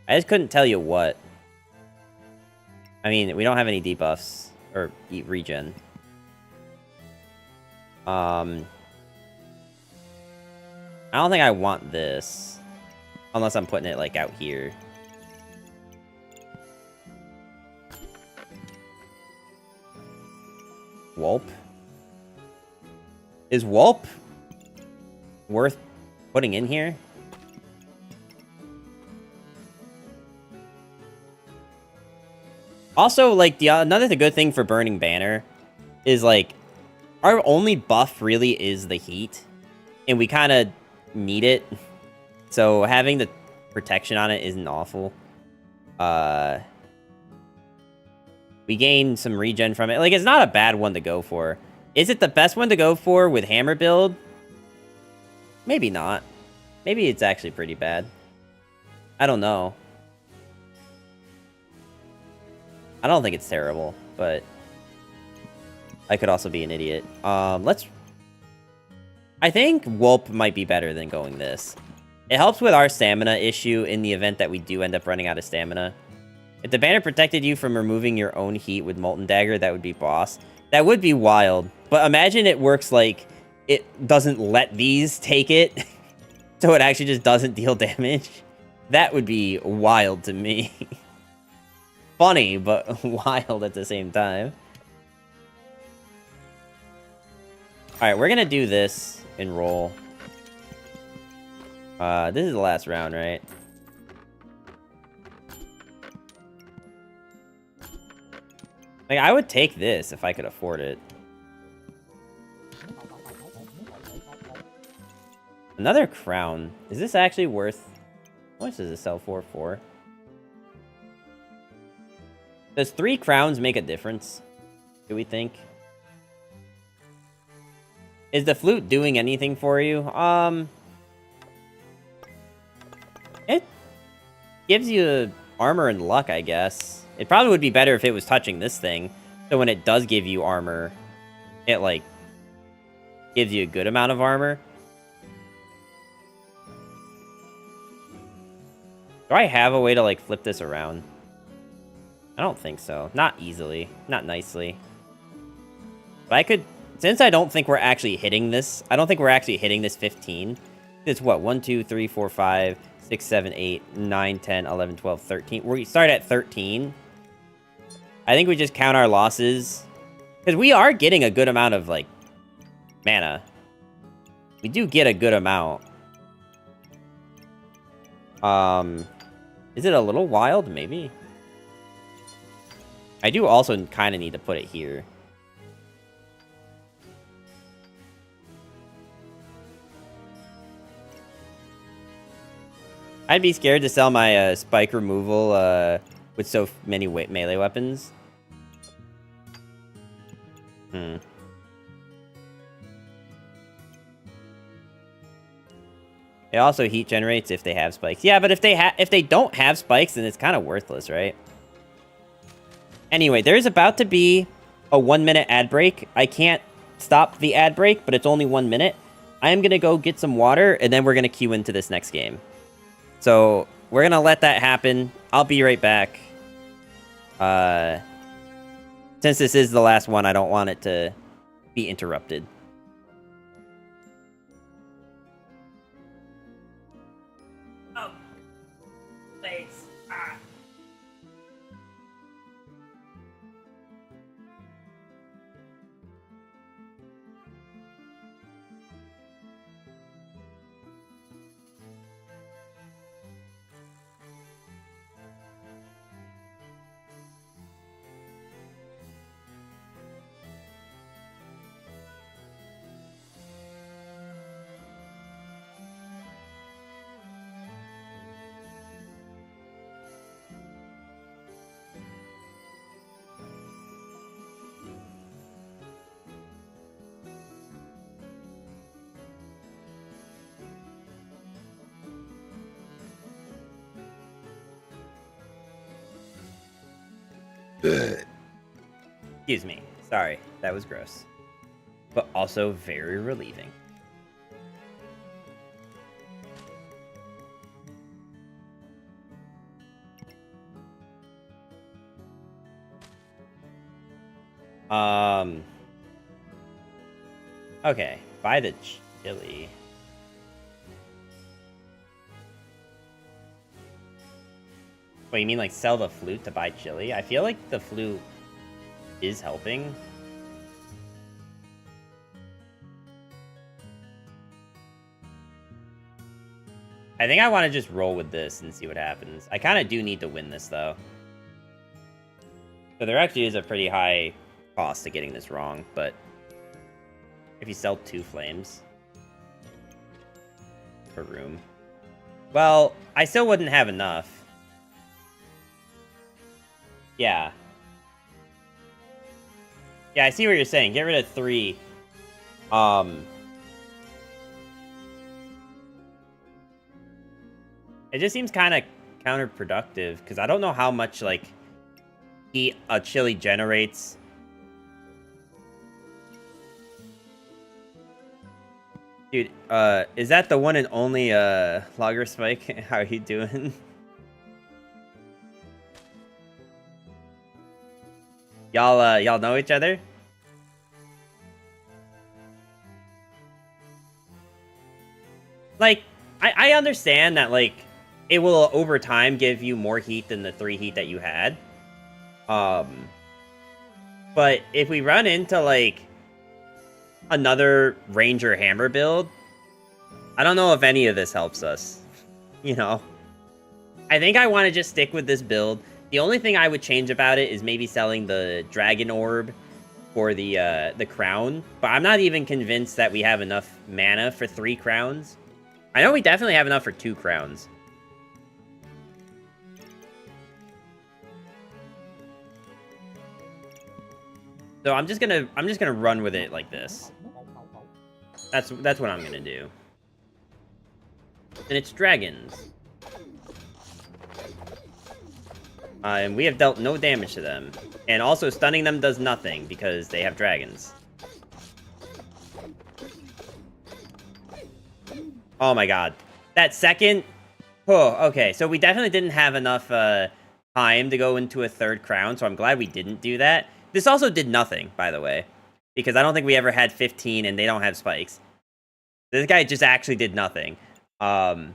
S1: I just couldn't tell you what. I mean, we don't have any debuffs or regen. I don't think I want this. Unless I'm putting it, like, out here. Wulp? Is Wulp worth putting in here? Also, like, another good thing for Burning Banner is, like, our only buff really is the heat. And we kind of need it. So having the protection on it isn't awful. We gain some regen from it. Like, it's not a bad one to go for. Is it the best one to go for with hammer build? Maybe not. Maybe it's actually pretty bad. I don't know. I don't think it's terrible, but I could also be an idiot. I think Wulp might be better than going this. It helps with our stamina issue in the event that we do end up running out of stamina. If the banner protected you from removing your own heat with Molten Dagger, that would be boss. That would be wild. But imagine it works like it doesn't let these take it. So it actually just doesn't deal damage. That would be wild to me. Funny, but wild at the same time. Alright, we're gonna do this and roll. This is the last round, right? Like, I would take this if I could afford it. Another crown. Is this actually worth... How much does it sell for? Does 3 crowns make a difference? Do we think? Is the flute doing anything for you? It gives you armor and luck, I guess. It probably would be better if it was touching this thing. So when it does give you armor, it, like, gives you a good amount of armor. Do I have a way to, like, flip this around? I don't think so. Not easily. Not nicely. But I could... Since I don't think we're actually hitting this... I don't think we're actually hitting this 15. It's what? 1, 2, 3, 4, 5, 6, 7, 8, 9, 10, 11, 12, 13. We start at 13. I think we just count our losses. Because we are getting a good amount of, like, mana. We do get a good amount. Is it a little wild? Maybe. I do also kind of need to put it here. I'd be scared to sell my spike removal with so many melee weapons. It also heat generates if they have spikes. Yeah, but if they don't have spikes, then it's kind of worthless, right? Anyway, there's about to be a 1-minute ad break. I can't stop the ad break, but it's only 1 minute. I am going to go get some water, and then we're going to queue into this next game. So, we're going to let that happen. I'll be right back. Since this is the last one, I don't want it to be interrupted. Oh. Thanks. Excuse me. Sorry, that was gross. But also very relieving. Okay, buy the chili. Wait, you mean like sell the flute to buy chili? I feel like the flute is helping. I think I want to just roll with this and see what happens. I kind of do need to win this, though. So there actually is a pretty high cost to getting this wrong, but if you sell 2 flames per room, well, I still wouldn't have enough. Yeah. Yeah, I see what you're saying. Get rid of 3. It just seems kind of counterproductive, because I don't know how much, like, heat a chili generates. Dude, is that the one and only, Logger Spike? How are you doing? Y'all know each other? Like, I understand that, like, it will, over time, give you more heat than the 3 heat that you had. But if we run into, like, another Ranger Hammer build, I don't know if any of this helps us. You know? I think I want to just stick with this build. The only thing I would change about it is maybe selling the Dragon Orb for the crown. But I'm not even convinced that we have enough mana for 3 crowns. I know we definitely have enough for 2 crowns. So I'm just gonna run with it like this. That's what I'm gonna do. And it's dragons. And we have dealt no damage to them. And also stunning them does nothing because they have dragons. Oh my god. That second... Oh, okay. So we definitely didn't have enough time to go into a 3rd crown, so I'm glad we didn't do that. This also did nothing, by the way. Because I don't think we ever had 15 and they don't have spikes. This guy just actually did nothing. But,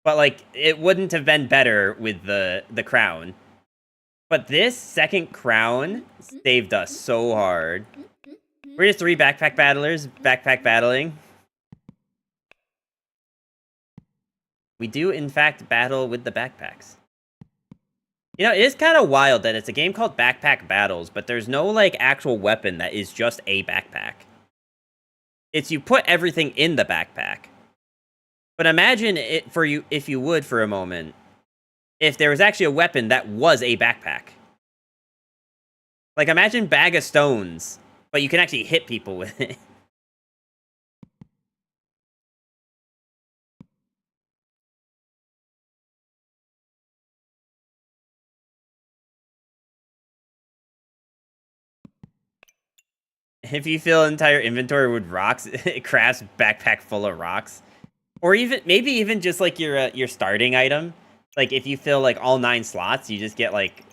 S1: like, it wouldn't have been better with the crown. But this second crown saved us so hard. We're just 3 backpack battlers, backpack battling. We do, in fact, battle with the backpacks. You know, it is kind of wild that it's a game called Backpack Battles, but there's no, like, actual weapon that is just a backpack. It's you put everything in the backpack. But imagine it for you, if you would, for a moment, if there was actually a weapon that was a backpack. Like, imagine Bag of Stones, but you can actually hit people with it. If you fill entire inventory with rocks, it crafts backpack full of rocks. Or even, maybe even just, like, your starting item. Like, if you fill, like, all 9 slots, you just get, like,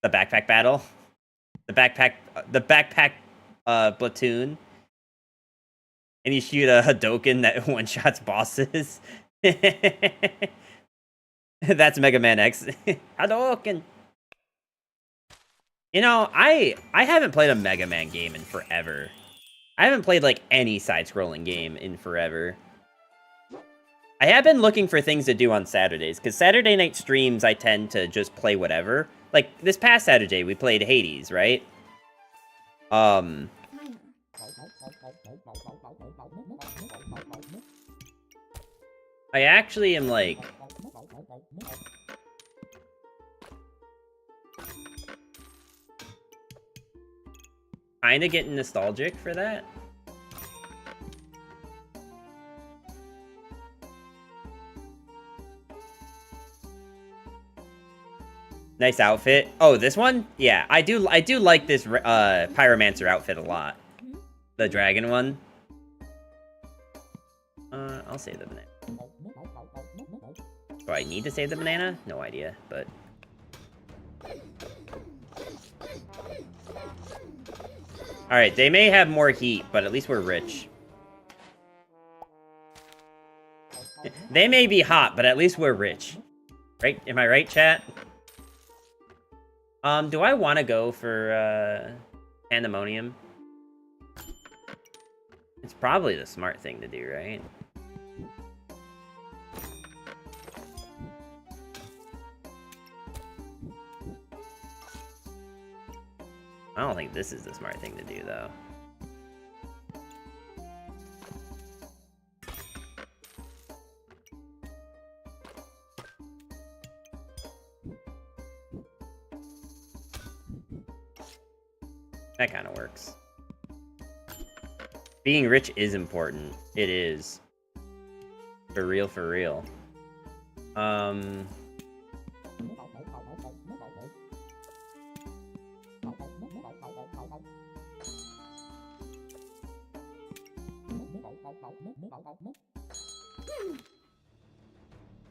S1: the backpack battle. The backpack platoon. And you shoot a Hadoken that one-shots bosses. That's Mega Man X. Hadoken! You know, I haven't played a Mega Man game in forever. I haven't played, like, any side-scrolling game in forever. I have been looking for things to do on Saturdays, because Saturday night streams, I tend to just play whatever. Like, this past Saturday, we played Hades, right? I actually am, like... kinda getting nostalgic for that. Nice outfit. Oh, this one? Yeah, I do like this Pyromancer outfit a lot. The dragon one. I'll save the banana. Do I need to save the banana? No idea, but... Alright, they may have more heat, but at least we're rich. They may be hot, but at least we're rich. Right? Am I right, chat? Do I want to go for, Pandemonium? It's probably the smart thing to do, right? I don't think this is the smart thing to do, though. That kind of works. Being rich is important. It is. For real, for real.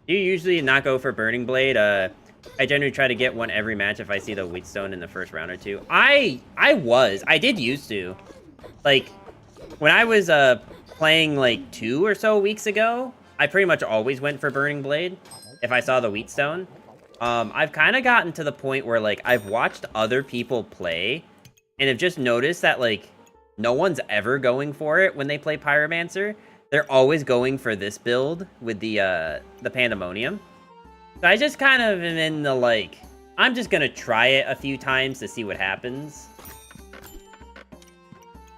S1: Do you usually not go for Burning Blade? I generally try to get one every match if I see the Wheatstone in the first round or two. I did used to. Like, when I was playing like 2 or so weeks ago, I pretty much always went for Burning Blade if I saw the Wheatstone. I've kind of gotten to the point where, like, I've watched other people play and have just noticed that, like, no one's ever going for it when they play Pyromancer. They're always going for this build with the Pandemonium. So I just kind of am in the, like, I'm just gonna try it a few times to see what happens.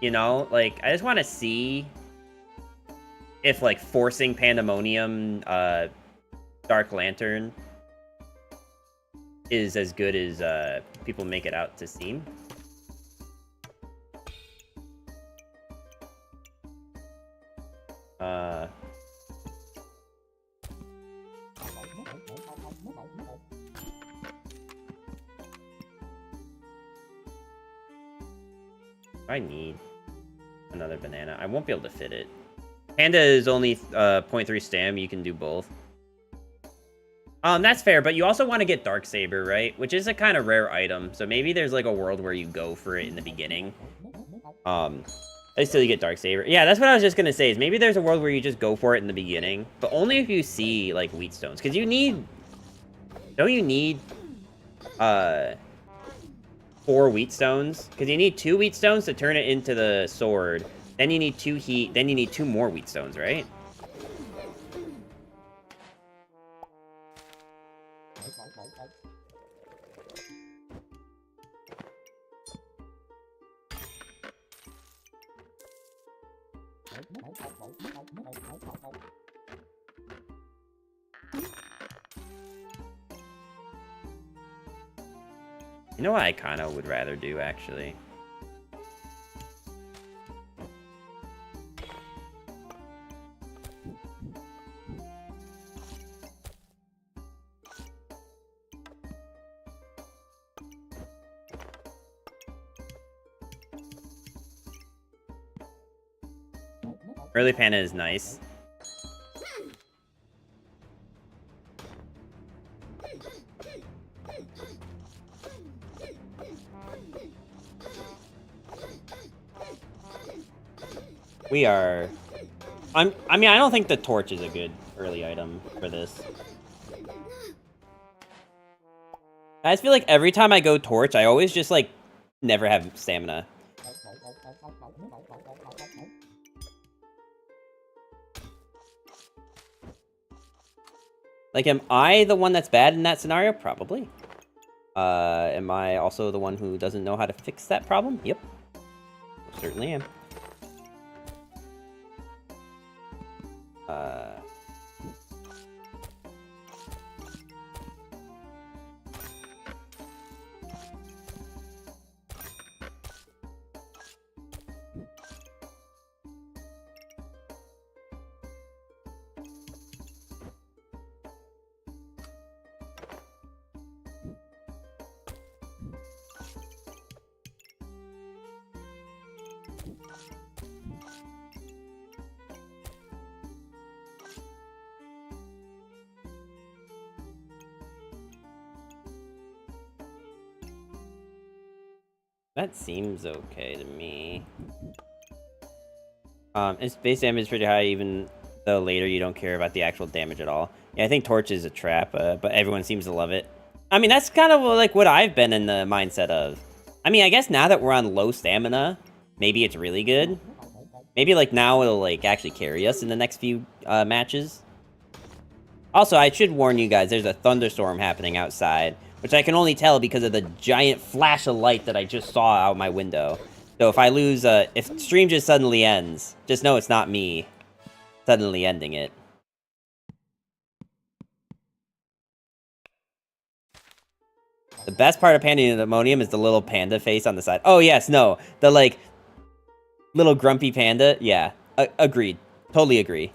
S1: You know, like, I just want to see if, like, forcing Pandemonium, Dark Lantern is as good as, people make it out to seem. I need another banana. I won't be able to fit it. Panda is only 0.3 stam. You can do both. That's fair, but you also want to get Darksaber, right? Which is a kind of rare item. So maybe there's like a world where you go for it in the beginning. Still you get Darksaber. Yeah, that's what I was just gonna say. Is maybe there's a world where you just go for it in the beginning, but only if you see like Wheatstones, because you need. Don't you need 4 Wheatstones? Because you need 2 Wheatstones to turn it into the sword. Then you need 2 heat. Then you need 2 more Wheatstones, right? You know what I kind of would rather do, actually? Early Panda is nice. We are... I mean, I don't think the torch is a good early item for this. I just feel like every time I go torch, I always just, like, never have stamina. Like, am I the one that's bad in that scenario? Probably. Am I also the one who doesn't know how to fix that problem? Yep. Certainly am. That seems okay to me. Its base damage is pretty high, even though later you don't care about the actual damage at all. Yeah, I think Torch is a trap, but everyone seems to love it. I mean, that's kind of like what I've been in the mindset of. I mean, I guess now that we're on low stamina, maybe it's really good. Maybe, like, now it'll, like, actually carry us in the next few matches. Also, I should warn you guys, there's a thunderstorm happening outside, which I can only tell because of the giant flash of light that I just saw out my window. So if I lose, if stream just suddenly ends, just know it's not me suddenly ending it. The best part of Pandemonium is the little panda face on the side. Oh, yes, no. The, like, little grumpy panda. Yeah, agreed. Totally agree.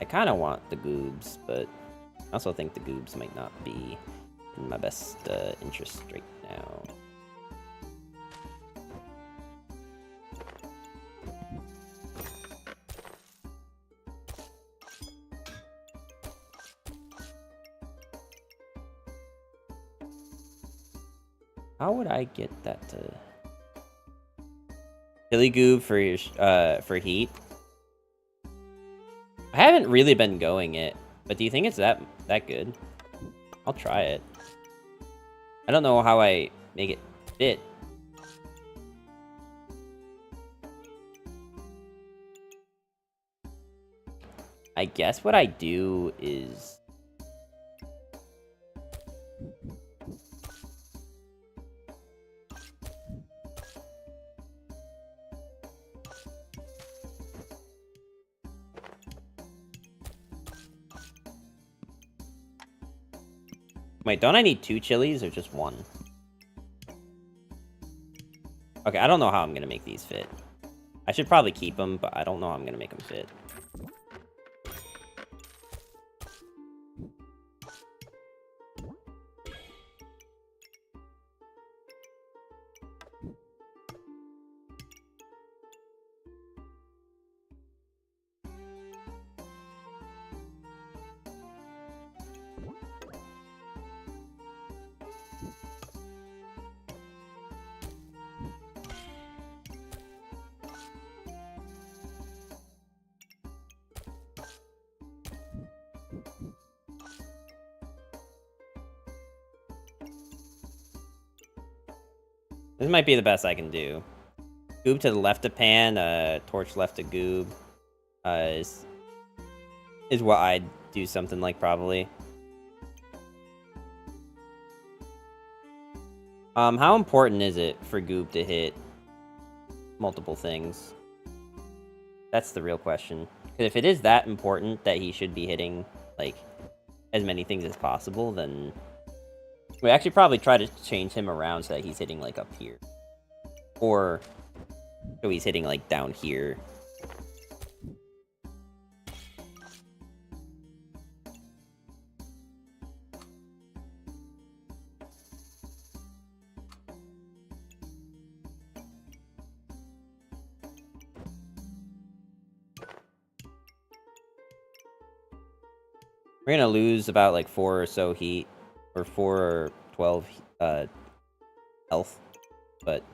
S1: I kind of want the goobs, but I also think the goobs might not be in my best interest right now. How would I get that to... Chili goob for your, for heat? I haven't really been going it, but do you think it's that good? I'll try it. I don't know how I make it fit. I guess what I do is... Wait, don't I need 2 chilies or just 1? Okay, I don't know how I'm gonna make these fit. I should probably keep them, but I don't know how I'm gonna make them fit. This might be the best I can do. Goob to the left of Pan, Torch left of Goob, is what I'd do something like, probably. How important is it for Goob to hit multiple things? That's the real question. Because if it is that important that he should be hitting, like, as many things as possible, then... We actually probably try to change him around so that he's hitting, like, up here. Or... so he's hitting, like, down here. We're gonna lose about, like, 4 or so heat. Or 4 or 12, health. But...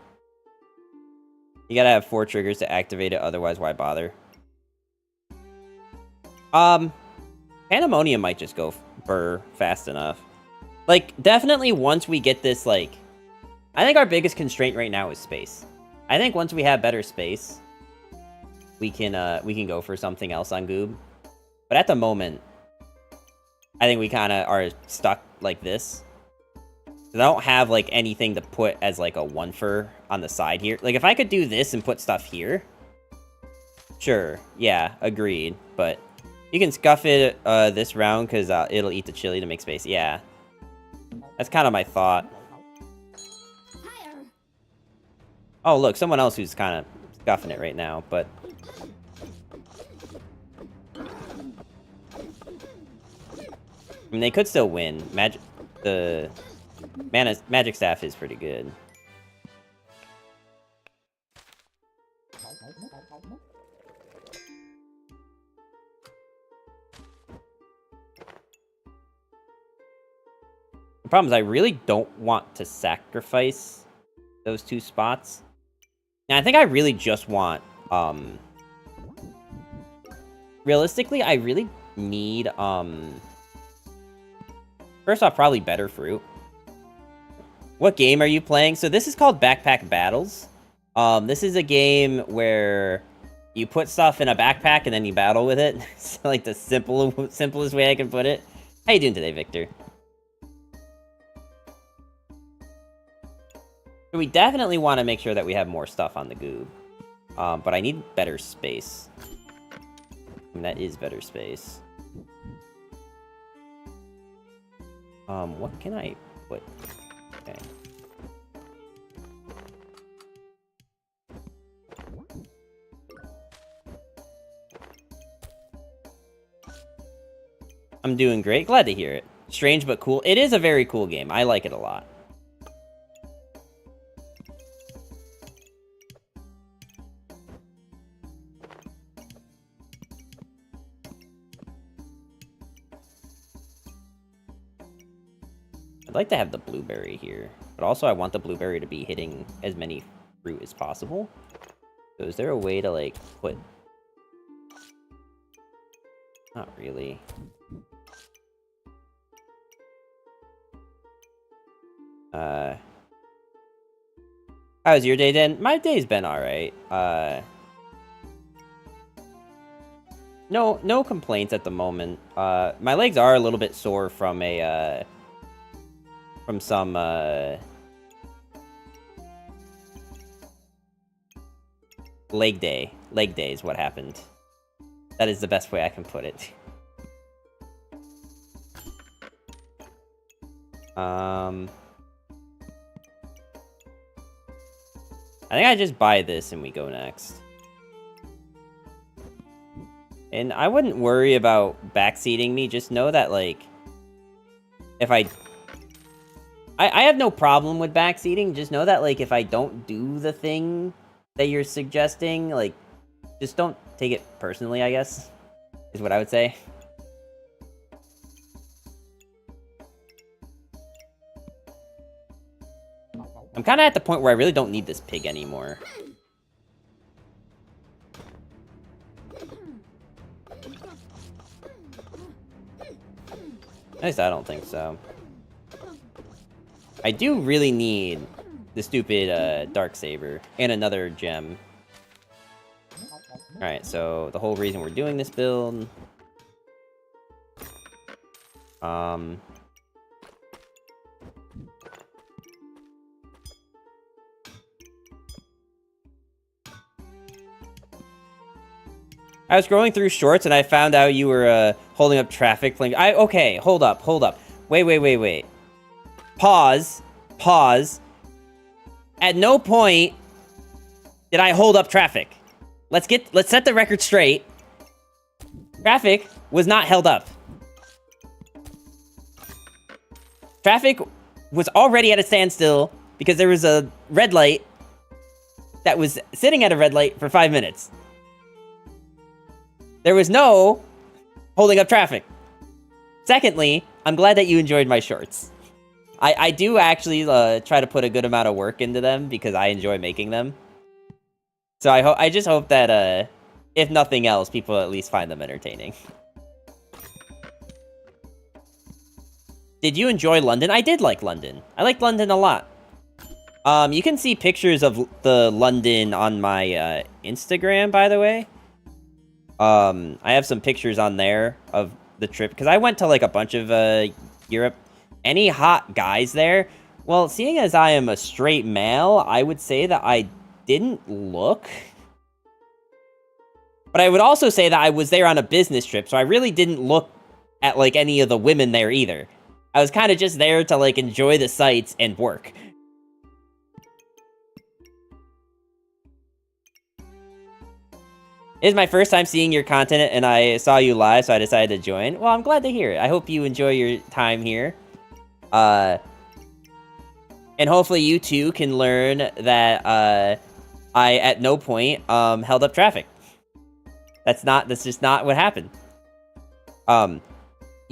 S1: you gotta have 4 triggers to activate it, otherwise why bother? Pandemonium might just go burr fast enough. Like, definitely once we get this, like... I think our biggest constraint right now is space. I think once we have better space, we can go for something else on Goob. But at the moment, I think we kind of are stuck like this. I don't have, like, anything to put as, like, a 1-fer on the side here. Like, if I could do this and put stuff here... sure, yeah, agreed. But you can scuff it this round, because it'll eat the chili to make space. Yeah. That's kind of my thought. Oh, look, someone else who's kind of scuffing it right now, but... I mean, they could still win. The Magic Staff is pretty good. problem is I really don't want to sacrifice those 2 spots. And I think I really just want, realistically, I really need, first off, probably better fruit. What game are you playing? So this is called Backpack Battles. This is a game where you put stuff in a backpack and then you battle with it. It's like the simplest way I can put it. How you doing today, Victor? So we definitely want to make sure that we have more stuff on the Goob. But I need better space. And that is better space. What can I put? Okay. I'm doing great. Glad to hear it. Strange but cool. It is a very cool game. I like it a lot. I'd like to have the blueberry here, but also I want the blueberry to be hitting as many fruit as possible. So is there a way to, like, put... Not really. How's your day, Dan? My day's been alright. No complaints at the moment. My legs are a little bit sore from a, from some, leg day. Leg day is what happened. That is the best way I can put it. I think I just buy this and we go next. And I wouldn't worry about backseating me. Just know that, like, if I have no problem with backseating. Just know that, like, if I don't do the thing that you're suggesting, like, just don't take it personally, I guess, is what I would say. I'm kind of at the point where I really don't need this pig anymore. At least I don't think so. I do really need the stupid Darksaber and another gem. Alright, so the whole reason we're doing this build... I was scrolling through shorts and I found out you were holding up traffic playing... Okay, hold up. Wait. Pause. At no point did I hold up traffic. Let's set the record straight. Traffic was not held up. Traffic was already at a standstill because there was a red light that was sitting at a red light for 5 minutes. There was no holding up traffic. Secondly, I'm glad that you enjoyed my shorts. I do actually try to put a good amount of work into them because I enjoy making them. So I just hope that, if nothing else, people at least find them entertaining. Did you enjoy London? I did like London. I liked London a lot. You can see pictures of the London on my Instagram, by the way. I have some pictures on there of the trip, because I went to, like, a bunch of, Europe. Any hot guys there? Well, seeing as I am a straight male, I would say that I didn't look. But I would also say that I was there on a business trip, so I really didn't look at, like, any of the women there either. I was kind of just there to, like, enjoy the sights and work. It is my first time seeing your content, and I saw you live, so I decided to join. Well, I'm glad to hear it. I hope you enjoy your time here. And hopefully you too can learn that, I, at no point, held up traffic. That's just not what happened.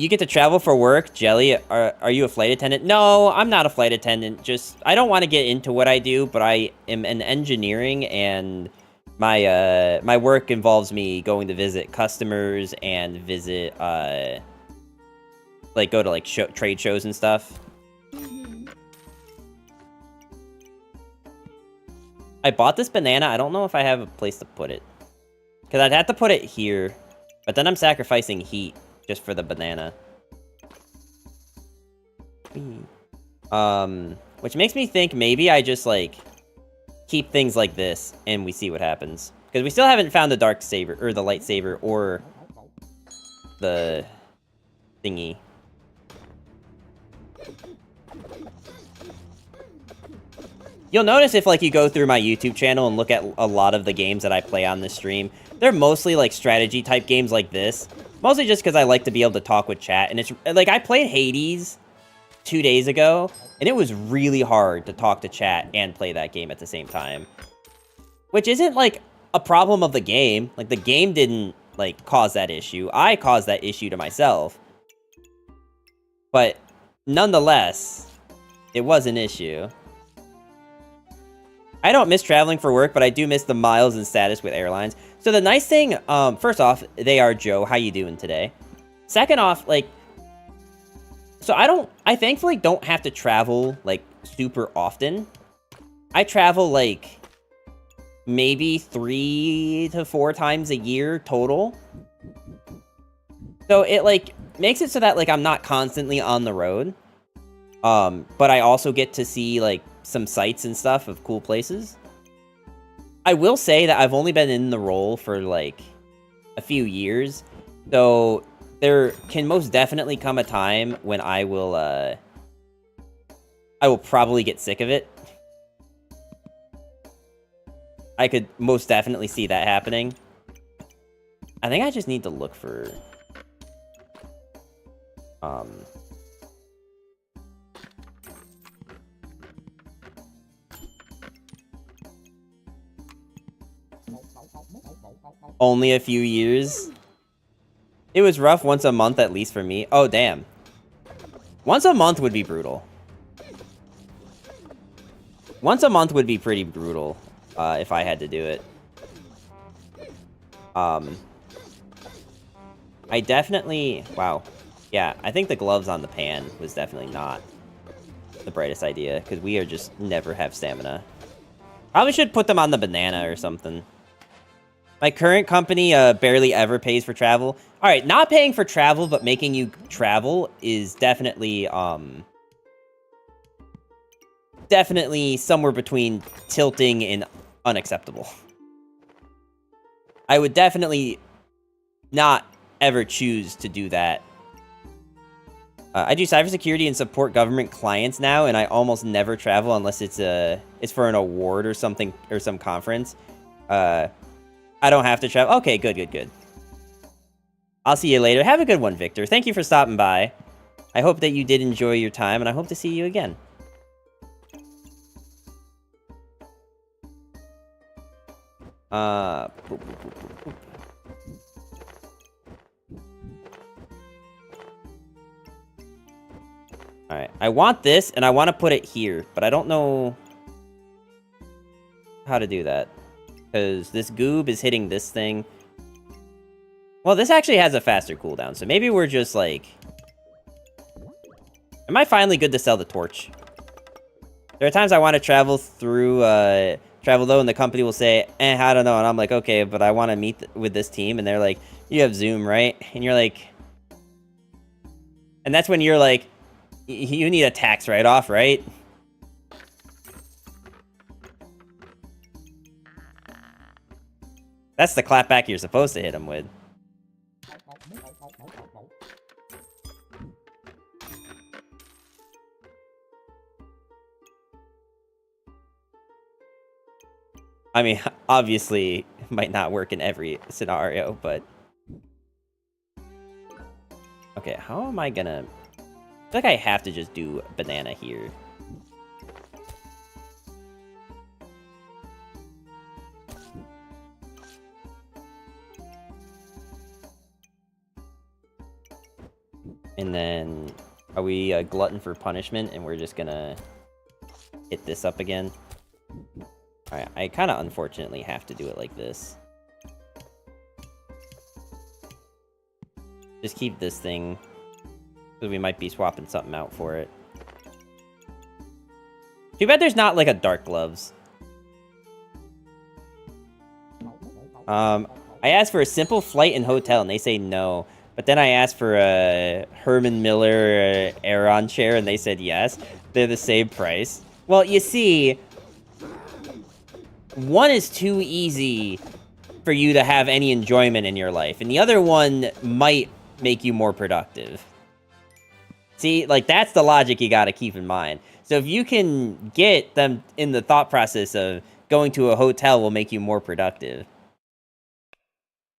S1: You get to travel for work, Jelly. Are you a flight attendant? No, I'm not a flight attendant. Just I don't want to get into what I do, but I am in engineering, and my my work involves me going to visit customers and visit like go to like trade shows and stuff. I bought this banana. I don't know if I have a place to put it, because I'd have to put it here, but then I'm sacrificing heat just for the banana. Which makes me think maybe I just, like, keep things like this, and we see what happens. Because we still haven't found the dark saber, or the lightsaber, or the thingy. You'll notice if, like, you go through my YouTube channel and look at a lot of the games that I play on this stream, they're mostly, like, strategy-type games like this. Mostly just because I like to be able to talk with chat. And it's, like, I played Hades 2 days ago, and it was really hard to talk to chat and play that game at the same time. Which isn't, like, a problem of the game. Like, the game didn't, like, cause that issue. I caused that issue to myself. But, nonetheless, it was an issue. I don't miss traveling for work, but I do miss the miles and status with airlines. So the nice thing, first off, they are Joe. How you doing today? Second off, like, so I thankfully don't have to travel, like, super often. I travel, like, maybe 3 to 4 times a year total. So it, like, makes it so that, like, I'm not constantly on the road. But I also get to see, like, some sights and stuff of cool places. I will say that I've only been in the role for, like, a few years. So there can most definitely come a time when I will probably get sick of it. I could most definitely see that happening. I think I just need to look for... Only a few years. It was rough once a month, at least for me. Oh, damn. Once a month would be brutal. Once a month would be pretty brutal, if I had to do it. I definitely... Wow. Yeah, I think the gloves on the pan was definitely not the brightest idea, because we are just never have stamina. Probably should put them on the banana or something. My current company barely ever pays for travel. Alright, not paying for travel, but making you travel is definitely, definitely somewhere between tilting and unacceptable. I would definitely not ever choose to do that. I do cybersecurity and support government clients now, and I almost never travel unless it's for an award or something, or some conference. I don't have to travel. Okay, good, good, good. I'll see you later. Have a good one, Victor. Thank you for stopping by. I hope that you did enjoy your time, and I hope to see you again. Boop, boop, boop, boop, boop. Alright, I want this, and I want to put it here, but I don't know how to do that. Because this goob is hitting this thing. Well, this actually has a faster cooldown, so maybe we're just, like... Am I finally good to sell the torch? There are times I want to travel through, travel though, and the company will say, I don't know, and I'm like, okay, but I want to meet with this team, and they're like, you have Zoom, right? And you're like... And that's when you're like, you need a tax write-off, right? That's the clapback you're supposed to hit him with. I mean, obviously, it might not work in every scenario, but... Okay, how am I gonna... I feel like I have to just do banana here. And then, are we a glutton for punishment, and we're just gonna hit this up again? Alright, I kind of unfortunately have to do it like this. Just keep this thing, because we might be swapping something out for it. Too bad there's not, like, a Dark Gloves. I asked for a simple flight and hotel, and they say no. But then I asked for a Herman Miller Aeron chair, and they said yes. They're the same price. Well, you see, one is too easy for you to have any enjoyment in your life, and the other one might make you more productive. See, like, that's the logic you gotta keep in mind. So if you can get them in the thought process of going to a hotel will make you more productive,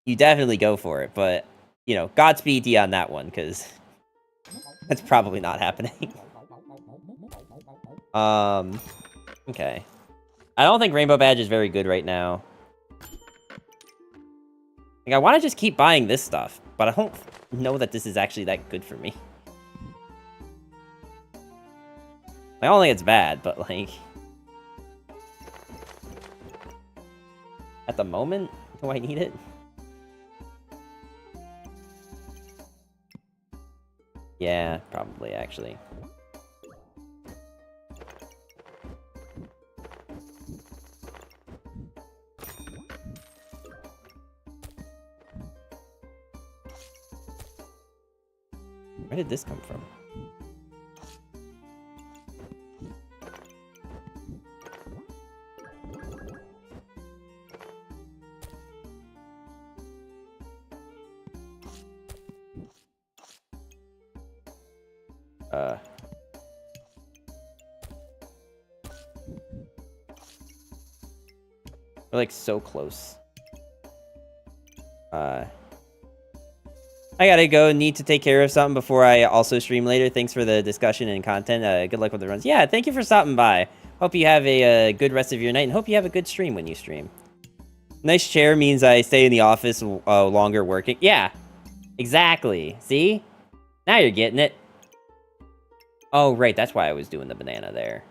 S1: you definitely go for it. But, you know, Godspeed to you on that one, because that's probably not happening. Okay. I don't think Rainbow Badge is very good right now. Like, I want to just keep buying this stuff, but I don't know that this is actually that good for me. I don't think it's bad, but, like, at the moment, do I need it? Yeah, probably, actually. Where did this come from? We're, like, so close. I gotta go. Need to take care of something before I also stream later. Thanks for the discussion and content. Good luck with the runs. Yeah, thank you for stopping by. Hope you have a good rest of your night, and hope you have a good stream when you stream. Nice chair means I stay in the office longer working. Yeah, exactly. See? Now you're getting it. Oh, right. That's why I was doing the banana there.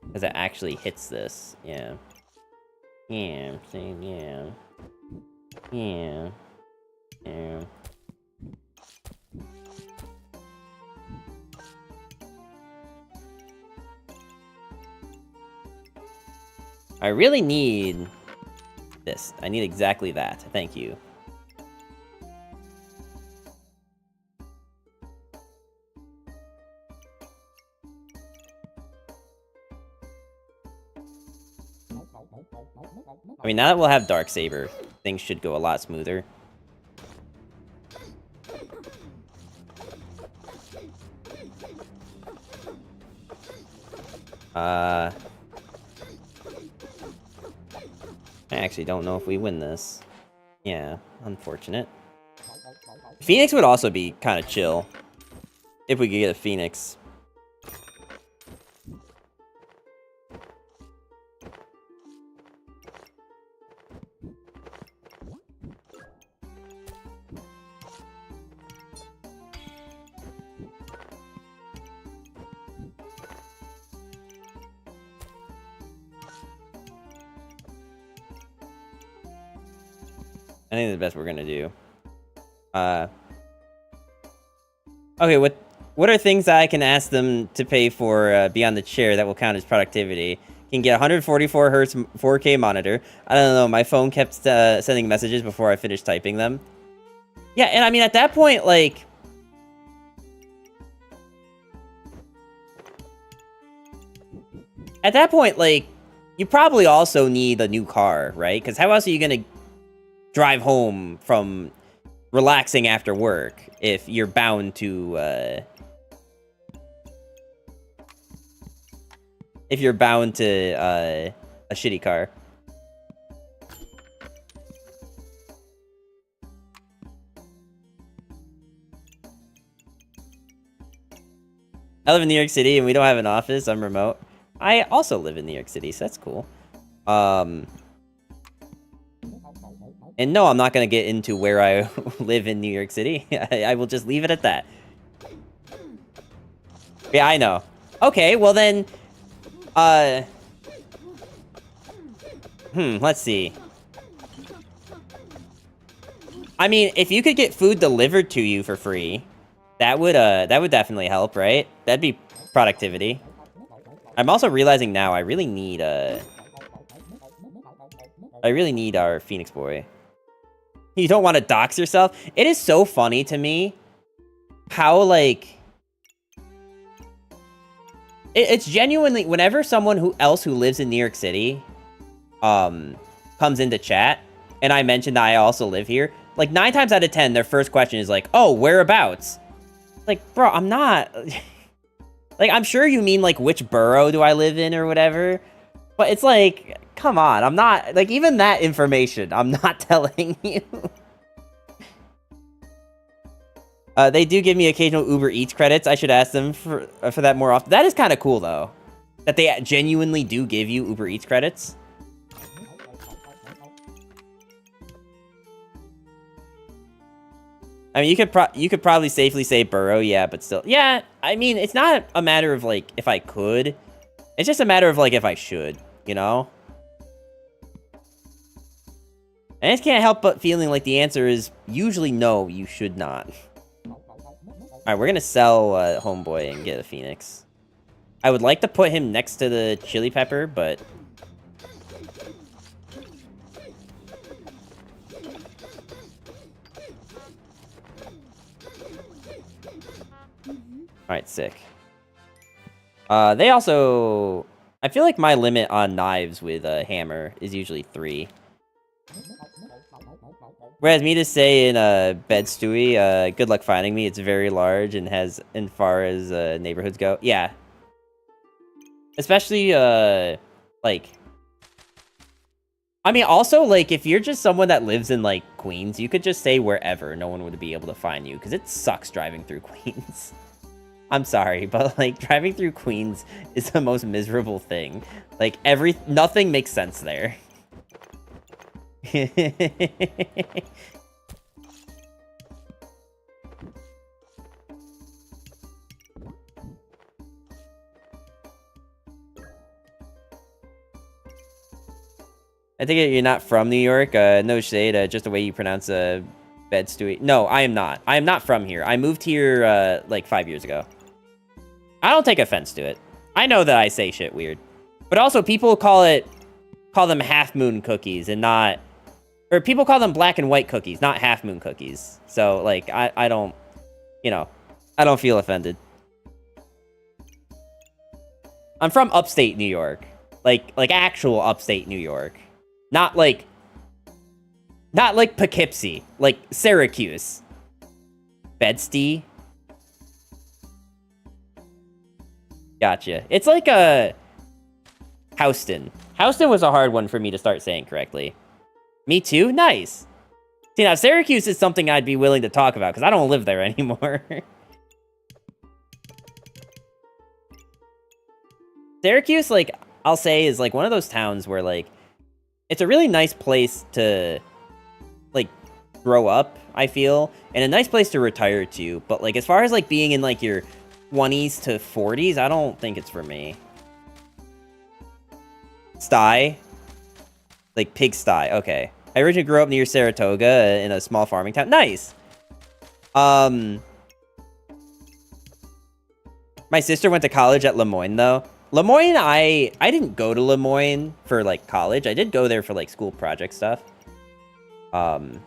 S1: Because it actually hits this. Yeah. Yeah. See, yeah. Yeah. Yeah. I really need this. I need exactly that. Thank you. I mean, now that we'll have Darksaber, things should go a lot smoother. I actually don't know if we win this. Yeah, unfortunate. Phoenix would also be kind of chill. If we could get a Phoenix. I think that's the best we're gonna do. Okay, what are things that I can ask them to pay for beyond the chair that will count as productivity? Can get 144 hertz 4K monitor. I don't know, my phone kept sending messages before I finished typing them. Yeah, and I mean, at that point, like... At that point, like, you probably also need a new car, right? Because how else are you gonna drive home from relaxing after work if you're bound to a shitty car? I live in New York City and we don't have an office. I'm remote. I also live in New York City, so that's cool. And no, I'm not going to get into where I live in New York City. I will just leave it at that. Yeah, I know. Okay, well then, let's see. I mean, if you could get food delivered to you for free, that would definitely help, right? That'd be productivity. I'm also realizing now I really need our Phoenix boy. You don't want to dox yourself? It is so funny to me how, like, it's genuinely, whenever someone who lives in New York City comes into chat, and I mention that I also live here, like, 9 times out of 10, their first question is like, oh, whereabouts? Like, bro, I'm not... like, I'm sure you mean, like, which borough do I live in or whatever, but it's like, come on, I'm not... like, even that information, I'm not telling you. They do give me occasional Uber Eats credits. I should ask them for that more often. That is kind of cool, though. That they genuinely do give you Uber Eats credits. I mean, you could probably safely say borough, yeah, but still. Yeah, I mean, it's not a matter of, like, if I could. It's just a matter of, like, if I should, you know? And I just can't help but feeling like the answer is usually no, you should not. Alright, we're gonna sell Homeboy and get a Phoenix. I would like to put him next to the Chili Pepper, but... Alright, sick. They also... I feel like my limit on knives with a hammer is usually 3. Whereas me to say in Bed Stewie, good luck finding me. It's very large and has, as far as neighborhoods go. Yeah. Especially, like... I mean, also, like, if you're just someone that lives in, like, Queens, you could just say wherever. No one would be able to find you, because it sucks driving through Queens. I'm sorry, but, like, driving through Queens is the most miserable thing. Like, nothing makes sense there. I think you're not from New York. No shade, just the way you pronounce Bed-Stuy. No, I am not. I am not from here. I moved here, like, 5 years ago. I don't take offense to it. I know that I say shit weird. But also, people call them half-moon cookies and not... Or people call them black and white cookies, not half-moon cookies. So, like, I don't... You know, I don't feel offended. I'm from upstate New York. Like actual upstate New York. Not like Poughkeepsie. Like Syracuse. Bed-Stuy. Gotcha. It's like a... Houston. Houston was a hard one for me to start saying correctly. Me too? Nice. See, now, Syracuse is something I'd be willing to talk about, because I don't live there anymore. Syracuse, like, I'll say, is, like, one of those towns where, like, it's a really nice place to, like, grow up, I feel, and a nice place to retire to, but, like, as far as, like, being in, like, your 20s to 40s, I don't think it's for me. Sty? Like, Pigsty, okay. I originally grew up near Saratoga in a small farming town. Nice! My sister went to college at Lemoyne, though. Lemoyne, I didn't go to Lemoyne for, like, college. I did go there for, like, school project stuff. Like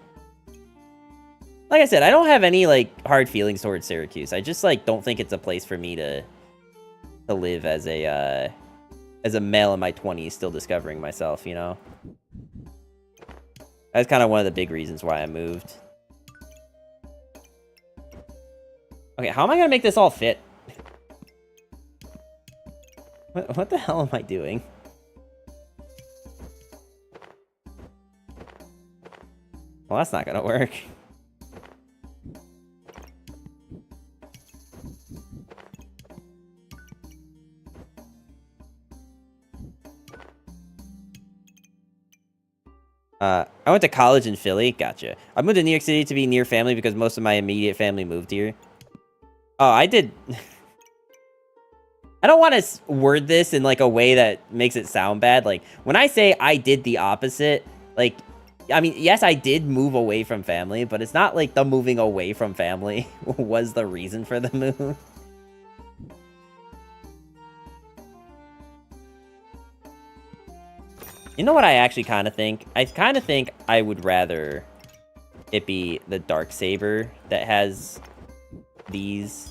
S1: I said, I don't have any, like, hard feelings towards Syracuse. I just, like, don't think it's a place for me to live as a male in my 20s still discovering myself, you know? That's kind of one of the big reasons why I moved. Okay, how am I gonna make this all fit? What the hell am I doing? Well, that's not gonna work. I went to college in Philly. Gotcha. I moved to New York City to be near family because most of my immediate family moved here. Oh, I did... I don't want to word this in like a way that makes it sound bad. Like when I say I did the opposite, like, I mean, yes, I did move away from family, but it's not like the moving away from family was the reason for the move. You know what I actually kind of think? I kind of think I would rather it be the Darksaber that has these.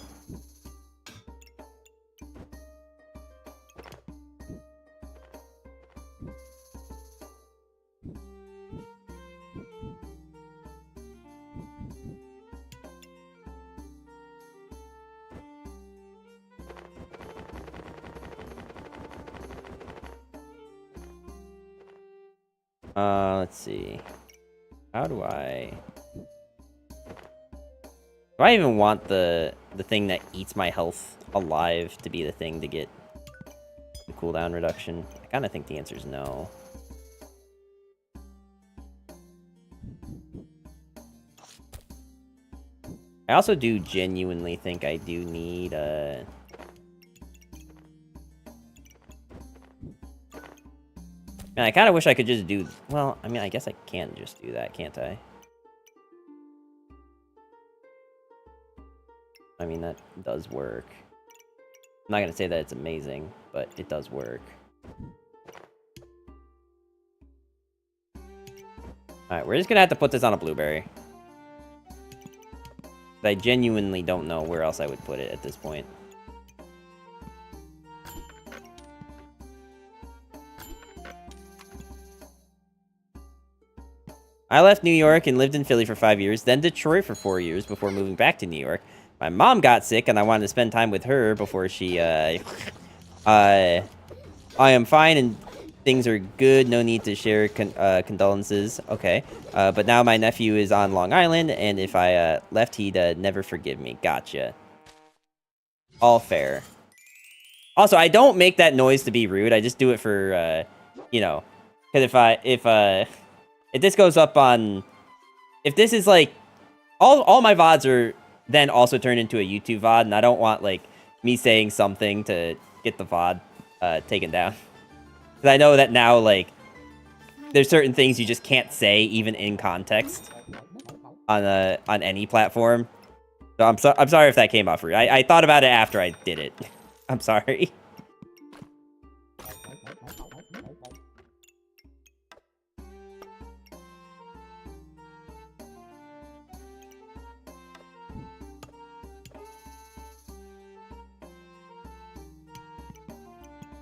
S1: Let's see. How do I... Do I even want the thing that eats my health alive to be the thing to get the cooldown reduction? I kind of think the answer is no. I also do genuinely think I do need a... And I kind of wish I could just do... Well, I mean, I guess I can just do that, can't I? I mean, that does work. I'm not going to say that it's amazing, but it does work. Alright, we're just going to have to put this on a blueberry. I genuinely don't know where else I would put it at this point. I left New York and lived in Philly for 5 years, then Detroit for 4 years before moving back to New York. My mom got sick and I wanted to spend time with her before she, I am fine and things are good, no need to share condolences. Okay. But now my nephew is on Long Island, and if I left, he'd never forgive me. Gotcha. All fair. Also, I don't make that noise to be rude. I just do it for, you know, because if this goes up on... If this is, like... All my VODs are then also turned into a YouTube VOD, and I don't want, like, me saying something to get the VOD taken down. Because I know that now, like, there's certain things you just can't say, even in context, on any platform. So I'm sorry if that came off rude. I thought about it after I did it. I'm sorry.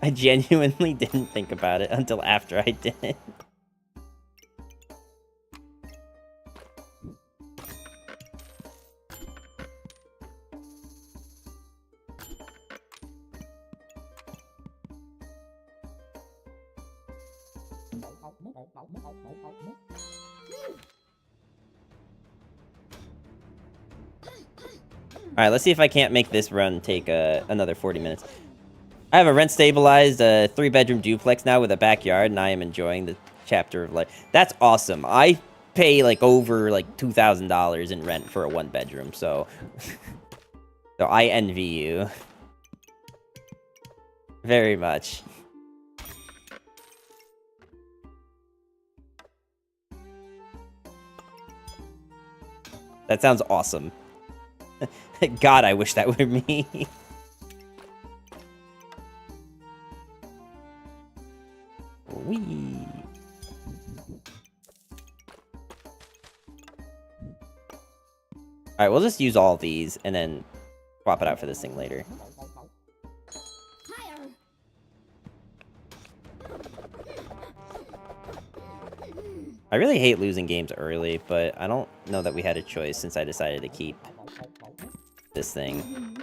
S1: I genuinely didn't think about it until after I did it. Alright, let's see if I can't make this run take another 40 minutes. I have a rent-stabilized 3-bedroom duplex now with a backyard, and I am enjoying the chapter of life. That's awesome. I pay, like, over, like, $2,000 in rent for a 1-bedroom, so... So I envy you. Very much. That sounds awesome. God, I wish that were me. Whee. Alright, we'll just use all these and then swap it out for this thing later. I really hate losing games early, but I don't know that we had a choice since I decided to keep this thing.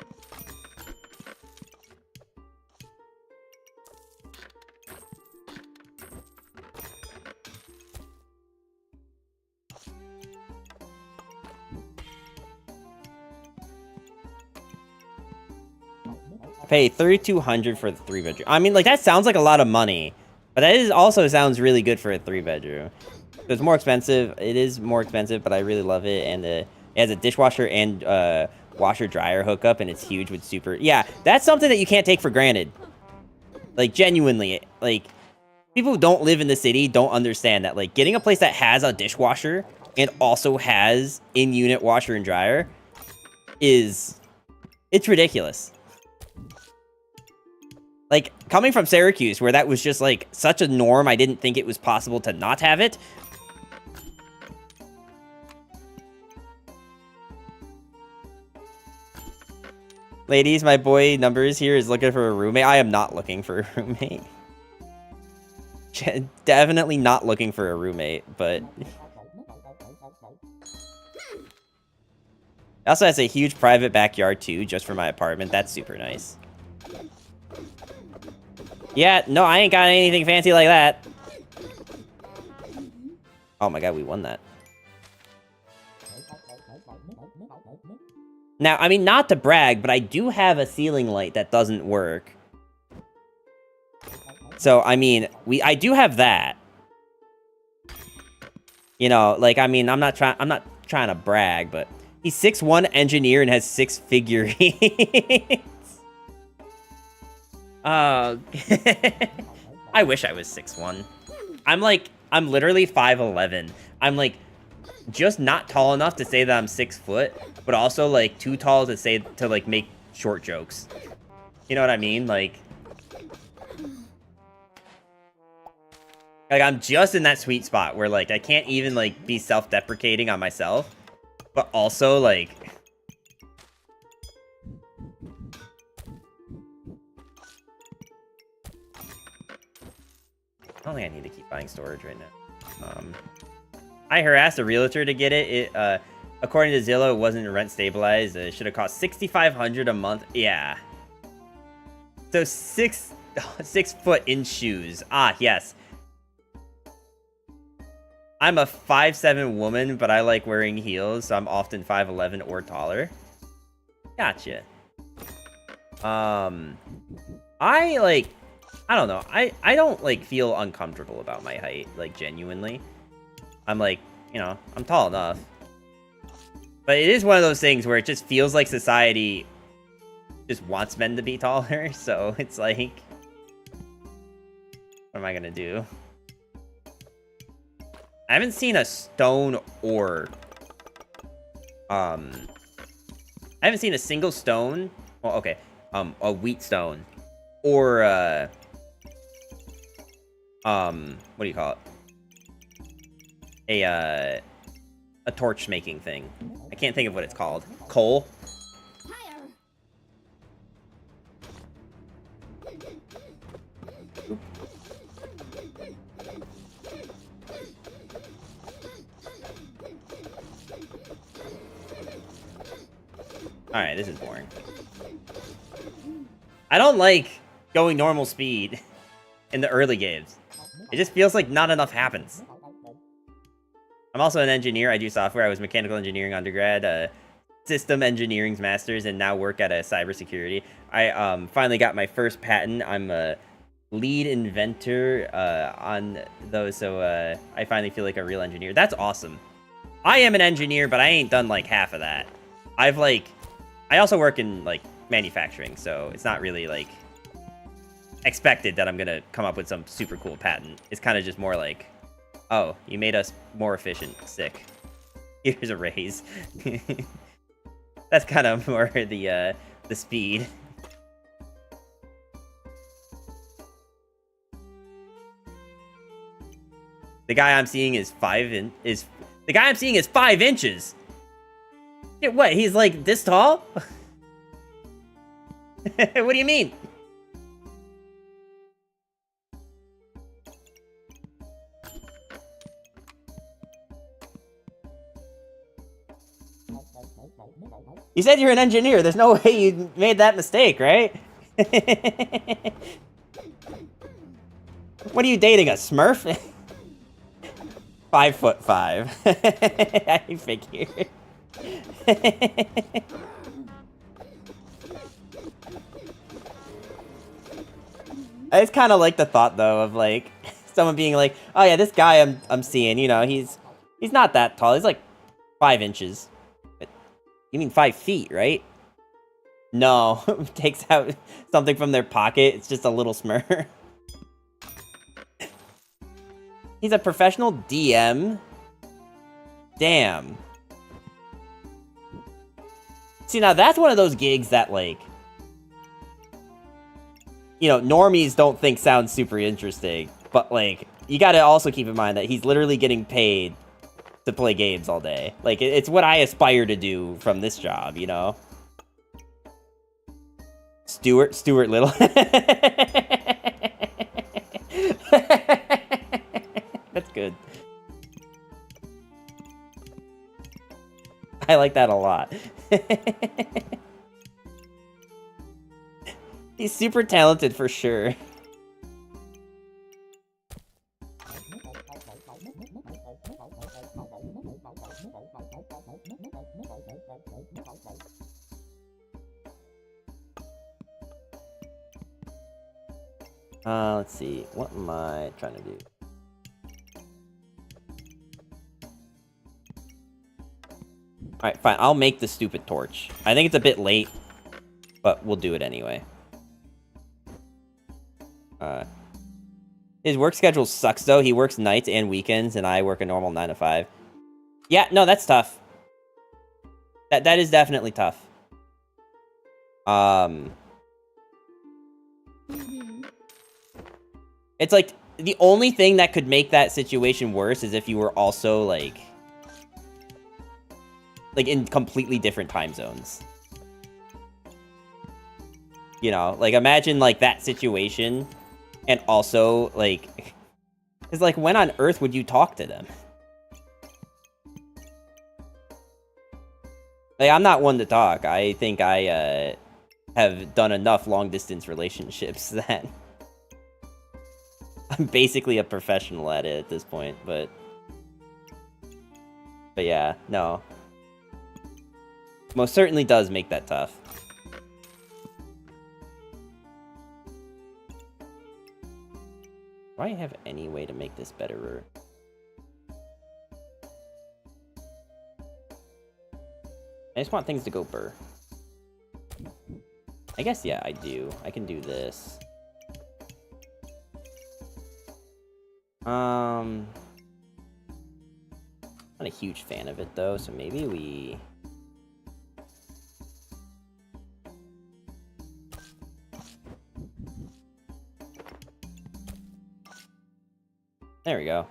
S1: Pay $3,200 for the 3-bedroom. I mean, like, that sounds like a lot of money, but that is also sounds really good for a 3-bedroom. So it's more expensive. It is more expensive, but I really love it, and it has a dishwasher and washer dryer hookup and it's huge with super. Yeah, that's something that you can't take for granted. Like, genuinely, like, people who don't live in the city don't understand that, like, getting a place that has a dishwasher and also has in-unit washer and dryer it's ridiculous. Like, coming from Syracuse, where that was just, like, such a norm, I didn't think it was possible to not have it. Ladies, my boy Numbers here is looking for a roommate. I am not looking for a roommate. Definitely not looking for a roommate, but... It also has a huge private backyard, too, just for my apartment. That's super nice. Yeah, no, I ain't got anything fancy like that. Oh my god, we won that. Now, I mean, not to brag, but I do have a ceiling light that doesn't work. So, I mean, I do have that. You know, like, I mean, I'm not trying to brag, but he's 6'1" engineer and has 6 figurines. I wish I was 6'1". I'm literally 5'11". I'm like just not tall enough to say that I'm 6 foot, but also like too tall to like make short jokes. You know what I mean? Like I'm just in that sweet spot where like I can't even like be self-deprecating on myself, but also like I don't think I need to keep buying storage right now. I harassed a realtor to get it. According to Zillow, it wasn't rent stabilized. It should have cost $6,500 a month. Yeah. So 6 foot in shoes. Ah, yes. I'm a 5'7" woman, but I like wearing heels, so I'm often 5'11" or taller. Gotcha. I don't know. I don't, like, feel uncomfortable about my height, like, genuinely. I'm, like, you know, I'm tall enough. But it is one of those things where it just feels like society just wants men to be taller, so it's like... What am I gonna do? I haven't seen a stone or... I haven't seen a single stone... Well, okay. A wheat stone. Or, what do you call it? A torch making thing. I can't think of what it's called. Coal? Alright, this is boring. I don't like going normal speed in the early games. It just feels like not enough happens. I'm also an engineer. I do software. I was mechanical engineering undergrad, system engineering's master's, and now work at a cybersecurity. I finally got my first patent. I'm a lead inventor on those, so I finally feel like a real engineer. That's awesome. I am an engineer, but I ain't done like half of that. I also work in like manufacturing, so it's not really like expected that I'm gonna come up with some super cool patent. It's kind of just more like, oh, you made us more efficient. Sick. Here's a raise. That's kind of more the speed. The guy I'm seeing is 5 inches. Yeah, what? He's like this tall? What do you mean? You said you're an engineer. There's no way you made that mistake, right? What are you dating, a Smurf? 5'5". I figured. I just kind of like the thought, though, of like someone being like, "Oh yeah, this guy I'm seeing, you know, he's not that tall. He's like 5 inches." You mean 5 feet, right? No, takes out something from their pocket. It's just a little Smurf. He's a professional DM. Damn. See, now that's one of those gigs that, like, you know, normies don't think sounds super interesting. But, like, you gotta also keep in mind that he's literally getting paid to play games all day. Like, it's what I aspire to do from this job, you know? Stuart Little. That's good. I like that a lot. He's super talented for sure. Let's see. What am I trying to do? Alright, fine. I'll make the stupid torch. I think it's a bit late, but we'll do it anyway. His work schedule sucks, though. He works nights and weekends, and I work a normal 9 to 5. Yeah, no, that's tough. That is definitely tough. It's like, the only thing that could make that situation worse is if you were also, like in completely different time zones. You know, like, imagine, like, that situation, and also, like, it's like, when on earth would you talk to them? Like, I'm not one to talk. I think I, have done enough long-distance relationships that I'm basically a professional at it at this point, but yeah, no. Most certainly does make that tough. Do I have any way to make this better? I just want things to go burr. I guess, yeah, I do. I can do this. Not a huge fan of it, though, so maybe we... There we go.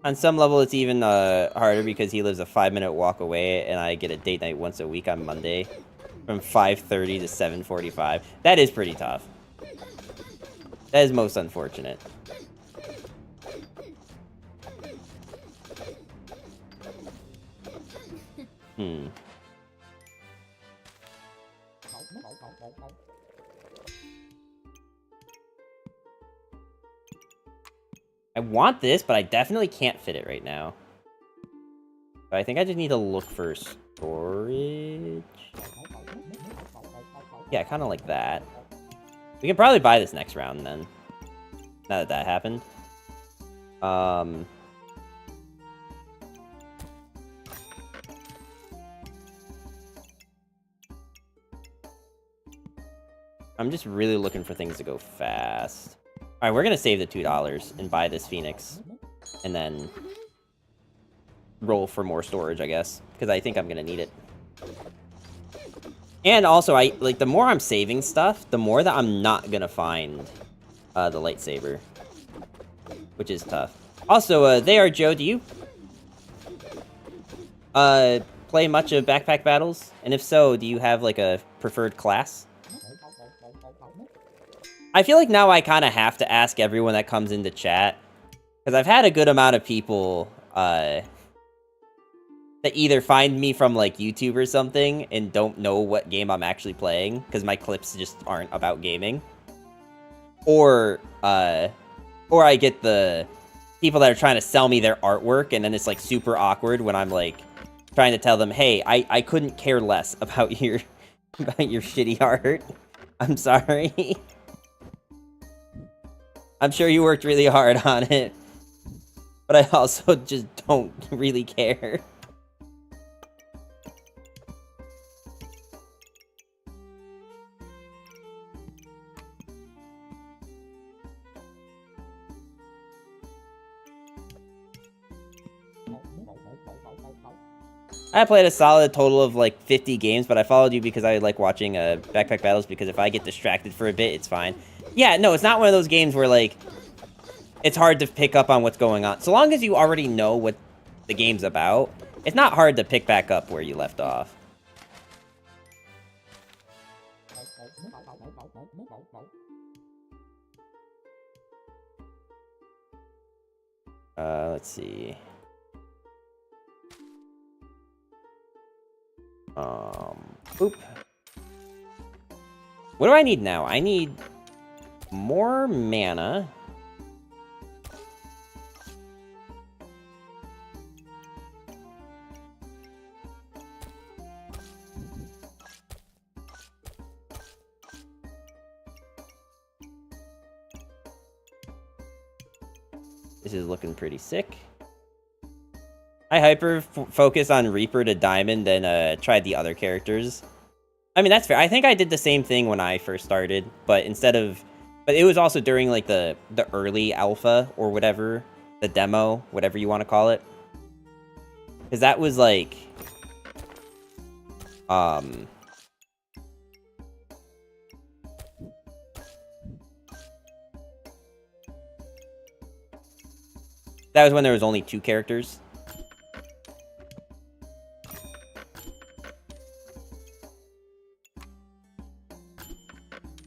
S1: On some level, it's even harder because he lives a 5-minute walk away, and I get a date night once a week on Monday from 5:30 to 7:45. That is pretty tough. That is most unfortunate. I want this, but I definitely can't fit it right now. But I think I just need to look for storage. Yeah, kind of like that. We can probably buy this next round, then. Now that happened. I'm just really looking for things to go fast. Alright, we're gonna save the $2 and buy this Phoenix. And then roll for more storage, I guess. Because I think I'm gonna need it. And also, the more I'm saving stuff, the more that I'm not gonna find the lightsaber. Which is tough. Also, Joe, do you play much of backpack battles? And if so, do you have, like, a preferred class? I feel like now I kind of have to ask everyone that comes into chat. Because I've had a good amount of people, that either find me from, like, YouTube or something and don't know what game I'm actually playing, because my clips just aren't about gaming. Or I get the people that are trying to sell me their artwork, and then it's, like, super awkward when I'm, like, trying to tell them, hey, I couldn't care less about your shitty art. I'm sorry. I'm sure you worked really hard on it. but I also just don't really care. I played a solid total of like 50 games, but I followed you because I like watching Backpack Battles, because if I get distracted for a bit, it's fine. Yeah, no, it's not one of those games where like it's hard to pick up on what's going on. So long as you already know what the game's about, it's not hard to pick back up where you left off. Let's see. Oop. What do I need now? I need more mana. This is looking pretty sick. I hyper-focus on Reaper to Diamond, then tried the other characters. I mean, that's fair. I think I did the same thing when I first started, but instead of... But it was also during, like, the early alpha, or whatever. The demo, whatever you want to call it. Because that was, like... That was when there was only 2 characters.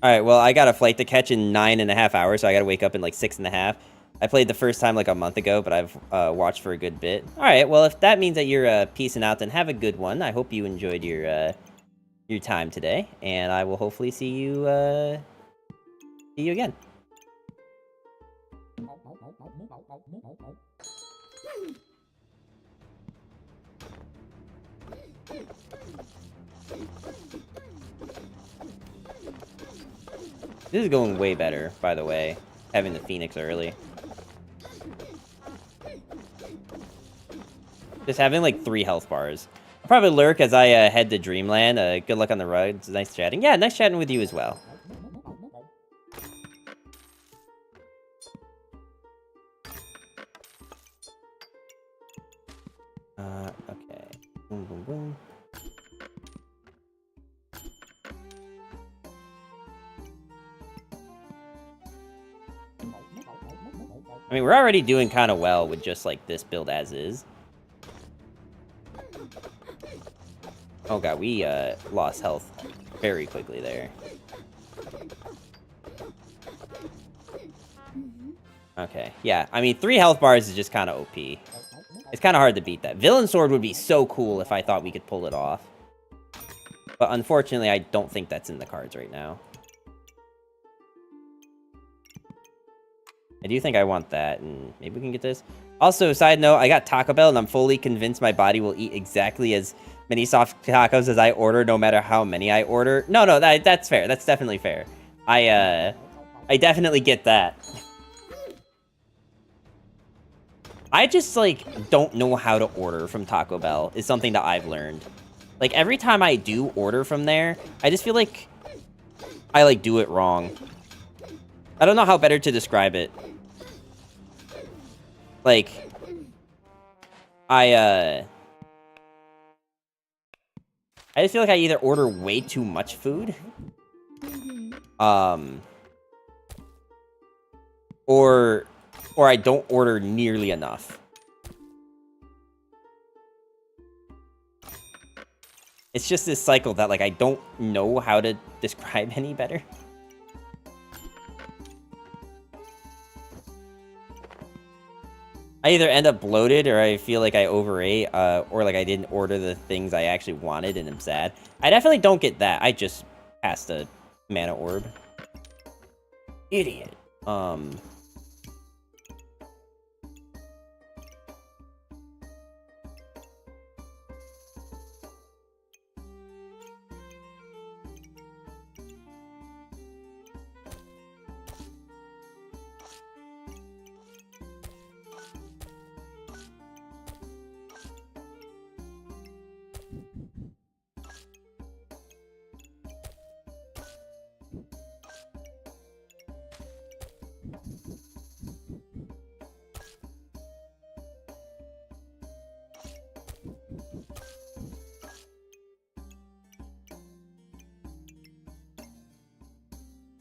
S1: Alright, well, I got a flight to catch in 9.5 hours, so I gotta wake up in like 6.5. I played the first time like a month ago, but I've watched for a good bit. Alright, well, if that means that you're peacing out, then have a good one. I hope you enjoyed your time today, and I will hopefully see you again. This is going way better, by the way, having the Phoenix early. Just having like 3 health bars. I'll probably lurk as I head to Dreamland. Good luck on the ride. It's nice chatting. Yeah, nice chatting with you as well. Okay. Boom, boom, boom. I mean, we're already doing kind of well with just, like, this build as is. Oh, God, we lost health very quickly there. Okay, yeah. I mean, 3 health bars is just kind of OP. It's kind of hard to beat that. Villain Sword would be so cool if I thought we could pull it off. But unfortunately, I don't think that's in the cards right now. I do think I want that, and maybe we can get this. Also, side note, I got Taco Bell, and I'm fully convinced my body will eat exactly as many soft tacos as I order, no matter how many I order. No, that's fair. That's definitely fair. I definitely get that. I just, like, don't know how to order from Taco Bell, is something that I've learned. Like, every time I do order from there, I just feel like I, like, do it wrong. I don't know how better to describe it. Like, I just feel like I either order way too much food, or I don't order nearly enough. It's just this cycle that, like, I don't know how to describe any better. I either end up bloated, or I feel like I overate, or like I didn't order the things I actually wanted and I'm sad. I definitely don't get that. I just passed a mana orb. Idiot.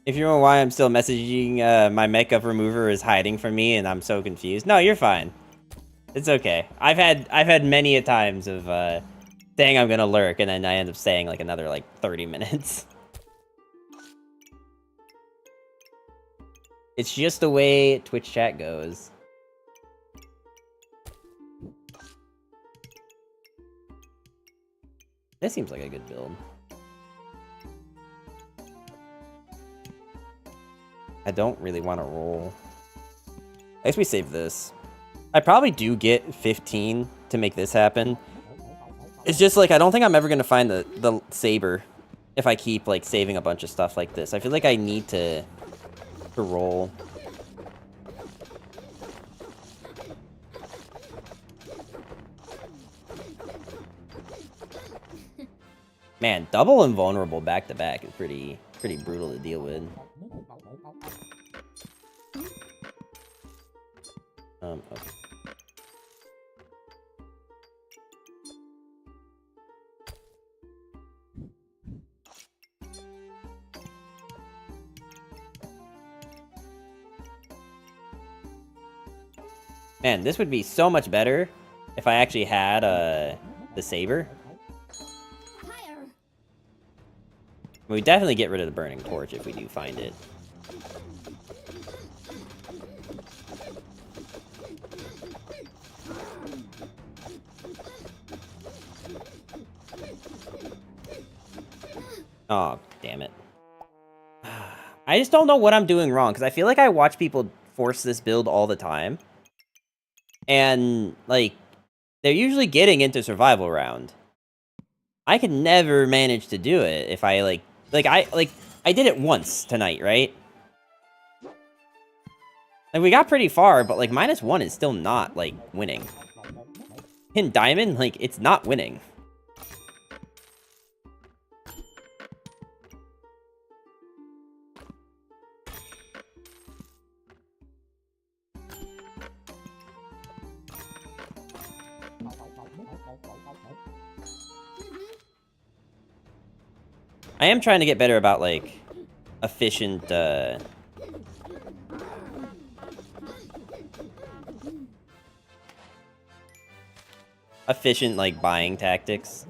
S1: If you know why I'm still messaging, my Mecha remover is hiding from me and I'm so confused. No, you're fine. It's okay. I've had many a times of, saying I'm gonna lurk and then I end up staying like another, like, 30 minutes. It's just the way Twitch chat goes. This seems like a good build. I don't really want to roll. I guess we save this. I probably do get 15 to make this happen. It's just like, I don't think I'm ever going to find the saber if I keep like saving a bunch of stuff like this. I feel like I need to roll. Man, double invulnerable back to back is pretty brutal to deal with. Okay. Man, this would be so much better if I actually had the saber. We definitely get rid of the burning torch if we do find it. Oh, damn it. I just don't know what I'm doing wrong, because I feel like I watch people force this build all the time. And, like, they're usually getting into survival round. I could never manage to do it if I, I did it once tonight, right? Like, we got pretty far, but, like, -1 is still not, like, winning. In Diamond, like, it's not winning. I am trying to get better about, like, efficient, like, buying tactics.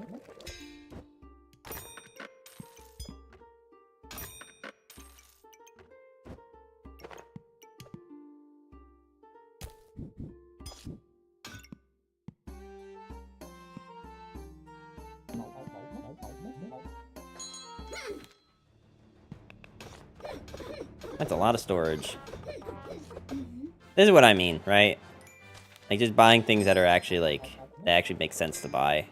S1: That's a lot of storage. This is what I mean, right? Like, just buying things that are actually, like, that actually make sense to buy.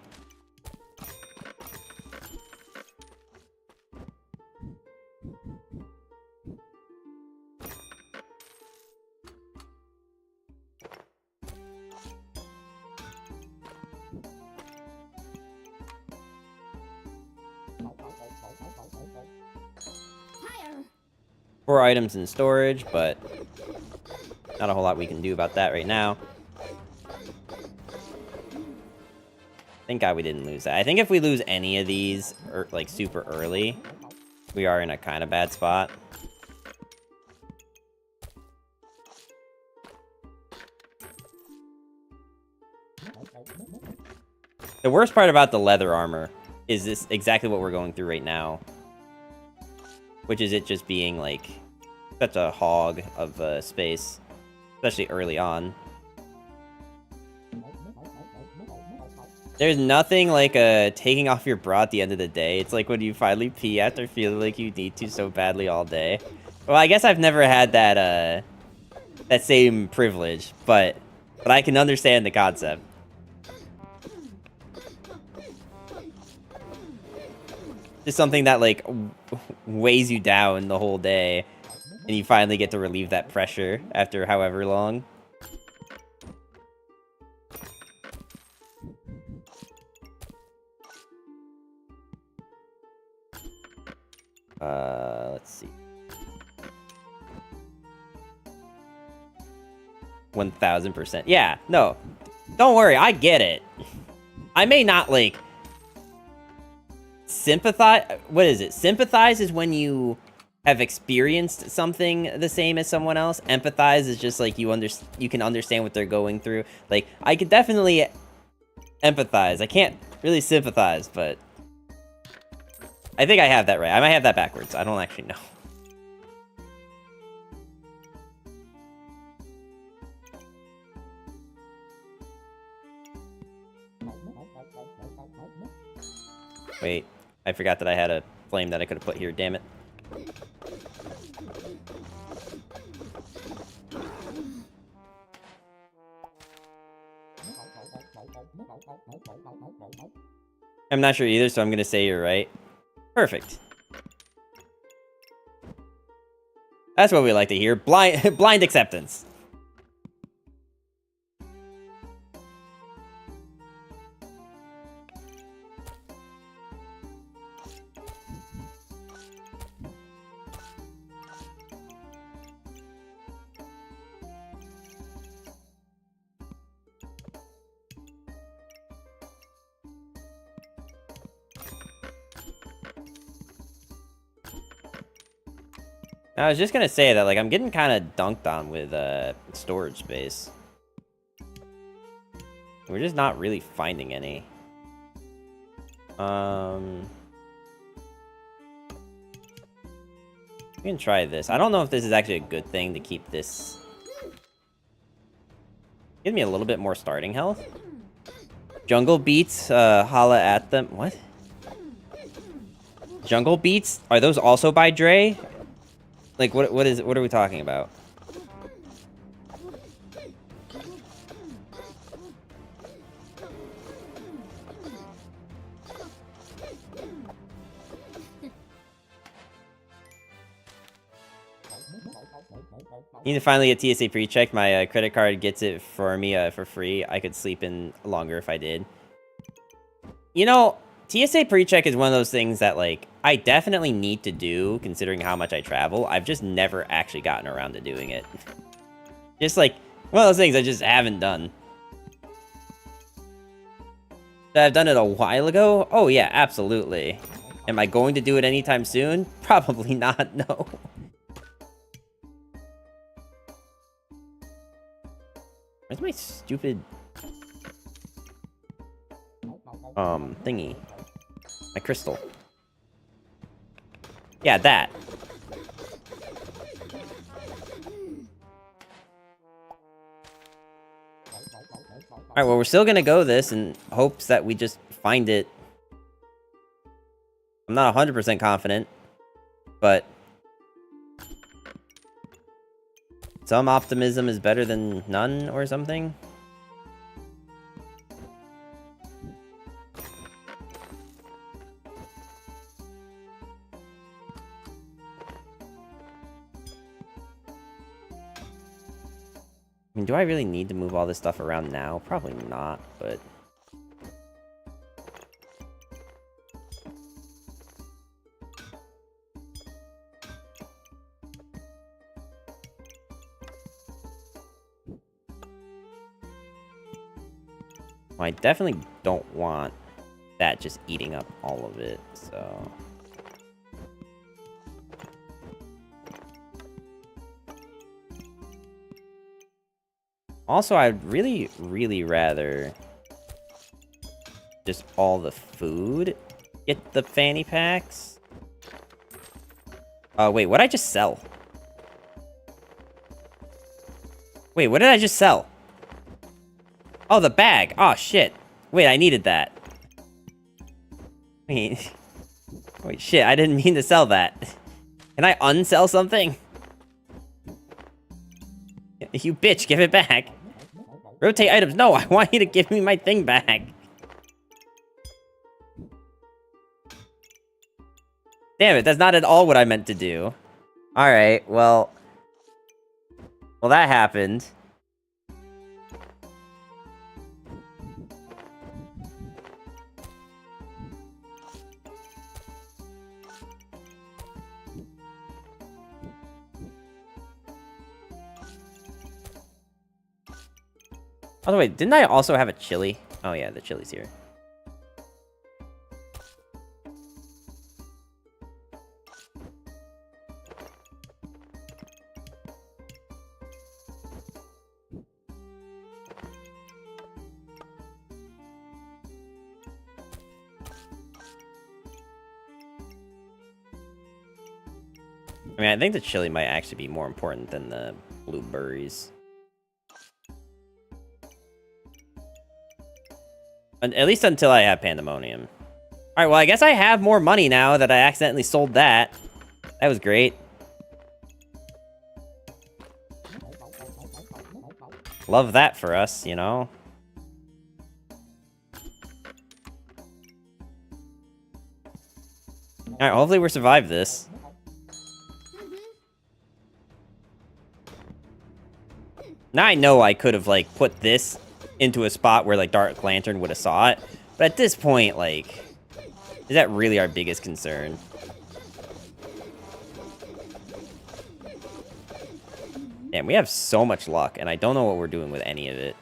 S1: Four items in storage, but not a whole lot we can do about that right now. Thank God we didn't lose that. I think if we lose any of these, like, super early, we are in a kind of bad spot. The worst part about the leather armor is this exactly what we're going through right now. Which is it just being, like, such a hog of space. Especially early on. There's nothing like taking off your bra at the end of the day. It's like when you finally pee after feeling like you need to so badly all day. Well, I guess I've never had that, that same privilege, but I can understand the concept. Just something that, like, weighs you down the whole day, and you finally get to relieve that pressure after however long. Let's see. 1000%. Yeah, no. Don't worry, I get it. I may not, like, sympathize. What is it? Sympathize is when you have experienced something the same as someone else. Empathize is just like you can understand what they're going through. Like, I could definitely empathize. I can't really sympathize, but I think I have that right. I might have that backwards. I don't actually know. Wait, I forgot that I had a flame that I could have put here, damn it. I'm not sure either, so I'm gonna say you're right. Perfect. That's what we like to hear. Blind acceptance. I was just gonna say that, like, I'm getting kind of dunked on with storage space. We're just not really finding any. We can try this. I don't know if this is actually a good thing to keep this. Give me a little bit more starting health. Jungle Beats, holla at them. What? Jungle Beats? Are those also by Dre? Like, what are we talking about? Need to finally get TSA pre-checked. My credit card gets it for me for free. I could sleep in longer if I did. You know, TSA pre-check is one of those things that, like, I definitely need to do, considering how much I travel. I've just never actually gotten around to doing it. Just, like, one of those things I just haven't done. I've done it a while ago? Oh, yeah, absolutely. Am I going to do it anytime soon? Probably not, no. Where's my stupid... thingy? My crystal. Yeah, that. Alright, well, we're still gonna go this in hopes that we just find it. I'm not 100% confident, but some optimism is better than none or something. I mean, do I really need to move all this stuff around now? Probably not, but... Well, I definitely don't want that just eating up all of it, so... Also, I'd really, really rather just all the food get the fanny packs. Wait, what'd I just sell? Wait, what did I just sell? Oh, the bag. Oh, shit. Wait, I needed that. Wait, shit, I didn't mean to sell that. Can I unsell something? You bitch, give it back. Rotate items. No, I want you to give me my thing back. Damn it, that's not at all what I meant to do. Alright, well... Well, that happened. By the way, didn't I also have a chili? Oh yeah, the chili's here. I mean, I think the chili might actually be more important than the blueberries. At least until I have Pandemonium. Alright, well, I guess I have more money now that I accidentally sold that. That was great. Love that for us, you know? Alright, hopefully we survive this. Now I know I could have, like, put this into a spot where, like, Dark Lantern would have saw it. But at this point, like, is that really our biggest concern? Damn, we have so much luck, and I don't know what we're doing with any of it.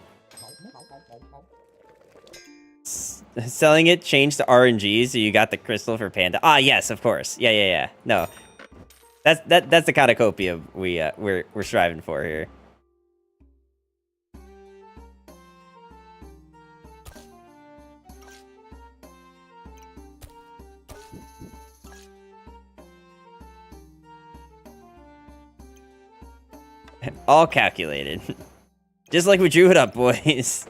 S1: Selling it changed to RNG, so you got the crystal for Panda. Ah, yes, of course. Yeah. No, that's the cornucopia we're striving for here. All calculated. Just like we drew it up, boys.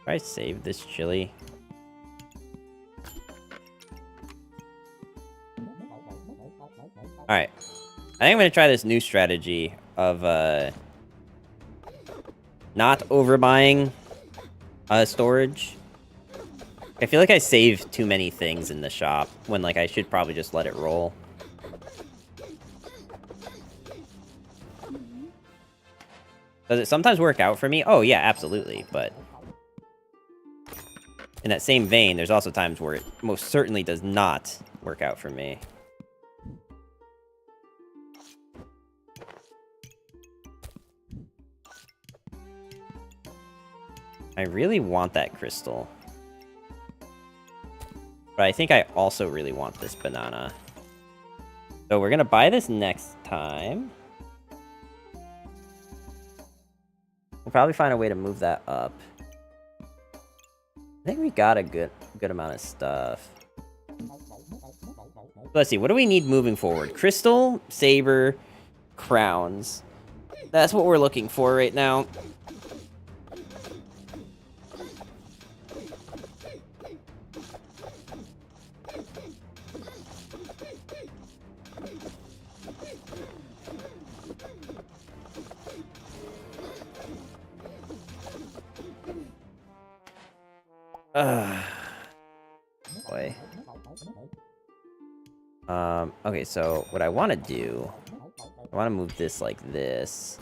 S1: Try save this chili. Alright. I think I'm gonna try this new strategy of, not overbuying, storage. I feel like I save too many things in the shop, when, like, I should probably just let it roll. Does it sometimes work out for me? Oh, yeah, absolutely, but... in that same vein, there's also times where it most certainly does not work out for me. I really want that crystal. But I think I also really want this banana. So we're gonna buy this next time. We'll probably find a way to move that up. I think we got a good amount of stuff. Let's see, what do we need moving forward? Crystal, saber, crowns. That's what we're looking for right now. Boy. Okay, so what I want to do, I want to move this like this.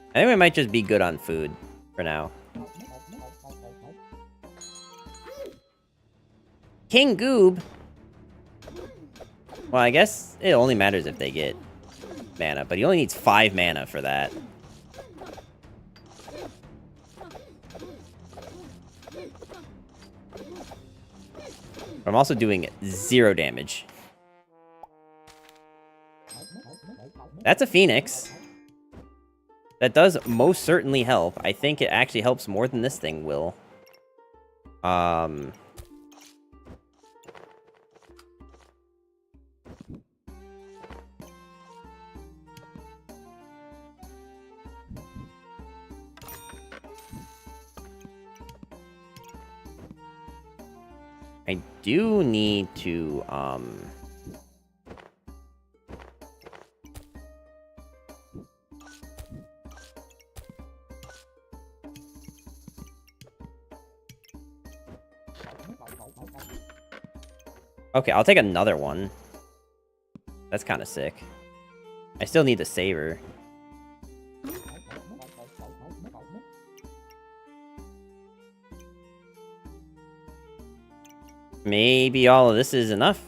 S1: I think we might just be good on food for now. King Goob! Well, I guess it only matters if they get mana, but he only needs 5 mana for that. But I'm also doing 0 damage. That's a Phoenix. That does most certainly help. I think it actually helps more than this thing will. I do need to, okay, I'll take another one. That's kind of sick. I still need the saber. Maybe all of this is enough.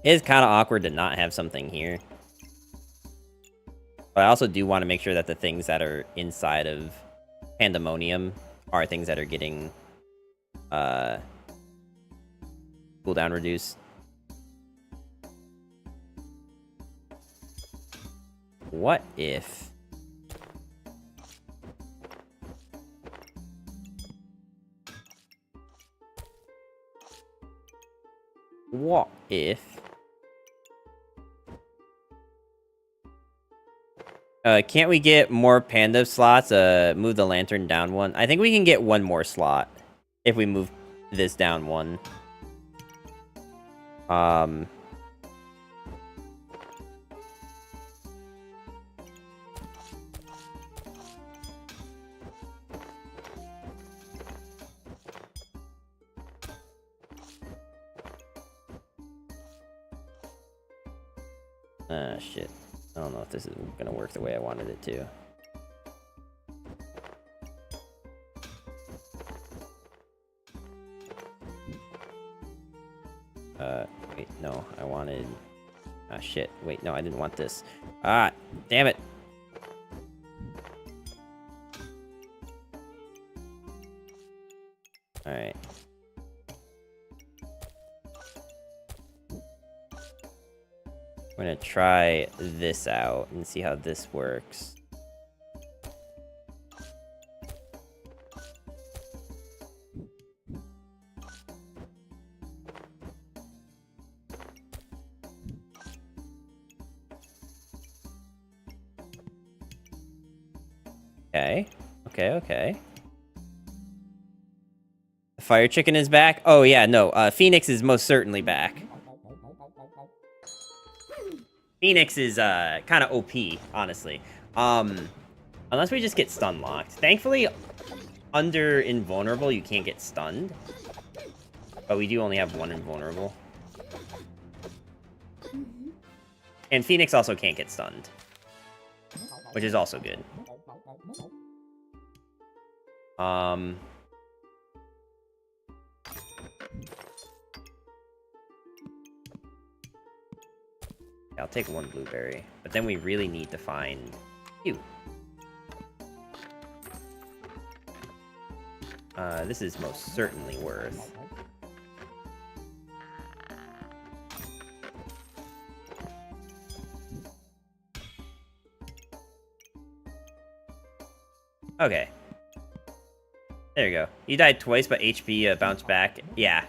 S1: It is kind of awkward to not have something here. But I also do want to make sure that the things that are inside of Pandemonium are things that are getting cooldown reduced. What if... What if... can't we get more panda slots? Move the lantern down one. I think we can get one more slot if we move this down one. Shit. I don't know if this is gonna work the way I wanted it to. Wait, no, I wanted... Ah, shit. Wait, no, I didn't want this. Ah, damn it. Alright. I'm gonna try this out and see how this works. Okay. Okay. The fire chicken is back? Oh, yeah, no. Phoenix is most certainly back. Phoenix is kind of OP, honestly. Unless we just get stun locked. Thankfully, under invulnerable, you can't get stunned. But we do only have one invulnerable. And Phoenix also can't get stunned. Which is also good. I'll take one blueberry, but then we really need to find you. This is most certainly worth. Okay. There you go. You died twice, but HP bounced back. Yeah.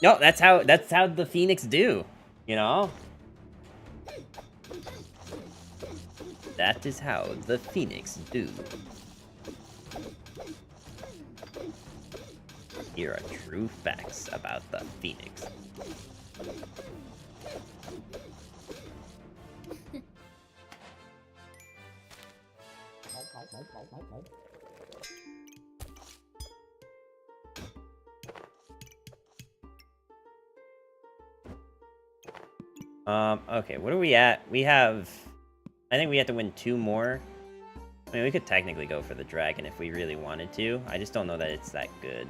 S1: No, that's how the Phoenix do. You know? That is how the Phoenix do. Here are true facts about the Phoenix. Okay, what are we at? We have... I think we have to win 2 more. I mean, we could technically go for the dragon if we really wanted to. I just don't know that it's that good.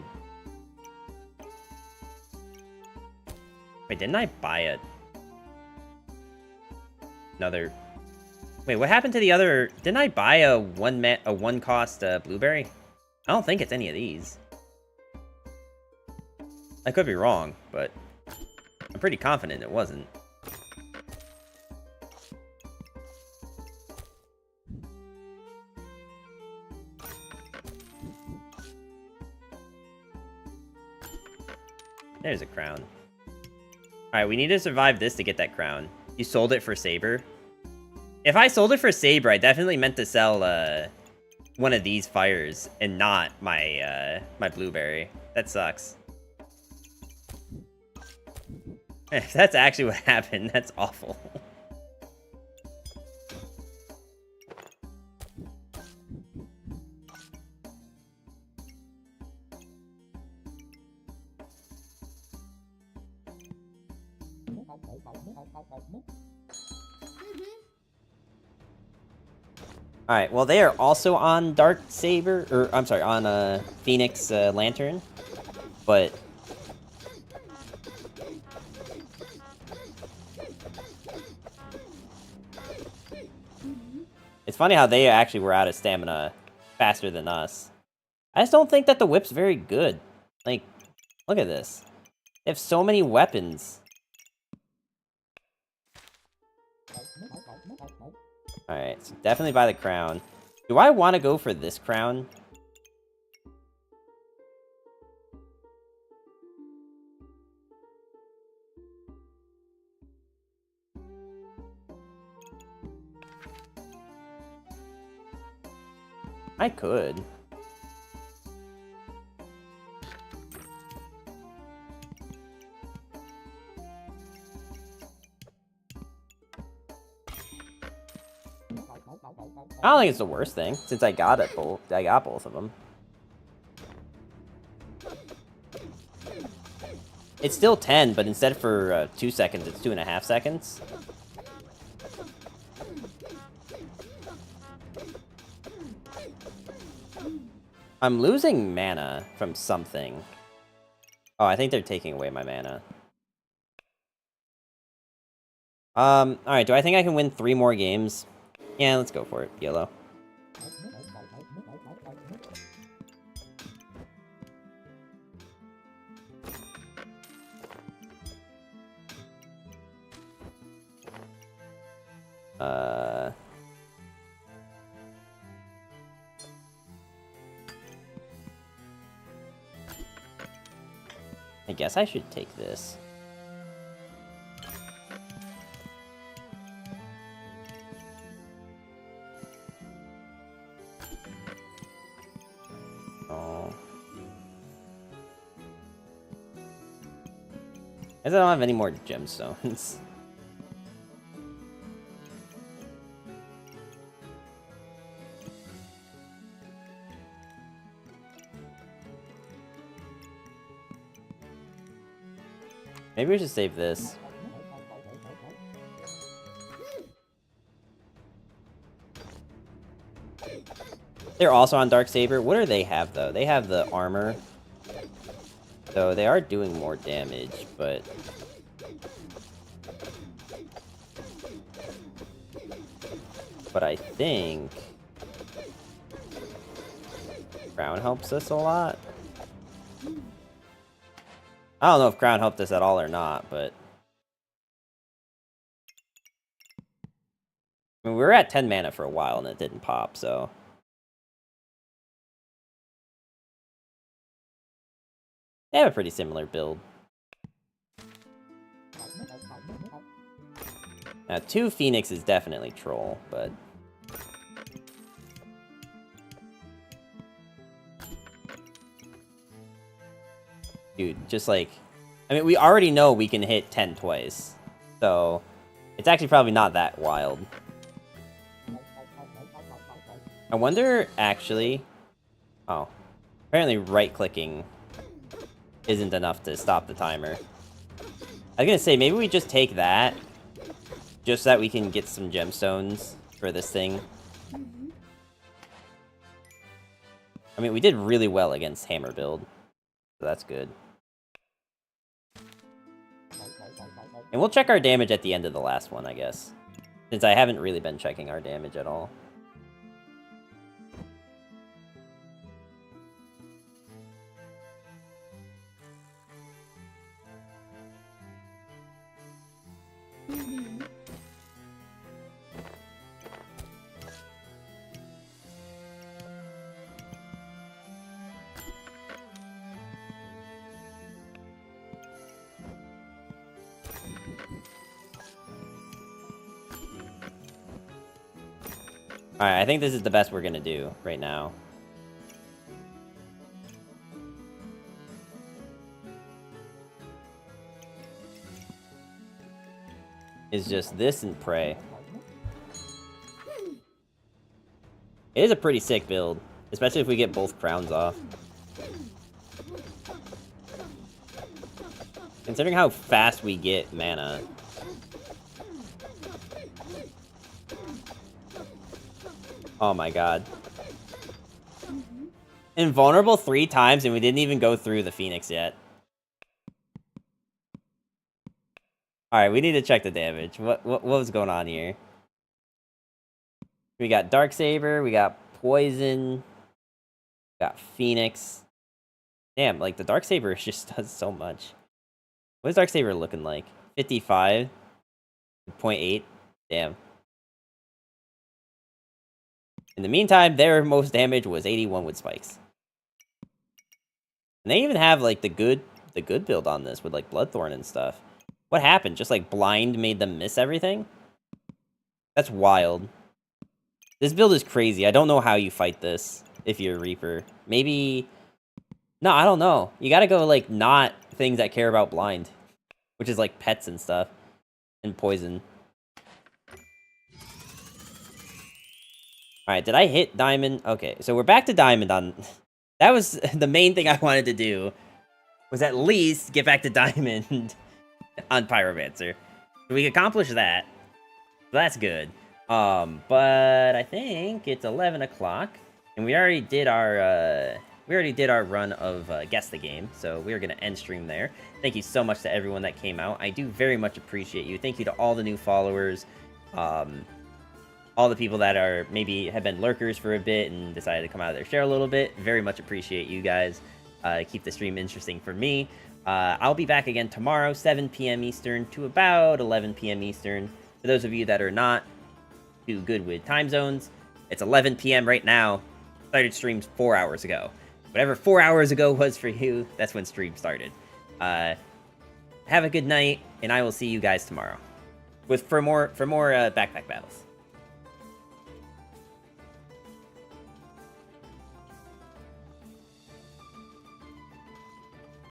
S1: Wait, didn't I buy another... Wait, what happened to the other... Didn't I buy a one cost blueberry? I don't think it's any of these. I could be wrong, but I'm pretty confident it wasn't. There's a crown. Alright, we need to survive this to get that crown. You sold it for Saber? If I sold it for Saber, I definitely meant to sell one of these fires and not my my blueberry. That sucks. If that's actually what happened, that's awful. Alright, well they are also on Dark Saber, or I'm sorry, on Phoenix Lantern, but... It's funny how they actually were out of stamina faster than us. I just don't think that the whip's very good. Like, look at this. They have so many weapons. Alright, so definitely buy the crown. Do I want to go for this crown? I could. I don't think it's the worst thing, since I got both of them. It's still 10, but instead for 2 seconds, it's 2.5 seconds. I'm losing mana from something. Oh, I think they're taking away my mana. Alright, do I think I can win 3 more games? Yeah, let's go for it. YOLO. I guess I should take this. Oh. I guess I don't have any more gemstones. Maybe we should save this. They're also on Darksaber. What do they have, though? They have the armor. So they are doing more damage, but... But I think... Crown helps us a lot. I don't know if Crown helped us at all or not, but... I mean, we were at 10 mana for a while and it didn't pop, so... They have a pretty similar build. Now, 2 Phoenix is definitely troll, but... Dude, just like... I mean, we already know we can hit 10 twice. So, it's actually probably not that wild. I wonder, actually... Oh. Apparently right-clicking isn't enough to stop the timer. I was gonna say, maybe we just take that, just so that we can get some gemstones for this thing. I mean, we did really well against Hammer build, so that's good. And we'll check our damage at the end of the last one, I guess, since I haven't really been checking our damage at all. Alright, I think this is the best we're gonna do right now. Is just this and pray. It is a pretty sick build, especially if we get both crowns off. Considering how fast we get mana. Oh my god. Invulnerable 3 times and we didn't even go through the Phoenix yet. Alright, we need to check the damage. What was going on here? We got Darksaber, we got Poison, we got Phoenix. Damn, like the Darksaber just does so much. What is Darksaber looking like? 55.8. Damn. In the meantime, their most damage was 81 with spikes. And they even have like the good build on this with like Bloodthorn and stuff. What happened? Just like blind made them miss everything? That's wild. This build is crazy. I don't know how you fight this if you're a Reaper. Maybe... No, I don't know. You gotta go, like, not things that care about blind. Which is, like, pets and stuff. And poison. Alright, did I hit diamond? Okay, so we're back to diamond on... That was the main thing I wanted to do. Was at least get back to diamond on Pyromancer. We accomplished that. So that's good. But I think it's 11 o'clock, and we already did our run of Guess the Game, so we're gonna end stream there. Thank you so much to everyone that came out. I do very much appreciate you. Thank you to all the new followers, all the people that are maybe have been lurkers for a bit and decided to come out of their share a little bit. Very much appreciate you guys. Keep the stream interesting for me. I'll be back again tomorrow, 7 p.m. Eastern to about 11 p.m. Eastern. For those of you that are not too good with time zones, it's 11 p.m. right now. Started streams 4 hours ago. Whatever 4 hours ago was for you, that's when stream started. Have a good night, and I will see you guys tomorrow for more backpack battles.